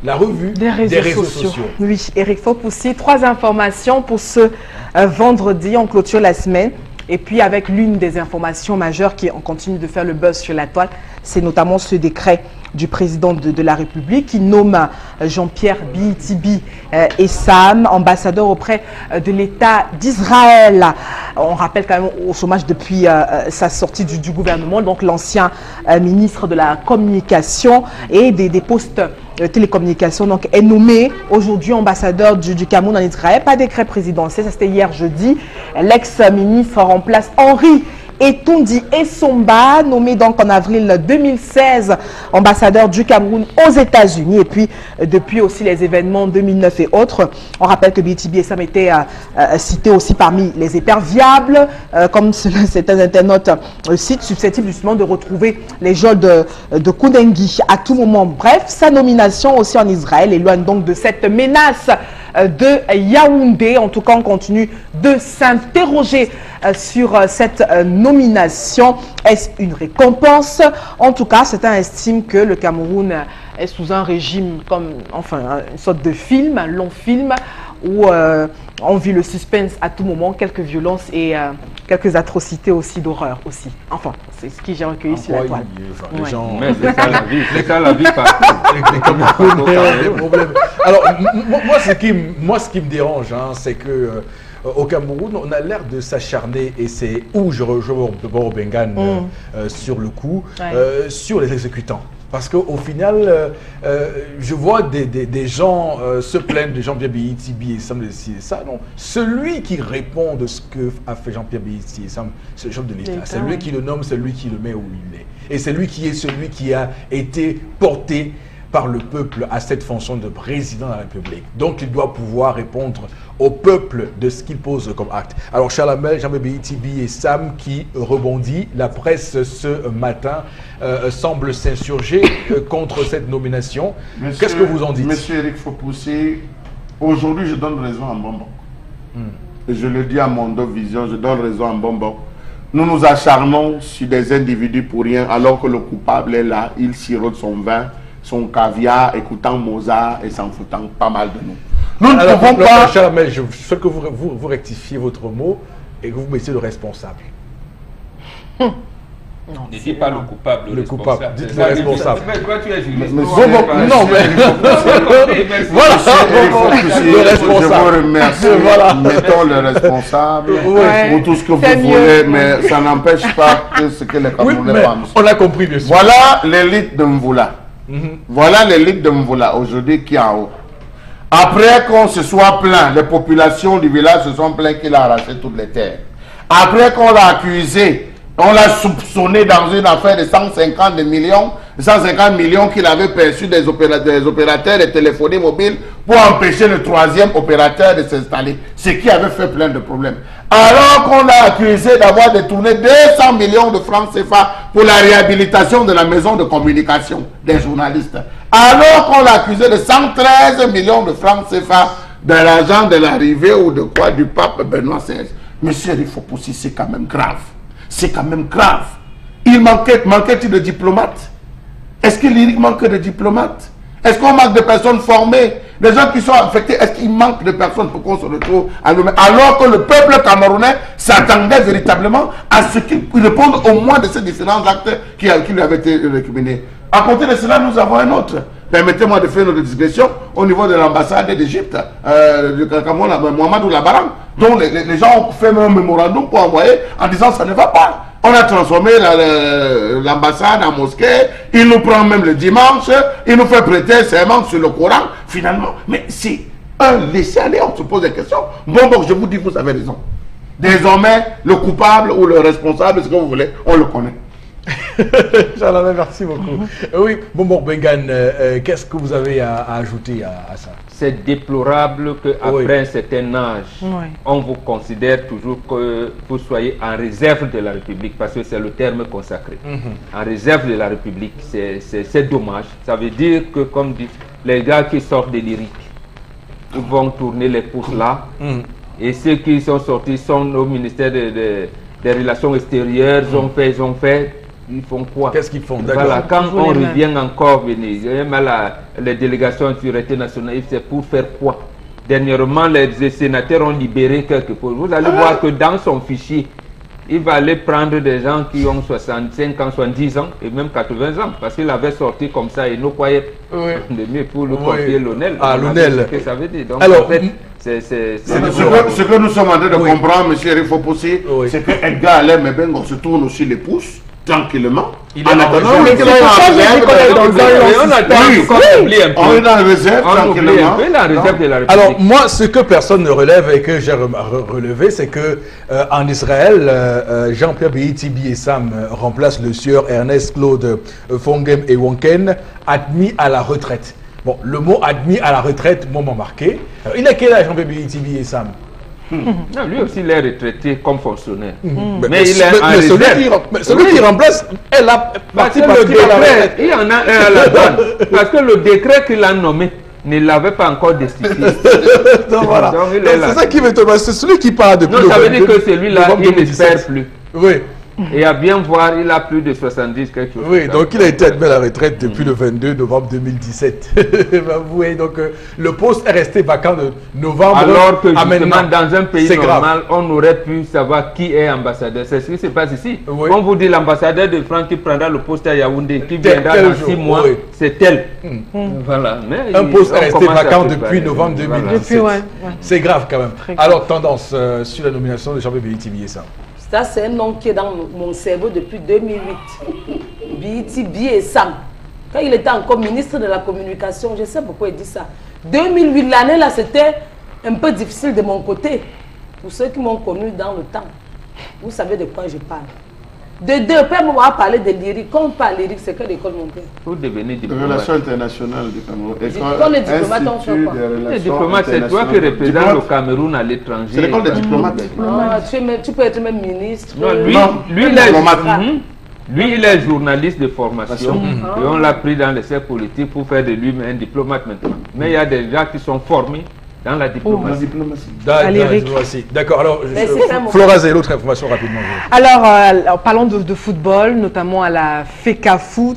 la revue Des réseaux sociaux. Oui, Eric Fokoussi, 3 informations pour ce vendredi. On clôture la semaine. Et puis avec l'une des informations majeures qui on continue de faire le buzz sur la toile, c'est notamment ce décret du président de la République qui nomme Jean-Pierre Bitibi Essam, ambassadeur auprès de l'État d'Israël. On rappelle quand même au chômage depuis sa sortie du gouvernement, donc l'ancien ministre de la Communication et des postes télécommunications, donc est nommé aujourd'hui ambassadeur du Cameroun en Israël. Pas décret présidentiel, ça c'était hier jeudi. L'ex-ministre remplace Henri Etundi Essomba, nommé donc en avril 2016 ambassadeur du Cameroun aux États-Unis. Et puis, depuis aussi les événements 2009 et autres, on rappelle que BTB Sam était cité aussi parmi les hyperviables, comme certains internautes citent, susceptibles justement de retrouver les geôles de Koudengi à tout moment. Bref, sa nomination aussi en Israël éloigne donc de cette menace de Yaoundé. En tout cas, on continue de s'interroger sur cette nomination. Est-ce une récompense? En tout cas, certains estiment que le Cameroun est sous un régime comme, enfin, une sorte de film, un long film, où on vit le suspense à tout moment, quelques violences et quelques atrocités aussi d'horreur aussi. Enfin, c'est ce que j'ai recueilli sur la toile. Les gens... Mais c'est ça la vie, c'est ça la vie partout. Alors, moi, ce qui me dérange, hein, c'est que au Cameroun, on a l'air de s'acharner, et c'est où je rejoins Bengan sur le coup, sur les exécutants. Parce qu'au final, je vois des gens se plaindre de Jean-Pierre Biétibi et Sam et ça. Non, celui qui répond de ce que a fait Jean-Pierre Biétibi et Sam, c'est le chef de l'État. C'est lui qui le nomme, c'est lui qui le met où il est. Et c'est lui qui est celui qui a été porté par le peuple à cette fonction de président de la République. Donc, il doit pouvoir répondre au peuple de ce qu'il pose comme acte. Alors, Chalamel, Jean-Pierre Biétibi et Sam qui rebondit. La presse, ce matin, semble s'insurger contre cette nomination. Qu'est-ce que vous en dites? Monsieur Eric Fopoussi, aujourd'hui, je donne raison à Mbombo. Et je le dis à Mondo Vision, je donne raison à Mbombo. Nous nous acharnons sur des individus pour rien, alors que le coupable est là, il sirote son vin, son caviar, écoutant Mozart et s'en foutant pas mal de nous. Nous ne pouvons pas... Chalamel, je souhaite que vous rectifiez votre mot et que vous mettiez le responsable. Non, ne dis pas le coupable, le responsable. Dites le responsable. Mais toi, tu es juriste. Non, mais... Voilà, le responsable. Je vous remercie. Voilà. Mettons le responsable pour tout ce que vous voulez, mais ça n'empêche pas que ce que les Camerounais pensent. On a compris, bien sûr. Voilà l'élite de Mvoula. Voilà l'élite de Mvoula aujourd'hui qui est en haut. Après qu'on se soit plaint, les populations du village se sont plaintes qu'il a arraché toutes les terres. Après qu'on l'a accusé, on l'a soupçonné dans une affaire de 150 millions qu'il avait perçu des opérateurs de téléphonie mobile pour empêcher le troisième opérateur de s'installer, ce qui avait fait plein de problèmes. Alors qu'on l'a accusé d'avoir détourné 200 millions de francs CFA pour la réhabilitation de la maison de communication des journalistes. Alors qu'on l'a accusé de 113 millions de francs CFA de l'argent de l'arrivée ou de quoi du pape Benoît XVI. Monsieur, il faut pousser, c'est quand même grave. C'est quand même grave. Il manquait-il de diplomates? Est-ce que l'IRIC manque de diplomates? Est-ce qu'on manque de personnes formées? Les gens qui sont affectés, est-ce qu'il manque de personnes pour qu'on se retrouve à nous-mêmes? Alors que le peuple camerounais s'attendait véritablement à ce qu'il réponde au moins de ces différents actes qui lui avaient été récriminés. À côté de cela, nous avons un autre. Permettez-moi de faire notre digression au niveau de l'ambassade d'Égypte, du Cameroun, Mohamedou Labaran, dont les gens ont fait un mémorandum pour envoyer en disant ça ne va pas. On a transformé l'ambassade en mosquée, il nous prend même le dimanche, il nous fait prêter serment sur le Coran, finalement. Mais c'est un laisser-aller, on se pose des questions. Bon, je vous dis, vous avez raison. Désormais, le coupable ou le responsable, ce que vous voulez, on le connaît. Merci beaucoup. Oui, Bonbon Bengan, qu'est-ce que vous avez à ajouter à ça? C'est déplorable qu'après un certain âge, on vous considère toujours que vous soyez en réserve de la République, parce que c'est le terme consacré. En réserve de la République, c'est dommage. Ça veut dire que, comme dit, les gars qui sortent de l'IRIC, ils vont tourner les pouces là, et ceux qui sont sortis sont au ministère des Relations extérieures, ils ont fait. Ils font quoi? Qu'est-ce qu'ils font? Voilà, quand on revient encore venir, les délégations de sûreté nationale, c'est pour faire quoi? Dernièrement, les sénateurs ont libéré quelques fois. Vous allez voir que dans son fichier, il va aller prendre des gens qui ont 65 ans, 70 ans et même 80 ans, parce qu'il avait sorti comme ça et nous croyait de mieux pour le confier l'ONEL. Ah, l'ONEL. Ce que ça veut dire. Donc, alors, en fait, ce que nous sommes en train de comprendre, M. Rifopoussi, c'est que Edgar Alain Mebengo se tourne aussi les pouces tranquillement. Il est en en attendant réserve. qu'il aille en réserve. On attend Oui, qu'on oublie un peu. on est dans la réserve On oublie un tranquillement. peu la réserve de la République. Alors moi, ce que personne ne relève et que j'ai relevé, c'est que en Israël, Jean-Pierre Behiti Biessam remplace le sieur Ernest Claude Fongem et Wonken, admis à la retraite. Bon, le mot admis à la retraite, moi, m'a marqué. Alors, il a quel âge, Jean-Pierre Behiti Biessam? Non, lui aussi, il est retraité comme fonctionnaire. Mais il est en réserve. celui qui remplace, elle a Parce que parti parce le qu'il a la décret, retraite. il y en a un à la douane. Parce que le décret qu'il a nommé ne l'avait pas encore destitué. Donc voilà. Donc, il Donc, est là. c'est ça qui me tombe. C'est celui qui part depuis Non, le ça veut dire 22 que celui-là, novembre il 2017. n'espère plus. Oui. Et à bien voir, il a plus de 70 quelque chose. Oui, donc il a été admis à la retraite depuis le 22 novembre 2017. Vous voyez, donc le poste est resté vacant de novembre Alors que à justement, maintenant. dans un pays C'est grave. normal, on aurait pu savoir qui est ambassadeur. C'est ce qui se passe ici. Oui. On vous dit l'ambassadeur de France qui prendra le poste à Yaoundé, qui Tel- viendra tel dans jour, 6 mois, oui. c'est tel. Voilà. Mais Un poste on est resté commence à vacant préparer. depuis novembre 2017. Voilà. Depuis, ouais. C'est grave quand même. Très grave. Alors, tendance sur la nomination de Jean-Pierre Behiti Biessam. Ça, c'est un nom qui est dans mon cerveau depuis 2008. Behiti Biessam. Quand il était encore ministre de la Communication, je sais pourquoi il dit ça. 2008, l'année là, c'était un peu difficile de mon côté. Pour ceux qui m'ont connu dans le temps, vous savez de quoi je parle. De deux, père m'a parlé de lyrique. Quand on parle lyrique, c'est quelle école, mon père? Vous devenez diplomate. Relations internationales du Cameroun. Quand les diplomates, on fait quoi? Les diplomates, c'est toi qui représentes le Cameroun à l'étranger. C'est l'école des diplomates. Ah, tu peux être même ministre. Non, lui, Non, lui, il est, diplomate. lui, il est journaliste de formation et on l'a pris dans les cercles politiques pour faire de lui un diplomate maintenant. Mais il y a des gens qui sont formés dans la diplomatie. D'accord, alors, Mais c'est un moment. Flora Zé, l'autre information rapidement. Alors, parlons de football, notamment à la FECAFOOT.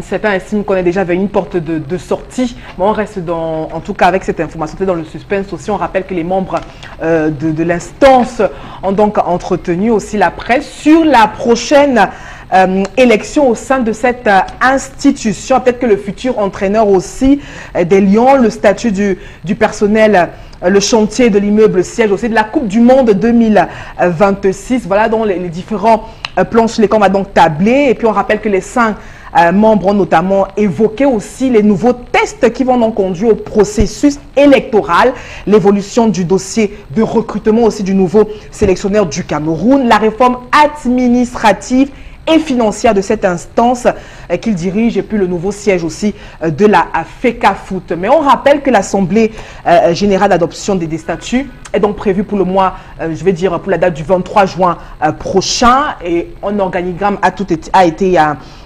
Certains estiment qu'on est déjà vers une porte de sortie. Mais on reste en tout cas avec cette information, dans le suspense aussi. On rappelle que les membres de l'instance ont donc entretenu aussi la presse sur la prochaine élection au sein de cette institution. Peut-être que le futur entraîneur aussi des Lions, le statut du personnel, le chantier de l'immeuble siège aussi de la Coupe du Monde 2026. Voilà donc les différents plans sur lesquels on va donc tabler. Et puis on rappelle que les 5 membres ont notamment évoqué aussi les nouveaux tests qui vont donc conduire au processus électoral, l'évolution du dossier de recrutement aussi du nouveau sélectionneur du Cameroun, la réforme administrative et financière de cette instance qu'il dirige et puis le nouveau siège aussi de la FECAFOOT. Mais on rappelle que l'Assemblée générale d'adoption des statuts est donc prévue pour le mois, je vais dire pour la date du 23 juin prochain et un organigramme a été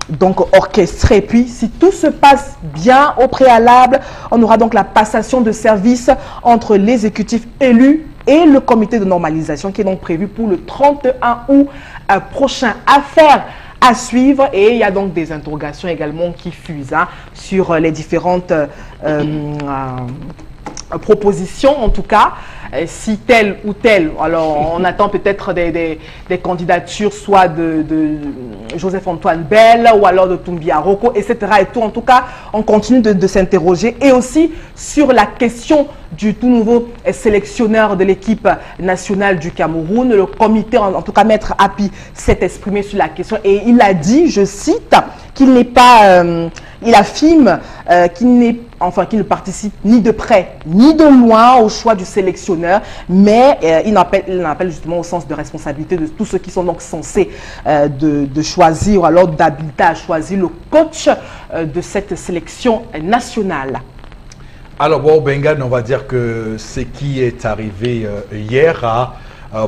donc orchestré. Puis si tout se passe bien au préalable, on aura donc la passation de service entre l'exécutif élu et le comité de normalisation qui est donc prévu pour le 31 août prochain. Affaire à suivre et il y a donc des interrogations également qui fusent sur les différentes propositions en tout cas. Si tel ou tel, alors on attend peut-être des candidatures soit de Joseph-Antoine Bell ou alors de Toumbi Aroko, etc. Et tout. En tout cas, on continue de s'interroger et aussi sur la question du tout nouveau sélectionneur de l'équipe nationale du Cameroun. Le comité, en tout cas Maître Api, s'est exprimé sur la question et il a dit, je cite, qu'il n'est pas, il affirme qu'il ne participe ni de près ni de loin au choix du sélectionneur, mais il appelle justement au sens de responsabilité de tous ceux qui sont donc censés de choisir ou alors d'habiliter à choisir le coach de cette sélection nationale. Alors, bon, Bengan, on va dire que ce qui est arrivé hier a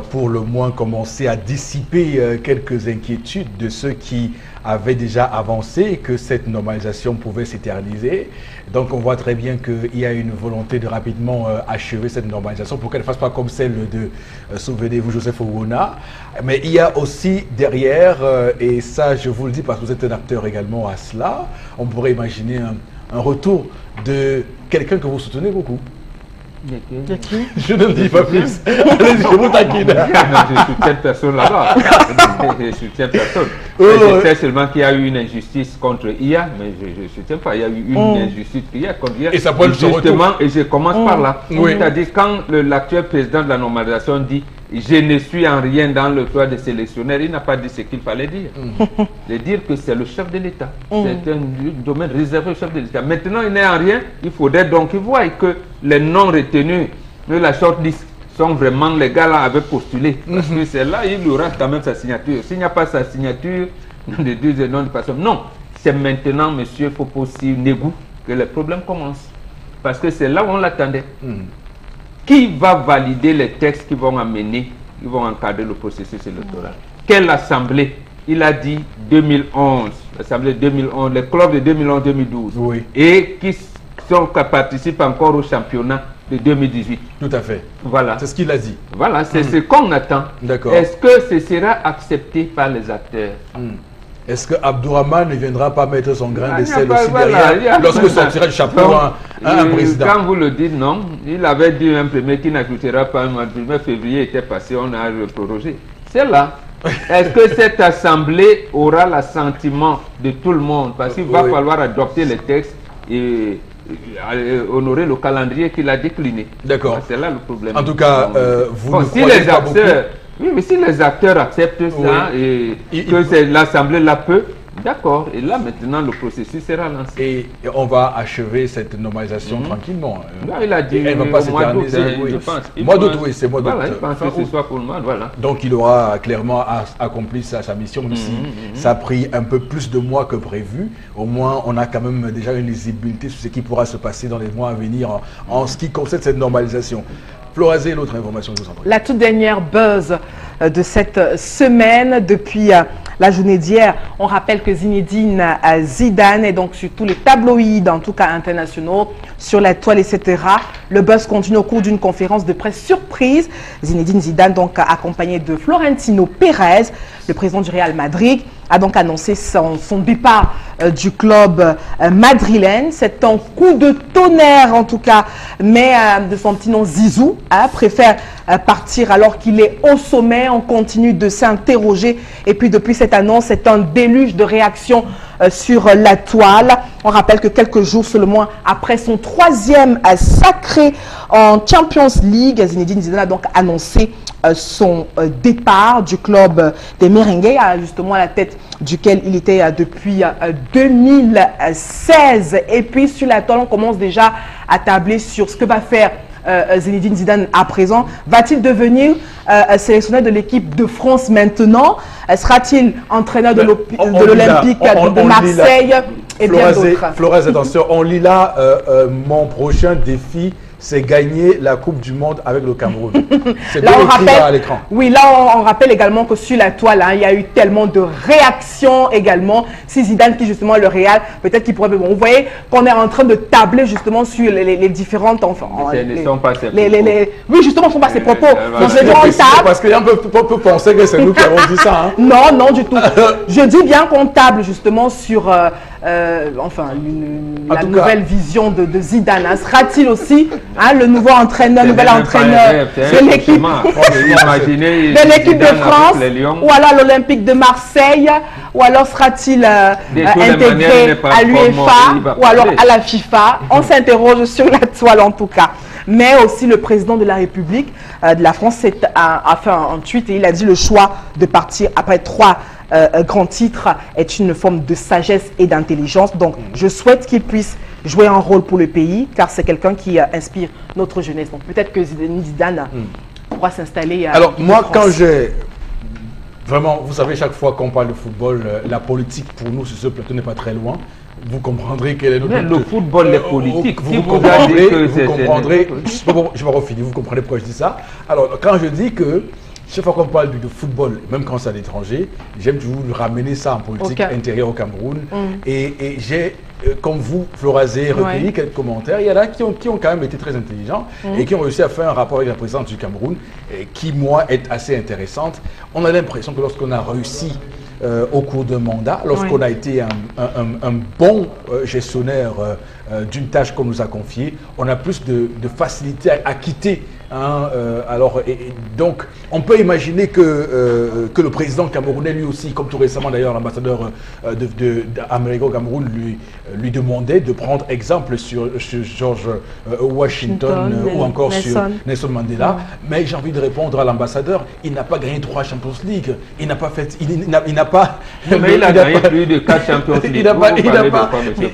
pour le moins commencé à dissiper quelques inquiétudes de ceux qui avaient déjà avancé que cette normalisation pouvait s'éterniser. Donc on voit très bien qu'il y a une volonté de rapidement achever cette normalisation pour qu'elle ne fasse pas comme celle de, souvenez-vous, Joseph Owona. Mais il y a aussi derrière, et ça je vous le dis parce que vous êtes un acteur également à cela, on pourrait imaginer un retour de quelqu'un que vous soutenez beaucoup. Je ne dis pas plus. Allez, je vous taquine. Je soutiens personne là-bas. Je soutiens personne. Je sais seulement qu'il y a eu une injustice contre IA, mais je ne soutiens pas. Il y a eu une injustice hier contre IA. Et ça peut être justement, et je commence par là. C'est-à-dire quand l'actuel président de la normalisation dit je ne suis en rien dans le choix des sélectionneurs. Il n'a pas dit ce qu'il fallait dire. De dire que c'est le chef de l'État. C'est un domaine réservé au chef de l'État. Maintenant, il n'est en rien. Il faudrait donc qu'il voie que les noms retenus de la shortlist sont vraiment les gars là avaient postulé. Parce que c'est là, il aura quand même sa signature. S'il n'y a pas sa signature, de deux noms de personnes. Non, c'est maintenant, monsieur Fopossi Negou, que les problèmes commencent. Parce que c'est là où on l'attendait. Qui va valider les textes qui vont amener, qui vont encadrer le processus électoral? Quelle assemblée? Il a dit 2011, l'assemblée 2011, les clubs de 2011-2012. Oui. Et qui participent encore au championnat de 2018. Tout à fait. Voilà. C'est ce qu'il a dit. Voilà, c'est ce qu'on attend. D'accord. Est-ce que ce sera accepté par les acteurs? Est-ce que Abdourahmane ne viendra pas mettre son grain de sel pas, aussi voilà, derrière lorsque sortira du chapeau un président? Quand vous le dites, non, il avait dit un premier qui n'ajoutera pas, le 1er février était passé, on a prorogé. C'est là. Est-ce que cette assemblée aura l'assentiment de tout le monde? Parce qu'il va falloir adopter les textes et honorer le calendrier qu'il a décliné. D'accord. C'est là le problème. En tout cas, vous ne si croyez les pas acteurs, beaucoup. Oui, mais si les acteurs acceptent ça et que l'Assemblée la peut, d'accord. Et là, maintenant, le processus sera lancé. Et on va achever cette normalisation tranquillement. Là, il a dit elle ne va pas s'éterniser. je pense. Mois d'août, oui, c'est mois d'août. Voilà, je pense que ce soit pour le mois, voilà. Donc, il aura clairement accompli sa mission, même si ça a pris un peu plus de mois que prévu. Au moins, on a quand même déjà une lisibilité sur ce qui pourra se passer dans les mois à venir en ce qui concerne cette normalisation. Florazé, l'autre information, je vous en prie. La toute dernière buzz de cette semaine, depuis la journée d'hier, on rappelle que Zinedine Zidane est donc sur tous les tabloïds, en tout cas internationaux, sur la toile, etc. Le buzz continue au cours d'une conférence de presse surprise. Zinedine Zidane, donc accompagné de Florentino Pérez, le président du Real Madrid, a donc annoncé son départ du club madrilène. C'est un coup de tonnerre en tout cas, mais de son petit nom Zizou, préfère partir alors qu'il est au sommet. On continue de s'interroger et puis depuis cette annonce, c'est un déluge de réactions sur la toile. On rappelle que quelques jours seulement après son 3e sacré en Champions League, Zinedine Zidane a donc annoncé son départ du club des Merengues, justement à la tête duquel il était depuis 2016. Et puis sur la toile, on commence déjà à tabler sur ce que va faire Zinedine Zidane à présent. Va-t-il devenir sélectionneur de l'équipe de France maintenant? Sera-t-il entraîneur de l'Olympique de Marseille et bien d'autres? Flores, attention, on lit là mon prochain défi, c'est gagner la Coupe du Monde avec le Cameroun. C'est bien écrit à l'écran. Oui, là, on rappelle également que sur la toile, il y a eu tellement de réactions également. Si Zidane, qui justement le Real, peut-être qu'il pourrait... Bon, vous voyez qu'on est en train de tabler justement sur les différentes... Enfin, ce ne sont pas ses propos. Oui, justement, ce ne sont pas ses propos. Donc, je dis on table. Parce qu'on peut penser que c'est nous qui avons dit ça. Hein. Non, non, du tout. Je dis bien qu'on table justement sur... la nouvelle vision de Zidane. Sera-t-il aussi le nouveau entraîneur, nouvel entraîneur de l'équipe de France ou alors l'Olympique de Marseille, ou alors sera-t-il intégré à l'UEFA ou alors à la FIFA? On s'interroge sur la toile en tout cas. Mais aussi le président de la République de la France a fait un tweet et il a dit le choix de partir après 3 grands titres est une forme de sagesse et d'intelligence. Donc, je souhaite qu'il puisse jouer un rôle pour le pays, car c'est quelqu'un qui inspire notre jeunesse. Donc, peut-être que Zidane pourra s'installer. Alors, moi, quand j'ai... Vraiment, vous savez, chaque fois qu'on parle de football, la politique, pour nous, sur ce plateau, n'est pas très loin. Vous comprendrez quel est notre... Le football est politique. Vous comprendrez, je vais refinir, vous comprenez pourquoi je dis ça. Alors, quand je dis que chaque fois qu'on parle de football, même quand c'est à l'étranger, j'aime toujours ramener ça en politique intérieure au Cameroun. Et j'ai, comme vous, Florazé, recueilli quelques commentaires. Il y en a qui ont quand même été très intelligents et qui ont réussi à faire un rapport avec la présidente du Cameroun, qui, moi, est assez intéressante. On a l'impression que lorsqu'on a réussi au cours d'un mandat, lorsqu'on a été un bon gestionnaire d'une tâche qu'on nous a confiée, on a plus de facilité à quitter Hein, donc, on peut imaginer que le président camerounais, lui aussi, comme tout récemment d'ailleurs, l'ambassadeur d'Amérique au Cameroun lui demandait de prendre exemple sur George Washington ou encore sur Nelson Mandela. Mais j'ai envie de répondre à l'ambassadeur, il n'a pas gagné 3 Champions League. Il n'a pas fait... Il n'a pas... Mais il a gagné plus de 4 Champions League.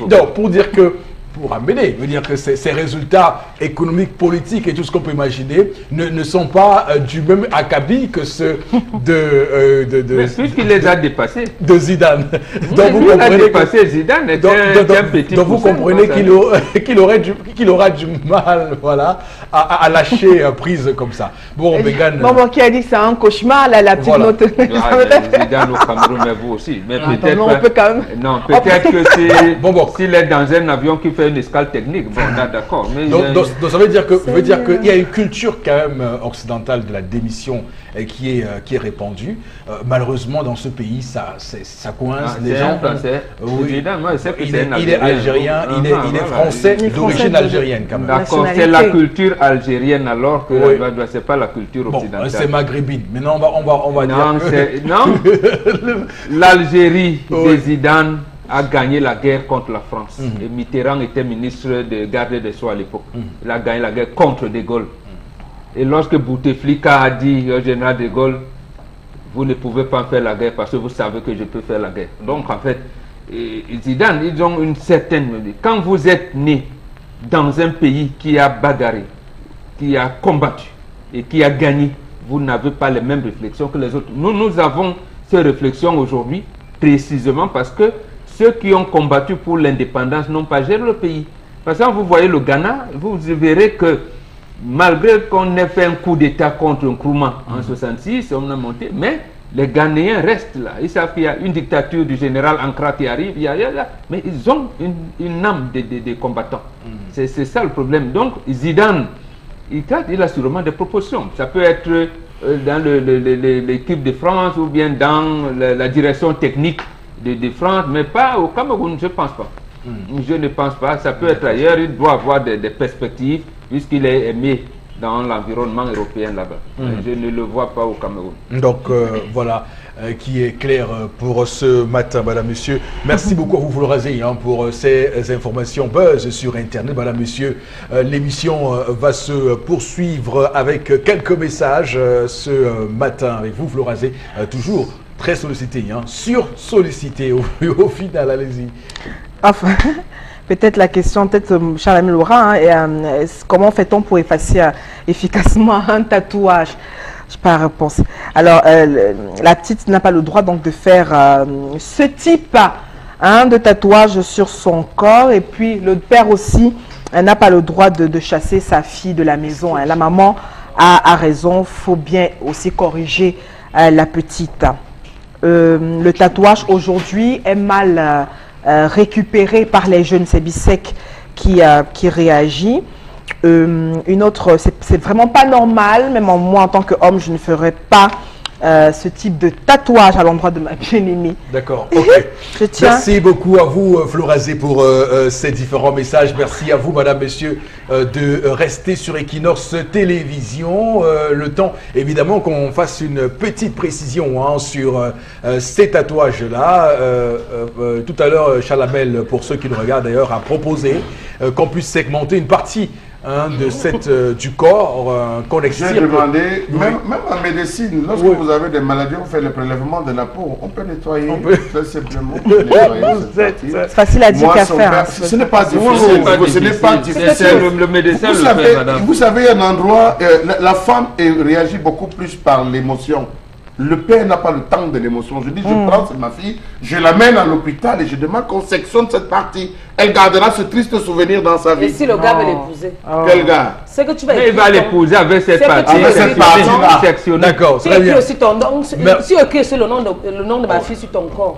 Donc, pour dire que... Pour amener, veut dire que ces résultats économiques, politiques et tout ce qu'on peut imaginer ne sont pas du même acabit que ceux mais puisqu'il les a dépassés. De Zidane. Donc vous comprenez dépassé Zidane était un petit donc vous comprenez qu'il aura du mal, voilà, à lâcher prise comme ça. Bon, Mégane. Maman qui a dit que c'est un cauchemar, là, la petite note. Zidane au Cameroun, mais vous aussi. Mais peut-être. On peut quand même. Non, peut-être que c'est. S'il est dans un avion qui fait une escale technique, bon, d'accord. Donc ça veut dire qu'il y a une culture quand même occidentale de la démission qui est répandue. Malheureusement, dans ce pays, ça coince. Les gens. Français. Oui. Il est algérien, il est français, d'origine algérienne quand même. D'accord, c'est la culture algérienne alors que c'est pas la culture occidentale. C'est maghrébine. Mais non, on va dire. Non, l'Algérie de Zidane a gagné la guerre contre la France. Et Mitterrand était ministre de garde des Sceaux à l'époque. Il a gagné la guerre contre De Gaulle. Et lorsque Bouteflika a dit au général De Gaulle, vous ne pouvez pas faire la guerre parce que vous savez que je peux faire la guerre. Donc en fait, Zidane, ils ont une certaine... Quand vous êtes né dans un pays qui a bagarré, qui a combattu et qui a gagné, vous n'avez pas les mêmes réflexions que les autres. Nous avons ces réflexions aujourd'hui précisément parce que ceux qui ont combattu pour l'indépendance n'ont pas géré le pays. Par exemple, vous voyez le Ghana, vous verrez que malgré qu'on ait fait un coup d'État contre Nkrumah en 66, on a monté, mais les Ghanéens restent là. Ils savent qu'il y a une dictature du général Ankara qui arrive, mais ils ont une âme de combattants. C'est ça le problème. Donc Zidane, il a sûrement des propositions. Ça peut être dans l'équipe de France ou bien dans la direction technique de France, mais pas au Cameroun, je ne pense pas. Je ne pense pas. Ça peut être ailleurs, il doit avoir des perspectives, puisqu'il est aimé dans l'environnement européen là-bas. Je ne le vois pas au Cameroun. Donc voilà, qui est clair pour ce matin, madame, monsieur. Merci beaucoup à vous, Flora Zey, pour ces informations buzz sur Internet. Madame, monsieur, l'émission va se poursuivre avec quelques messages ce matin avec vous, Flora Zey, toujours très sollicité, sur-sollicité au final, allez-y. Enfin, peut-être la question, Charles Laurent, comment fait-on pour effacer efficacement un tatouage? Je n'ai pas réponse. Alors, la petite n'a pas le droit donc de faire ce type de tatouage sur son corps, et puis le père aussi n'a pas le droit de chasser sa fille de la maison. La maman a raison, il faut bien aussi corriger la petite. Le tatouage aujourd'hui est mal récupéré par les jeunes, c'est Bissek qui réagit. Une autre, c'est vraiment pas normal, même moi en tant qu'homme, je ne ferais pas ce type de tatouage à l'endroit de ma bien-aimée. D'accord, ok. Merci beaucoup à vous, Flora Zey, pour ces différents messages. Merci à vous, madame, messieurs, de rester sur Equinox Télévision. Le temps, évidemment, qu'on fasse une petite précision sur ces tatouages-là. Tout à l'heure, Chalamel, pour ceux qui nous regardent d'ailleurs, a proposé qu'on puisse segmenter une partie du corps qu'on extirpe. J'ai demandé, même en médecine, lorsque vous avez des maladies, on fait le prélèvement de la peau, on peut nettoyer, très simplement. C'est facile à dire qu'à faire. Ce n'est pas difficile. Ce n'est pas difficile. Le médecin le fait, madame. Vous savez, un endroit, la femme réagit beaucoup plus par l'émotion. Le père n'a pas le temps de l'émotion. Je dis, je prends ma fille, je l'amène à l'hôpital et je demande qu'on sectionne cette partie. Elle gardera ce triste souvenir dans sa vie. Et si le gars veut l'épouser? Quel gars? C'est que tu vas il va l'épouser avec cette partie. Avec cette partie-là. D'accord, très bien. Aussi ton nom, si tu écris aussi le nom de ma fille sur ton corps.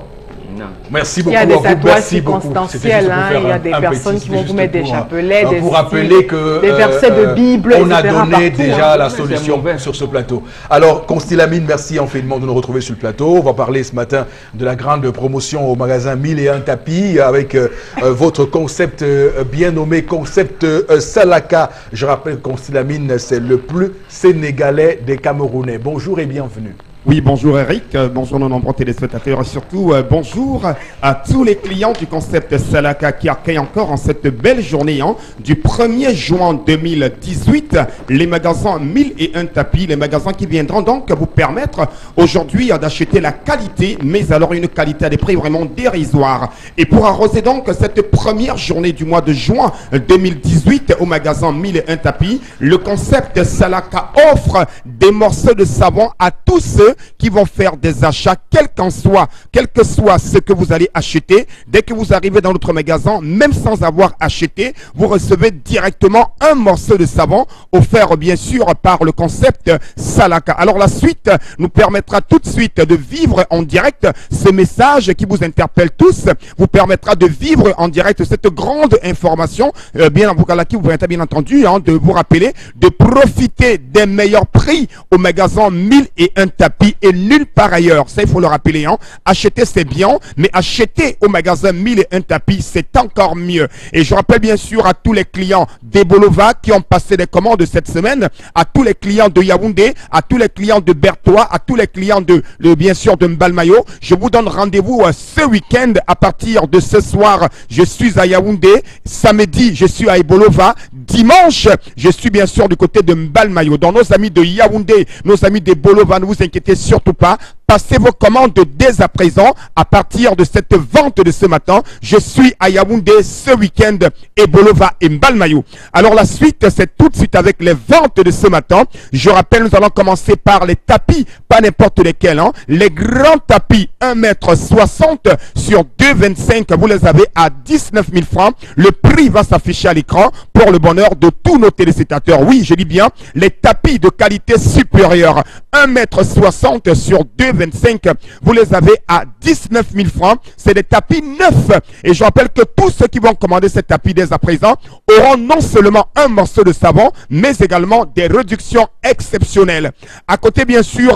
maintenant. Merci beaucoup. Il y a des tatouages Merci beaucoup. circonstanciels, C'était juste pour il y a faire des un personnes petit- qui vont vous juste mettre des pour, chapelets, des pour rappeler styles, que des versets de Bible, on a etc. donné partout, déjà hein. la C'est solution mauvais. sur ce plateau. Alors, Constellamine, merci infiniment de nous retrouver sur le plateau. On va parler ce matin de la grande promotion au magasin 1001 tapis avec votre concept bien nommé, concept Salaka. Je rappelle que Constellamine, c'est le plus sénégalais des Camerounais. Bonjour et bienvenue. Oui, bonjour Eric, bonjour nos nombreux téléspectateurs et surtout bonjour à tous les clients du concept Salaka qui accueillent encore en cette belle journée du 1er juin 2018 les magasins 1001 tapis, les magasins qui viendront donc vous permettre aujourd'hui d'acheter la qualité, mais alors une qualité à des prix vraiment dérisoires. Et pour arroser donc cette première journée du mois de juin 2018 au magasin 1001 tapis, le concept Salaka offre des morceaux de savon à tous ceux qui vont faire des achats, quel que soit ce que vous allez acheter. Dès que vous arrivez dans notre magasin, même sans avoir acheté, vous recevez directement un morceau de savon offert bien sûr par le concept Salaka. Alors la suite nous permettra tout de suite de vivre en direct ce message qui vous interpelle tous, vous permettra de vivre en direct cette grande information, bien qui vous permettra bien entendu de vous rappeler de profiter des meilleurs prix au magasin 1001 tapis et nulle part ailleurs. Ça, il faut le rappeler. Acheter, c'est bien, mais acheter au magasin 1001 tapis, c'est encore mieux. Et je rappelle bien sûr à tous les clients d'Ebolova qui ont passé des commandes cette semaine, à tous les clients de Yaoundé, à tous les clients de Bertois, à tous les clients bien sûr de Mbalmayo. Je vous donne rendez-vous ce week-end à partir de ce soir. Je suis à Yaoundé. Samedi, je suis à Ebolova. Dimanche, je suis bien sûr du côté de Mbalmayo. Dans nos amis de Yaoundé, nos amis d'Ebolova, ne vous inquiétez surtout pas. Passez vos commandes dès à présent à partir de cette vente de ce matin. Je suis à Yaoundé ce week-end, Ebolova et Mbalmayo. Alors la suite, c'est tout de suite avec les ventes de ce matin. Je rappelle, nous allons commencer par les tapis, pas n'importe lesquels. Les grands tapis 1,60 m sur 2,25 m, vous les avez à 19 000 francs. Le prix va s'afficher à l'écran pour le bonheur de tous nos téléspectateurs. Oui, je dis bien, les tapis de qualité supérieure 1,60 m sur 2,25 m, vous les avez à 19 000 francs. C'est des tapis neufs. Et je rappelle que tous ceux qui vont commander ces tapis dès à présent auront non seulement un morceau de savon, mais également des réductions exceptionnelles. À côté, bien sûr,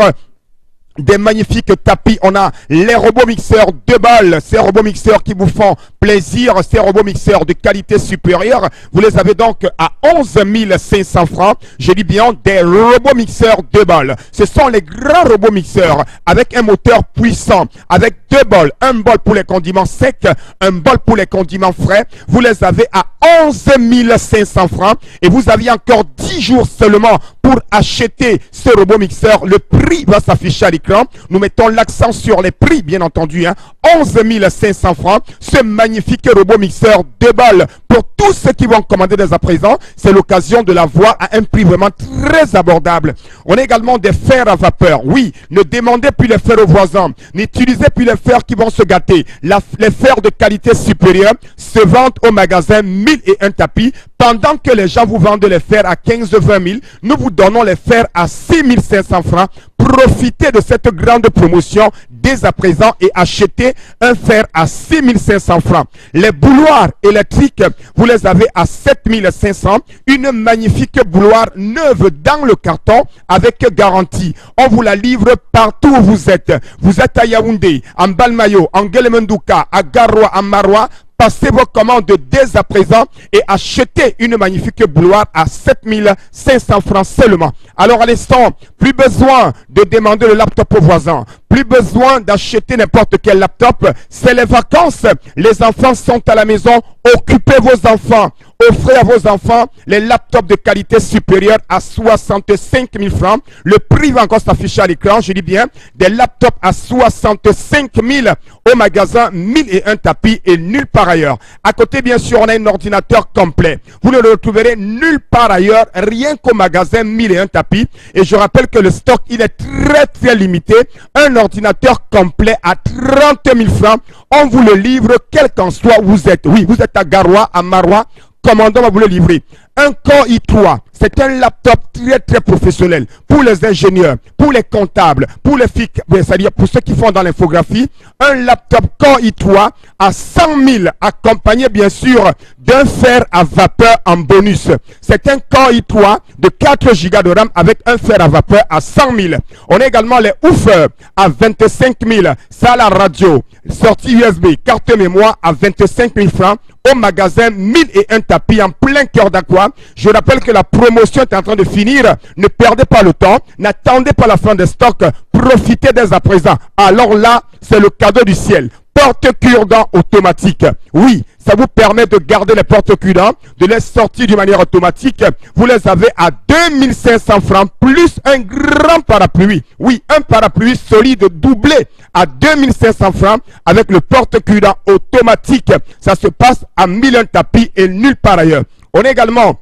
des magnifiques tapis, on a les robots mixeurs 2 balles, ces robots mixeurs qui vous font plaisir, ces robots mixeurs de qualité supérieure, vous les avez donc à 11 500 francs. Je dis bien des robots mixeurs 2 balles. Ce sont les grands robots mixeurs avec un moteur puissant, avec 2 bols, un bol pour les condiments secs, un bol pour les condiments frais. Vous les avez à 11 500 francs et vous aviez encore 10 jours seulement pour acheter ce robot mixeur. Le prix va s'afficher à l'écran. Nous mettons l'accent sur les prix, bien entendu. 11 500 francs. Ce magnifique robot mixeur 2 balles pour tous ceux qui vont commander dès à présent. C'est l'occasion de l'avoir à un prix vraiment très abordable. On a également des fers à vapeur. Oui, ne demandez plus les fers aux voisins. N'utilisez plus les fers qui vont se gâter. Les fers de qualité supérieure se vendent au magasin 1001 tapis. Pendant que les gens vous vendent les fers à 15-20 000, nous vous donnons les fers à 6 500 francs. Profitez de cette grande promotion dès à présent et achetez un fer à 6 500 francs. Les bouloirs électriques, vous les avez à 7 500. Une magnifique bouloire neuve dans le carton avec garantie. On vous la livre partout où vous êtes. Vous êtes à Yaoundé, en Balmayo, en Guelemenduka, à Garoua, à Maroua. Passez vos commandes dès à présent et achetez une magnifique bouloire à 7 500 francs seulement. Alors à l'instant, plus besoin de demander le laptop aux voisins. Plus besoin d'acheter n'importe quel laptop. C'est les vacances. Les enfants sont à la maison. Occupez vos enfants. Offrez à vos enfants les laptops de qualité supérieure à 65 000 francs. Le prix va encore s'afficher à l'écran. Je dis bien des laptops à 65 000 au magasin 1001 tapis et nulle part ailleurs. À côté, bien sûr, on a un ordinateur complet. Vous ne le retrouverez nulle part ailleurs, rien qu'au magasin 1001 tapis. Et je rappelle que le stock, il est très limité. Un ordinateur complet à 30 000 francs. On vous le livre, quel qu'en soit où vous êtes. Oui, vous êtes à Garoua, à Maroua. Commandant va vous le livrer. Un Core i3, C'est un laptop très professionnel pour les ingénieurs, pour les comptables, pour les filles, c'est-à-dire pour ceux qui font dans l'infographie. Un laptop Core i3 à 100 000, accompagné bien sûr d'un fer à vapeur en bonus. C'est un Core i3 de 4 Go de RAM avec un fer à vapeur à 100 000. On a également les woofers à 25 000. Ça, la radio, sortie USB, carte mémoire à 25 000 francs. Au magasin 1001 tapis en plein cœur d'Aqua. Je rappelle que la promotion est en train de finir. Ne perdez pas le temps. N'attendez pas la fin des stocks. Profitez dès à présent. Alors là, c'est le cadeau du ciel. Porte-cure-dents automatique. Oui, ça vous permet de garder les porte-cure-dents, de les sortir d'une manière automatique. Vous les avez à 2500 francs plus un grand parapluie. Oui, un parapluie solide doublé à 2500 francs avec le porte-cure-dents automatique. Ça se passe à 1001 tapis et nulle part ailleurs. On a également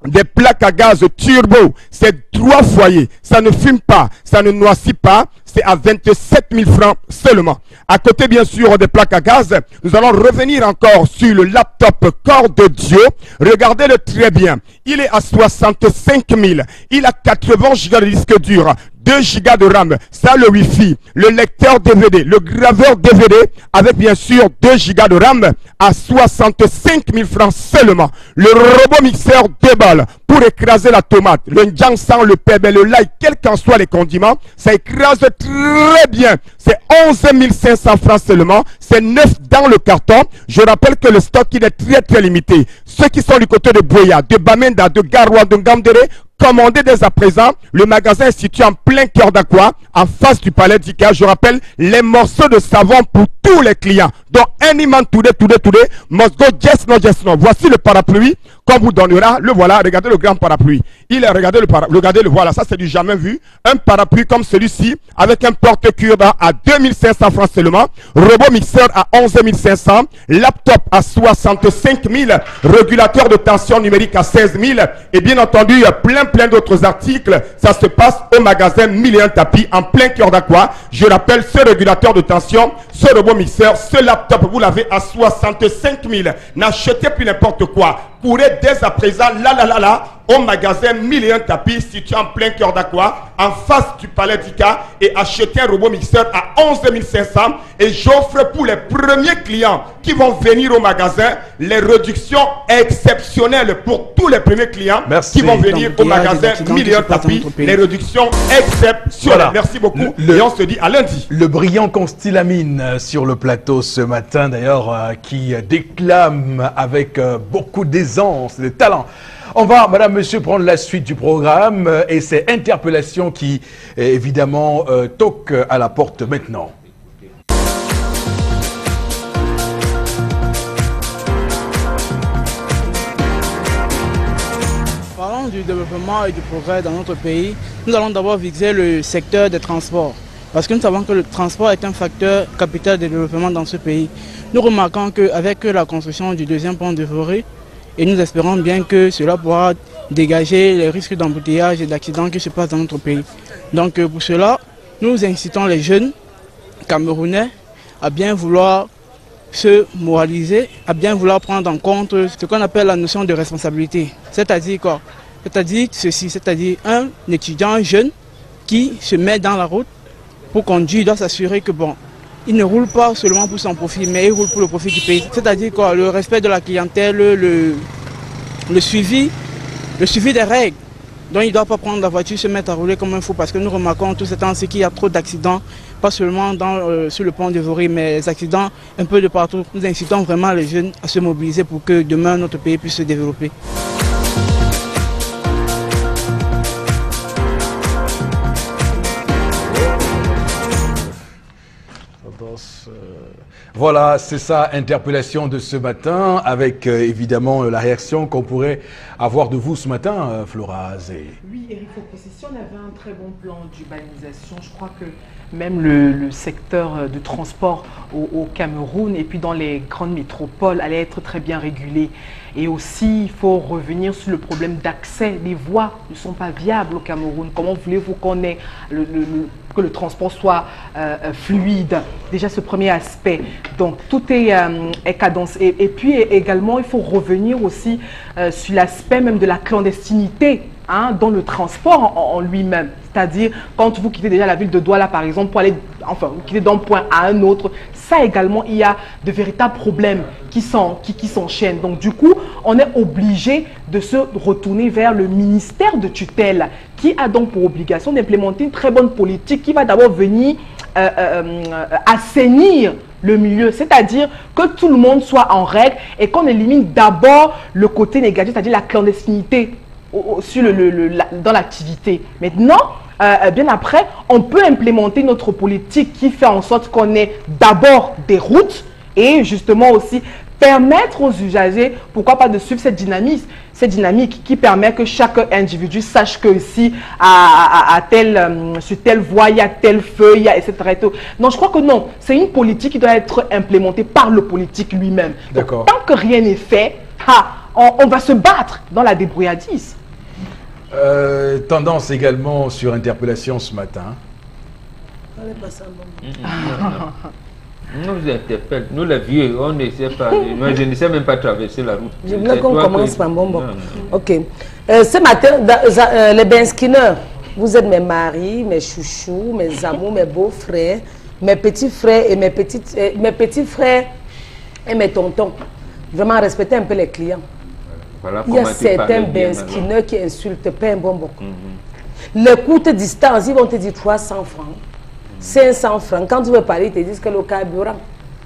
des plaques à gaz turbo, c'est 3 foyers, ça ne fume pas, ça ne noircit pas, c'est à 27 000 francs seulement. À côté bien sûr des plaques à gaz, nous allons revenir encore sur le laptop Corps de Dieu. Regardez-le très bien, il est à 65 000, il a 80 Go de disque dur, 2 Go de RAM, ça le Wi-Fi, le lecteur DVD, le graveur DVD avec bien sûr 2 Go de RAM à 65 000 francs seulement. Le robot mixeur 2 balles pour écraser la tomate, le njangsan, le pebe, le l'ail, quels qu'en soient les condiments, ça écrase très bien. C'est 11 500 francs seulement, c'est 9 dans le carton. Je rappelle que le stock il est très limité. Ceux qui sont du côté de Boya, de Bamenda, de Garoua, de Ngamdere, commandez dès à présent. Le magasin est situé en plein cœur d'Aqua, en face du palais d'Ika. Je rappelle les morceaux de savon pour tous les clients. Donc, any man today, must go just no. Voici le parapluie qu'on vous donnera. Le voilà, regardez le grand parapluie. Regardez le voilà, ça c'est du jamais vu. Un parapluie comme celui-ci, avec un porte-cure-dents à 2500 francs seulement. Robot mixeur à 11 500. Laptop à 65 000. Régulateur de tension numérique à 16 000. Et bien entendu, il y a plein d'autres articles. Ça se passe au magasin 1001 tapis en plein cœur d'Aqua. Je rappelle ce régulateur de tension, ce robot mixeur, ce laptop, vous l'avez à 65 000. N'achetez plus n'importe quoi. Courez dès à présent, là, au magasin 1001 tapis, situé en plein cœur d'Aqua, en face du palais d'Ika, et achetez un robot mixeur à 11 500. Et j'offre pour les premiers clients qui vont venir au magasin les réductions exceptionnelles pour tous les premiers clients qui vont venir au magasin 1001 tapis. Les réductions exceptionnelles. Voilà. Merci beaucoup. Et on se dit à lundi. Le brillant Constylamine sur le plateau ce matin, d'ailleurs, qui déclame avec beaucoup d'aisance, de talent. On va, madame, monsieur, prendre la suite du programme et c'est interpellation qui, évidemment, toque à la porte maintenant. Parlons du développement et du progrès dans notre pays. Nous allons d'abord viser le secteur des transports. Parce que nous savons que le transport est un facteur capital de développement dans ce pays. Nous remarquons qu'avec la construction du deuxième pont de Forêt, et nous espérons bien que cela pourra dégager les risques d'embouteillage et d'accidents qui se passent dans notre pays. Donc pour cela, nous incitons les jeunes Camerounais à bien vouloir se moraliser, à bien vouloir prendre en compte ce qu'on appelle la notion de responsabilité. C'est-à-dire quoi? C'est-à-dire ceci, c'est-à-dire un étudiant jeune qui se met dans la route pour conduire, doit s'assurer que bon, il ne roule pas seulement pour son profit, mais il roule pour le profit du pays. C'est-à-dire quoi? Le respect de la clientèle, le suivi des règles. Donc il ne doit pas prendre la voiture, se mettre à rouler comme un fou, parce que nous remarquons tout ce temps-ci qu'il y a trop d'accidents, pas seulement sur le pont de Voré, mais les accidents un peu de partout. Nous incitons vraiment les jeunes à se mobiliser pour que demain notre pays puisse se développer. Voilà, c'est ça, interpellation de ce matin, avec évidemment la réaction qu'on pourrait avoir de vous ce matin, Flora Azé. Oui, Eric Foposi, on avait un très bon plan d'urbanisation. Je crois que même le secteur de transport au Cameroun et puis dans les grandes métropoles allait être très bien régulé. Et aussi, il faut revenir sur le problème d'accès. Les voies ne sont pas viables au Cameroun. Comment voulez-vous qu'on ait que le transport soit fluide? déjà ce premier aspect. Donc, tout est cadencé. Et puis, également, il faut revenir aussi sur l'aspect même de la clandestinité dans le transport en lui-même. C'est-à-dire, quand vous quittez déjà la ville de Douala, par exemple, pour aller, enfin, vous quittez d'un point à un autre, ça également, il y a de véritables problèmes qui s'enchaînent. Donc, du coup, on est obligé de se retourner vers le ministère de tutelle, qui a donc pour obligation d'implémenter une très bonne politique qui va d'abord venir assainir le milieu, c'est-à-dire que tout le monde soit en règle et qu'on élimine d'abord le côté négatif, c'est-à-dire la clandestinité dans l'activité. Maintenant, bien après, on peut implémenter notre politique qui fait en sorte qu'on ait d'abord des routes et justement aussi permettre aux usagers, pourquoi pas, de suivre cette dynamique qui permet que chaque individu sache que ici, sur telle voie, il y a tel feu, etc. Non, je crois que non. C'est une politique qui doit être implémentée par le politique lui-même. Tant que rien n'est fait, on va se battre dans la débrouillardise. Tendance également sur interpellation ce matin. Nous interpelle. Nous les vieux, on ne sait pas. Moi, je ne sais même pas traverser la route. Je voulais qu'on commence par bon. Ok. Ce matin, les benskinners, vous êtes mes maris, mes chouchous, mes amours, mes beaux-frères, mes petits frères et mes petits frères et mes tontons. Vraiment respectez un peu les clients. Voilà, il y a certains benskinners qui insultent pas un bonbon. Les courtes distances, ils vont te dire 300 francs. 500 francs. Quand tu veux parler, ils te disent que le carburant.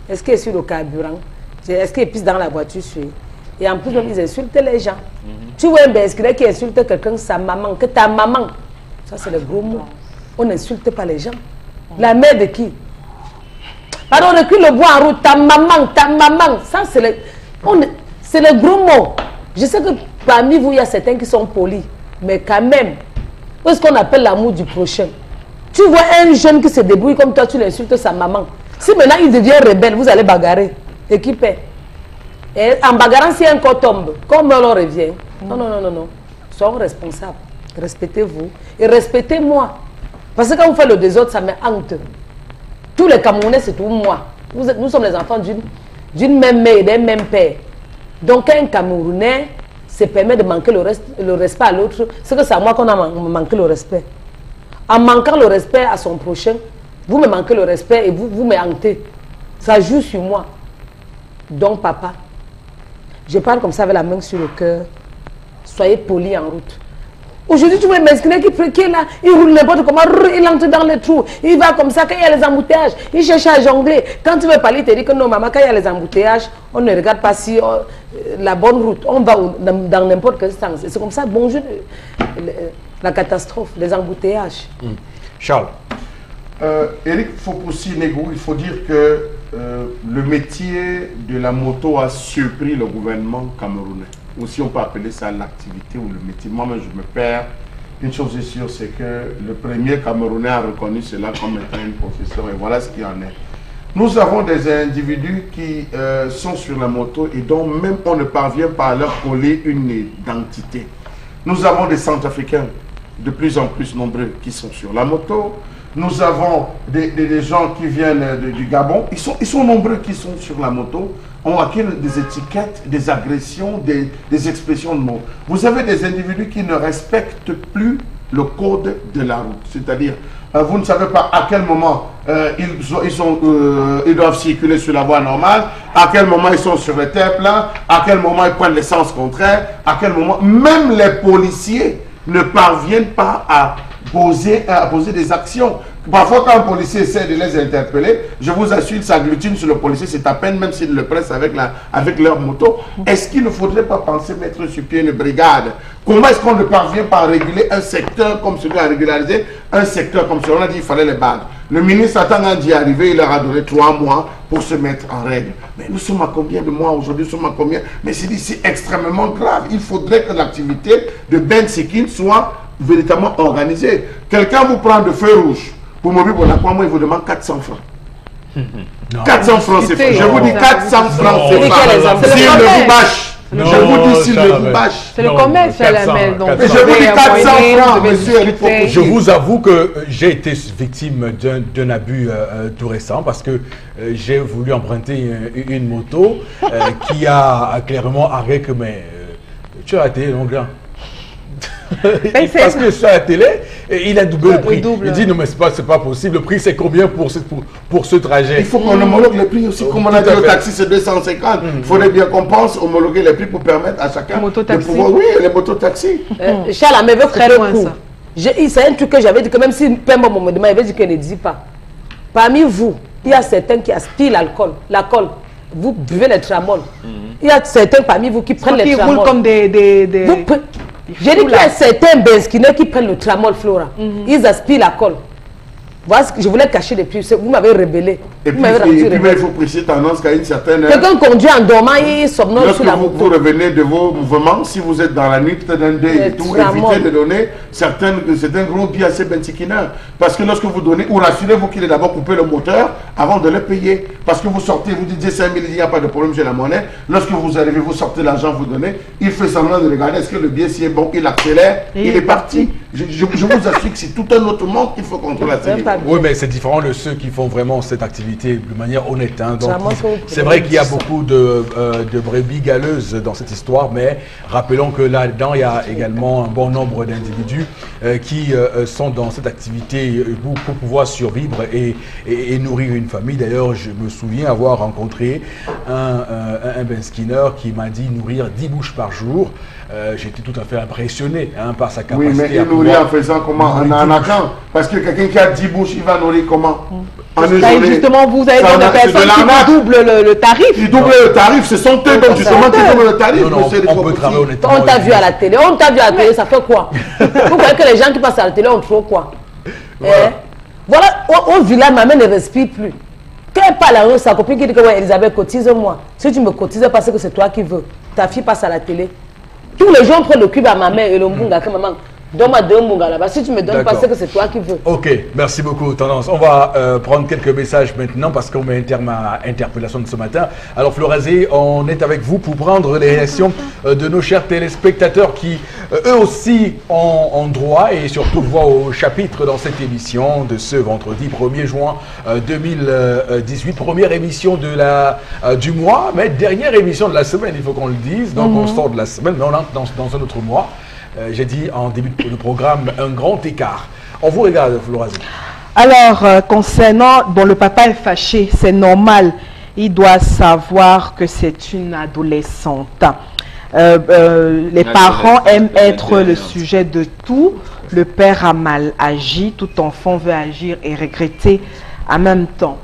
Est-ce qu'il est sur le carburant? Est-ce qu'il pisse dans la voiture? Et en plus, ils insultent les gens. Tu vois un benskiner qui insulte quelqu'un, sa maman, que ta maman. Ça, c'est le gros mot. On n'insulte pas les gens. La mère de qui? Pardon, recule le bois en route. Ta maman. Ça, c'est le gros mot. Je sais que parmi vous, il y a certains qui sont polis. Mais quand même, qu'est-ce qu'on appelle l'amour du prochain? Tu vois un jeune qui se débrouille comme toi, tu l'insultes sa maman. Si maintenant il devient rebelle, vous allez bagarrer. Et qui paie? Et en bagarrant, si un corps tombe, comme on revient. Non. Soyons responsables. Respectez-vous. Et respectez-moi. Parce que quand vous faites le désordre, ça me hante. Tous les Camerounais, c'est tout moi. Nous sommes les enfants d'une même mère et d'un même père. Donc un Camerounais se permet de manquer le respect à l'autre. C'est que c'est à moi qu'on a manqué le respect. En manquant le respect à son prochain, vous me manquez le respect et vous me hantez. Ça joue sur moi. Donc, papa, je parle comme ça avec la main sur le cœur. Soyez poli en route. Aujourd'hui, tu vois un mesquin qui est là, il roule n'importe comment, il entre dans les trous, il va comme ça, quand il y a les embouteillages, il cherche à jongler. Quand tu veux parler, il te dit que non, maman, quand il y a les embouteillages, on ne regarde pas si la bonne route, on va dans n'importe quel sens. C'est comme ça, bonjour. La catastrophe, les embouteillages. Charles. Eric Foposi-Negou, il faut dire que le métier de la moto a surpris le gouvernement camerounais. Aussi, on peut appeler ça l'activité ou le métier. Moi-même, je me perds. Une chose est sûre, c'est que le premier Camerounais a reconnu cela comme étant une profession. Et voilà ce qu'il en est. Nous avons des individus qui sont sur la moto et dont même on ne parvient pas à leur coller une identité. Nous avons des Centrafricains de plus en plus nombreux qui sont sur la moto. Nous avons des gens qui viennent du Gabon. Ils sont nombreux qui sont sur la moto, ont acquis des étiquettes, des agressions, des expressions de mots. Vous avez des individus qui ne respectent plus le code de la route. C'est-à-dire, vous ne savez pas à quel moment ils doivent circuler sur la voie normale, à quel moment ils sont sur le terre plat, à quel moment ils prennent le sens contraire, à quel moment... Même les policiers ne parviennent pas à poser des actions. Parfois, quand un policier essaie de les interpeller, je vous assure, ils s'agglutinent sur le policier, c'est à peine, même s'ils le pressent avec leur moto. Est-ce qu'il ne faudrait pas penser mettre sur pied une brigade? Comment est-ce qu'on ne parvient pas à réguler un secteur comme celui, à régulariser un secteur comme celui? On a dit qu'il fallait les bagues. Le ministre attendant d'y arriver, il leur a donné 3 mois pour se mettre en règle. Mais nous sommes à combien de mois aujourd'hui? Nous sommes à combien? Mais c'est extrêmement grave. Il faudrait que l'activité de Ben Sekin soit véritablement organisée. Quelqu'un vous prend de feu rouge. Pour mobile pour la moi, il vous demande 400 francs. Non. 400 francs, c'est fait. Je vous dis 400 francs, c'est pas. S'il ne vous bâche, Je vous dis s'il ne vous bâche. C'est le commerce, Chalamel. Donc, Mais je vous dis 400 francs, monsieur. Je vous avoue que j'ai été victime d'un abus tout récent parce que j'ai voulu emprunter une moto qui a clairement arrêté que tu as raté, mon grand. Parce que sur la télé, il a doublé le prix. Il dit non mais c'est pas possible. Le prix c'est combien pour ce trajet? Il faut qu'on homologue les prix aussi. Comme on a dit au taxi c'est 250. Il faudrait bien qu'on pense homologuer les prix pour permettre à chacun de pouvoir... Oui, les motos-taxis. Charles, mais veut très loin ça. C'est un truc que j'avais dit que même si Pemba me demande, il veut dire qu'elle ne dit pas. Parmi vous, il y a certains qui aspirent l'alcool. Vous buvez les tramoles. Il y a certains parmi vous qui prennent les tramoles. Qui roulent comme des... J'ai dit qu'il y a certains Benskineurs qui prennent le tramol Flora. Ils aspirent la colle. Voilà ce que je voulais cacher les prix. Vous m'avez révélé. Et puis, il faut préciser tendance qu'à une certaine heure. Quelqu'un conduit en dormant, il somnole sur la moto. Lorsque vous revenez de vos mouvements, si vous êtes dans la nuit, peut-être un dé et tout, évitez de donner certains gros billets à ces bensikineurs. Parce que lorsque vous donnez, ou rassurez-vous qu'il est d'abord coupé le moteur avant de le payer. Parce que vous sortez, vous dites 5 000, il n'y a pas de problème, j'ai la monnaie. Lorsque vous arrivez, vous sortez l'argent, vous donnez, il fait semblant de regarder, est-ce que le billet si est bon, il accélère, il est parti. Je vous assure que c'est tout un autre monde qu'il faut contrôler la série. Oui, mais c'est différent de ceux qui font vraiment cette activité de manière honnête. Hein. C'est vrai qu'il y a beaucoup de brebis galeuses dans cette histoire, mais rappelons que là-dedans, il y a également un bon nombre d'individus qui sont dans cette activité pour pouvoir survivre et nourrir une famille. D'ailleurs, je me souviens avoir rencontré un Benskineur qui m'a dit nourrir 10 bouches par jour. J'étais tout à fait impressionné par sa capacité. Oui, mais il nourrit en faisant comment? En attendant. Parce que quelqu'un qui a 10 bouches, il va nourrir comment? En une journée. Justement, vous avez des personnes qui doublent le tarif. Ils doublent le tarif, ce sont eux donc justement qui doublent le tarif. Non, on peut travailler honnêtement. On t'a vu à la télé, ça fait quoi? Vous voyez que les gens qui passent à la télé ont trop quoi? Voilà, au village, ma mère ne respire plus. Quand elle parle à eux, sa copine qui dit que ouais, Elisabeth, cotise-moi. Si tu me cotises parce que c'est toi qui veux, ta fille passe à la télé. Tous les gens prennent le cube à ma mère et le mbunga que maman. Donne-moi 2 mbunga là-bas. Si tu me donnes pas, c'est que c'est toi qui veux. Ok, merci beaucoup, Tendance. On va prendre quelques messages maintenant parce qu'on met un terme à interpellation de ce matin. Alors, Florazé, on est avec vous pour prendre les réactions de nos chers téléspectateurs qui, eux aussi, ont droit et surtout voient au chapitre dans cette émission de ce vendredi 1er juin 2018. Première émission du mois, mais dernière émission de la semaine, il faut qu'on le dise. Donc, on sort de la semaine, mais on entre dans un autre mois. J'ai dit en début de programme un grand écart. On vous regarde, Florazé. Alors, concernant, bon, le papa est fâché, c'est normal. Il doit savoir que c'est une adolescente. Les parents aiment être le sujet de tout. Le père a mal agi, tout enfant veut agir et regretter en même temps.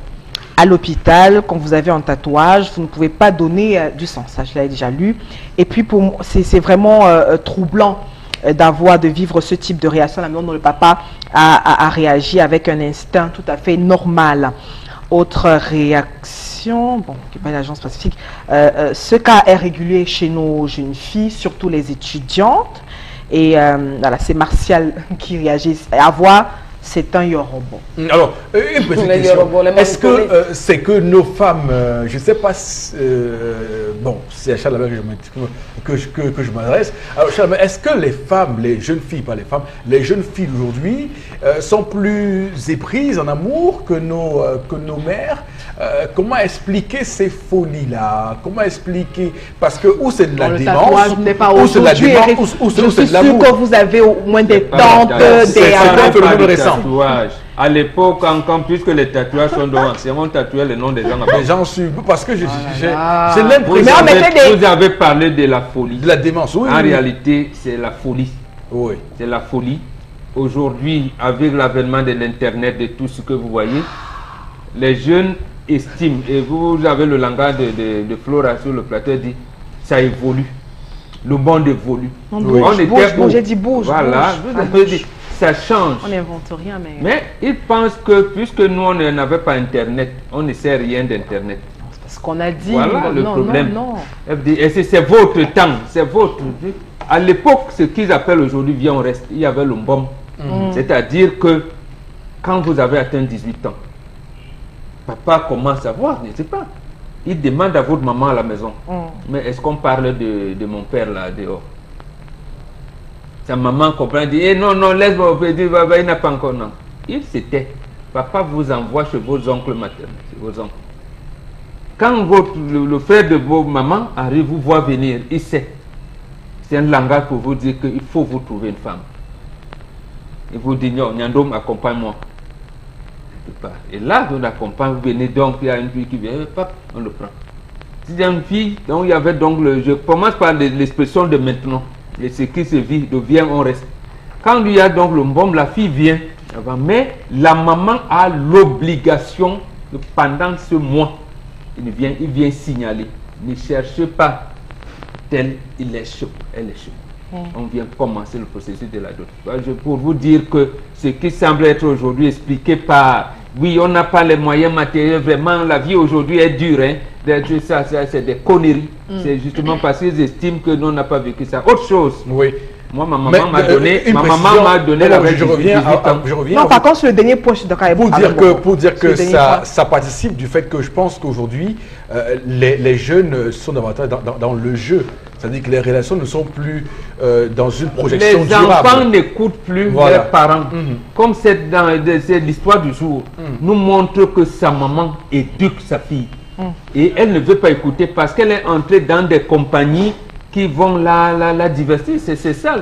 À l'hôpital, quand vous avez un tatouage, vous ne pouvez pas donner du sang. Ça, je l'avais déjà lu. Et puis, pour moi, c'est vraiment troublant de vivre ce type de réaction, la manière dont le papa a réagi avec un instinct tout à fait normal. Autre réaction, bon, qui n'est pas l'agence spécifique, ce cas est régulier chez nos jeunes filles, surtout les étudiantes. Et voilà, c'est Martial qui réagit. À voir, c'est un Yorobo. Alors, une petite question. Est-ce que c'est que nos femmes, je ne sais pas, bon, c'est à Charles que je m'adresse. Alors, Charles, est-ce que les femmes, les jeunes filles, pas les femmes, les jeunes filles d'aujourd'hui sont plus éprises en amour que nos mères? Comment expliquer ces folies-là? Comment expliquer? Parce que ou c'est de la démence, ou c'est de la démence, ou c'est de l'amour. Je suis sûr que vous avez au moins des tantes, des tatouages. À l'époque, encore plus que les tatouages sont devant, c'est on tatouait le nom des gens. Les gens suivent, parce que j'ai l'impression. Vous avez parlé de la folie. De la démence, oui. En réalité, c'est la folie. Oui. C'est la folie. Aujourd'hui, avec l'avènement de l'Internet, de tout ce que vous voyez, les jeunes estiment, et vous avez le langage de Flora sur le plateau, dit ça évolue. Le monde évolue. J'ai dit bouge. Voilà, vous avez dit. Ça change. On n'invente rien, mais ils pensent que puisque nous, on n'avait pas Internet, on ne sait rien d'Internet. C'est ce qu'on a dit. Voilà le problème. Et c'est votre temps, c'est votre... À l'époque, ce qu'ils appellent aujourd'hui Viens, on reste, il y avait le bombe. C'est-à-dire que quand vous avez atteint 18 ans, papa commence à voir, je ne sais pas. Il demande à votre maman à la maison. Mais est-ce qu'on parle de mon père là dehors? Sa maman comprend, dit eh non, non, laisse-moi, il n'a pas encore, non. Il se tait. Papa vous envoie chez vos oncles maternels, chez vos oncles. Quand le frère de vos mamans arrive vous voir venir, il sait. C'est un langage pour vous dire qu'il faut vous trouver une femme. Il vous dit non, Nyandom, accompagne-moi. Et là, on accompagne, vous venez donc, il y a une fille qui vient, pap, on le prend. Il y a une fille, donc il y avait donc, je commence par l'expression de maintenant. Et ce qui se vit, de vient, on reste. Quand il y a donc le bombe, la fille vient, mais la maman a l'obligation, pendant ce mois, il vient signaler. Ne cherchez pas tel, il est chaud, elle est chaude. On vient commencer le processus de la dot. Pour vous dire que ce qui semble être aujourd'hui expliqué par oui, on n'a pas les moyens matériels, vraiment la vie aujourd'hui est dure. Hein. Ça, c'est des conneries. C'est justement parce qu'ils estiment que nous, on n'a pas vécu ça. Autre chose. Oui. Moi, ma maman m'a donné, la je reviens. Non, par contre, sur le dernier point, je suis d'accord. Pour dire que ça participe du fait que je pense qu'aujourd'hui, les jeunes sont davantage dans le jeu. C'est-à-dire que les relations ne sont plus dans une projection durable. Les enfants n'écoutent plus leurs parents. Comme c'est l'histoire du jour, nous montre que sa maman éduque sa fille. Et elle ne veut pas écouter parce qu'elle est entrée dans des compagnies qui vont la diversifier. C'est ça,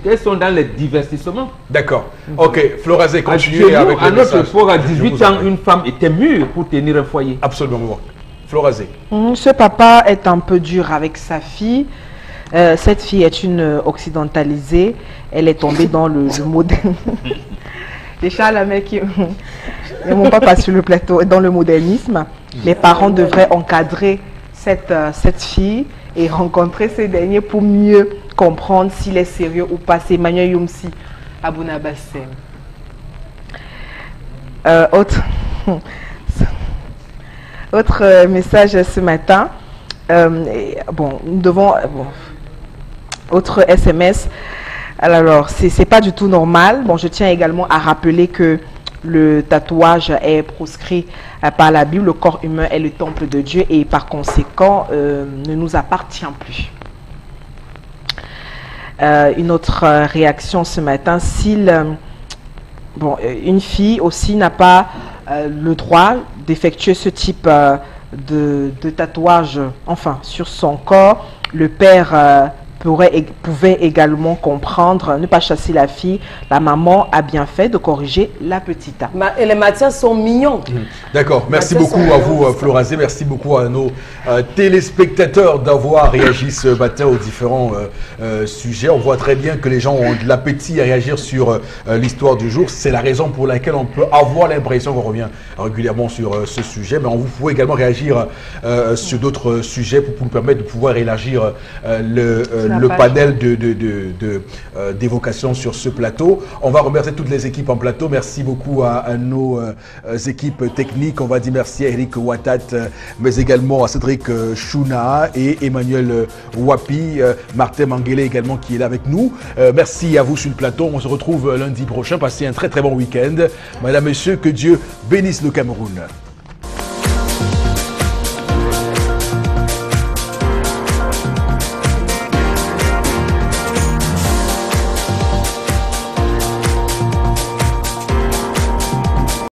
elles sont dans le divertissement. D'accord. Ok, Florazé, continuez avec les à notre époque, à 18 ans, une femme était mûre pour tenir un foyer. Absolument. Florazé. Ce papa est un peu dur avec sa fille. Cette fille est une occidentalisée. Elle est tombée dans le modèle. Les chats, la mec, ne vont pas passer sur le plateau. Dans le modernisme, les parents devraient encadrer cette fille et rencontrer ces derniers pour mieux comprendre s'il est sérieux ou pas. C'est Emmanuel Youmsi, Abouna Bassem. Autre message ce matin. Nous devons... autre SMS. Alors, c'est pas du tout normal. Bon, je tiens également à rappeler que le tatouage est proscrit par la Bible. Le corps humain est le temple de Dieu et par conséquent ne nous appartient plus. Une autre réaction ce matin, une fille aussi n'a pas le droit d'effectuer ce type de tatouage, enfin, sur son corps. Le père pouvait également comprendre, ne pas chasser la fille. La maman a bien fait de corriger la petite. Et les matières sont mignons. D'accord, merci beaucoup à vous Florazé, merci beaucoup à nos téléspectateurs d'avoir réagi ce matin aux différents sujets. On voit très bien que les gens ont de l'appétit à réagir sur l'histoire du jour. C'est la raison pour laquelle on peut avoir l'impression qu'on revient régulièrement sur ce sujet. Mais vous pouvez également réagir sur d'autres sujets pour nous permettre de pouvoir élargir le panel d'évocation sur ce plateau. On va remercier toutes les équipes en plateau. Merci beaucoup à nos équipes techniques. On va dire merci à Eric Ouattat, mais également à Cédric Chouna et Emmanuel Wapi, Martin Manguele également qui est là avec nous. Merci à vous sur le plateau. On se retrouve lundi prochain. Passez un très très bon week-end. Madame, Messieurs, que Dieu bénisse le Cameroun.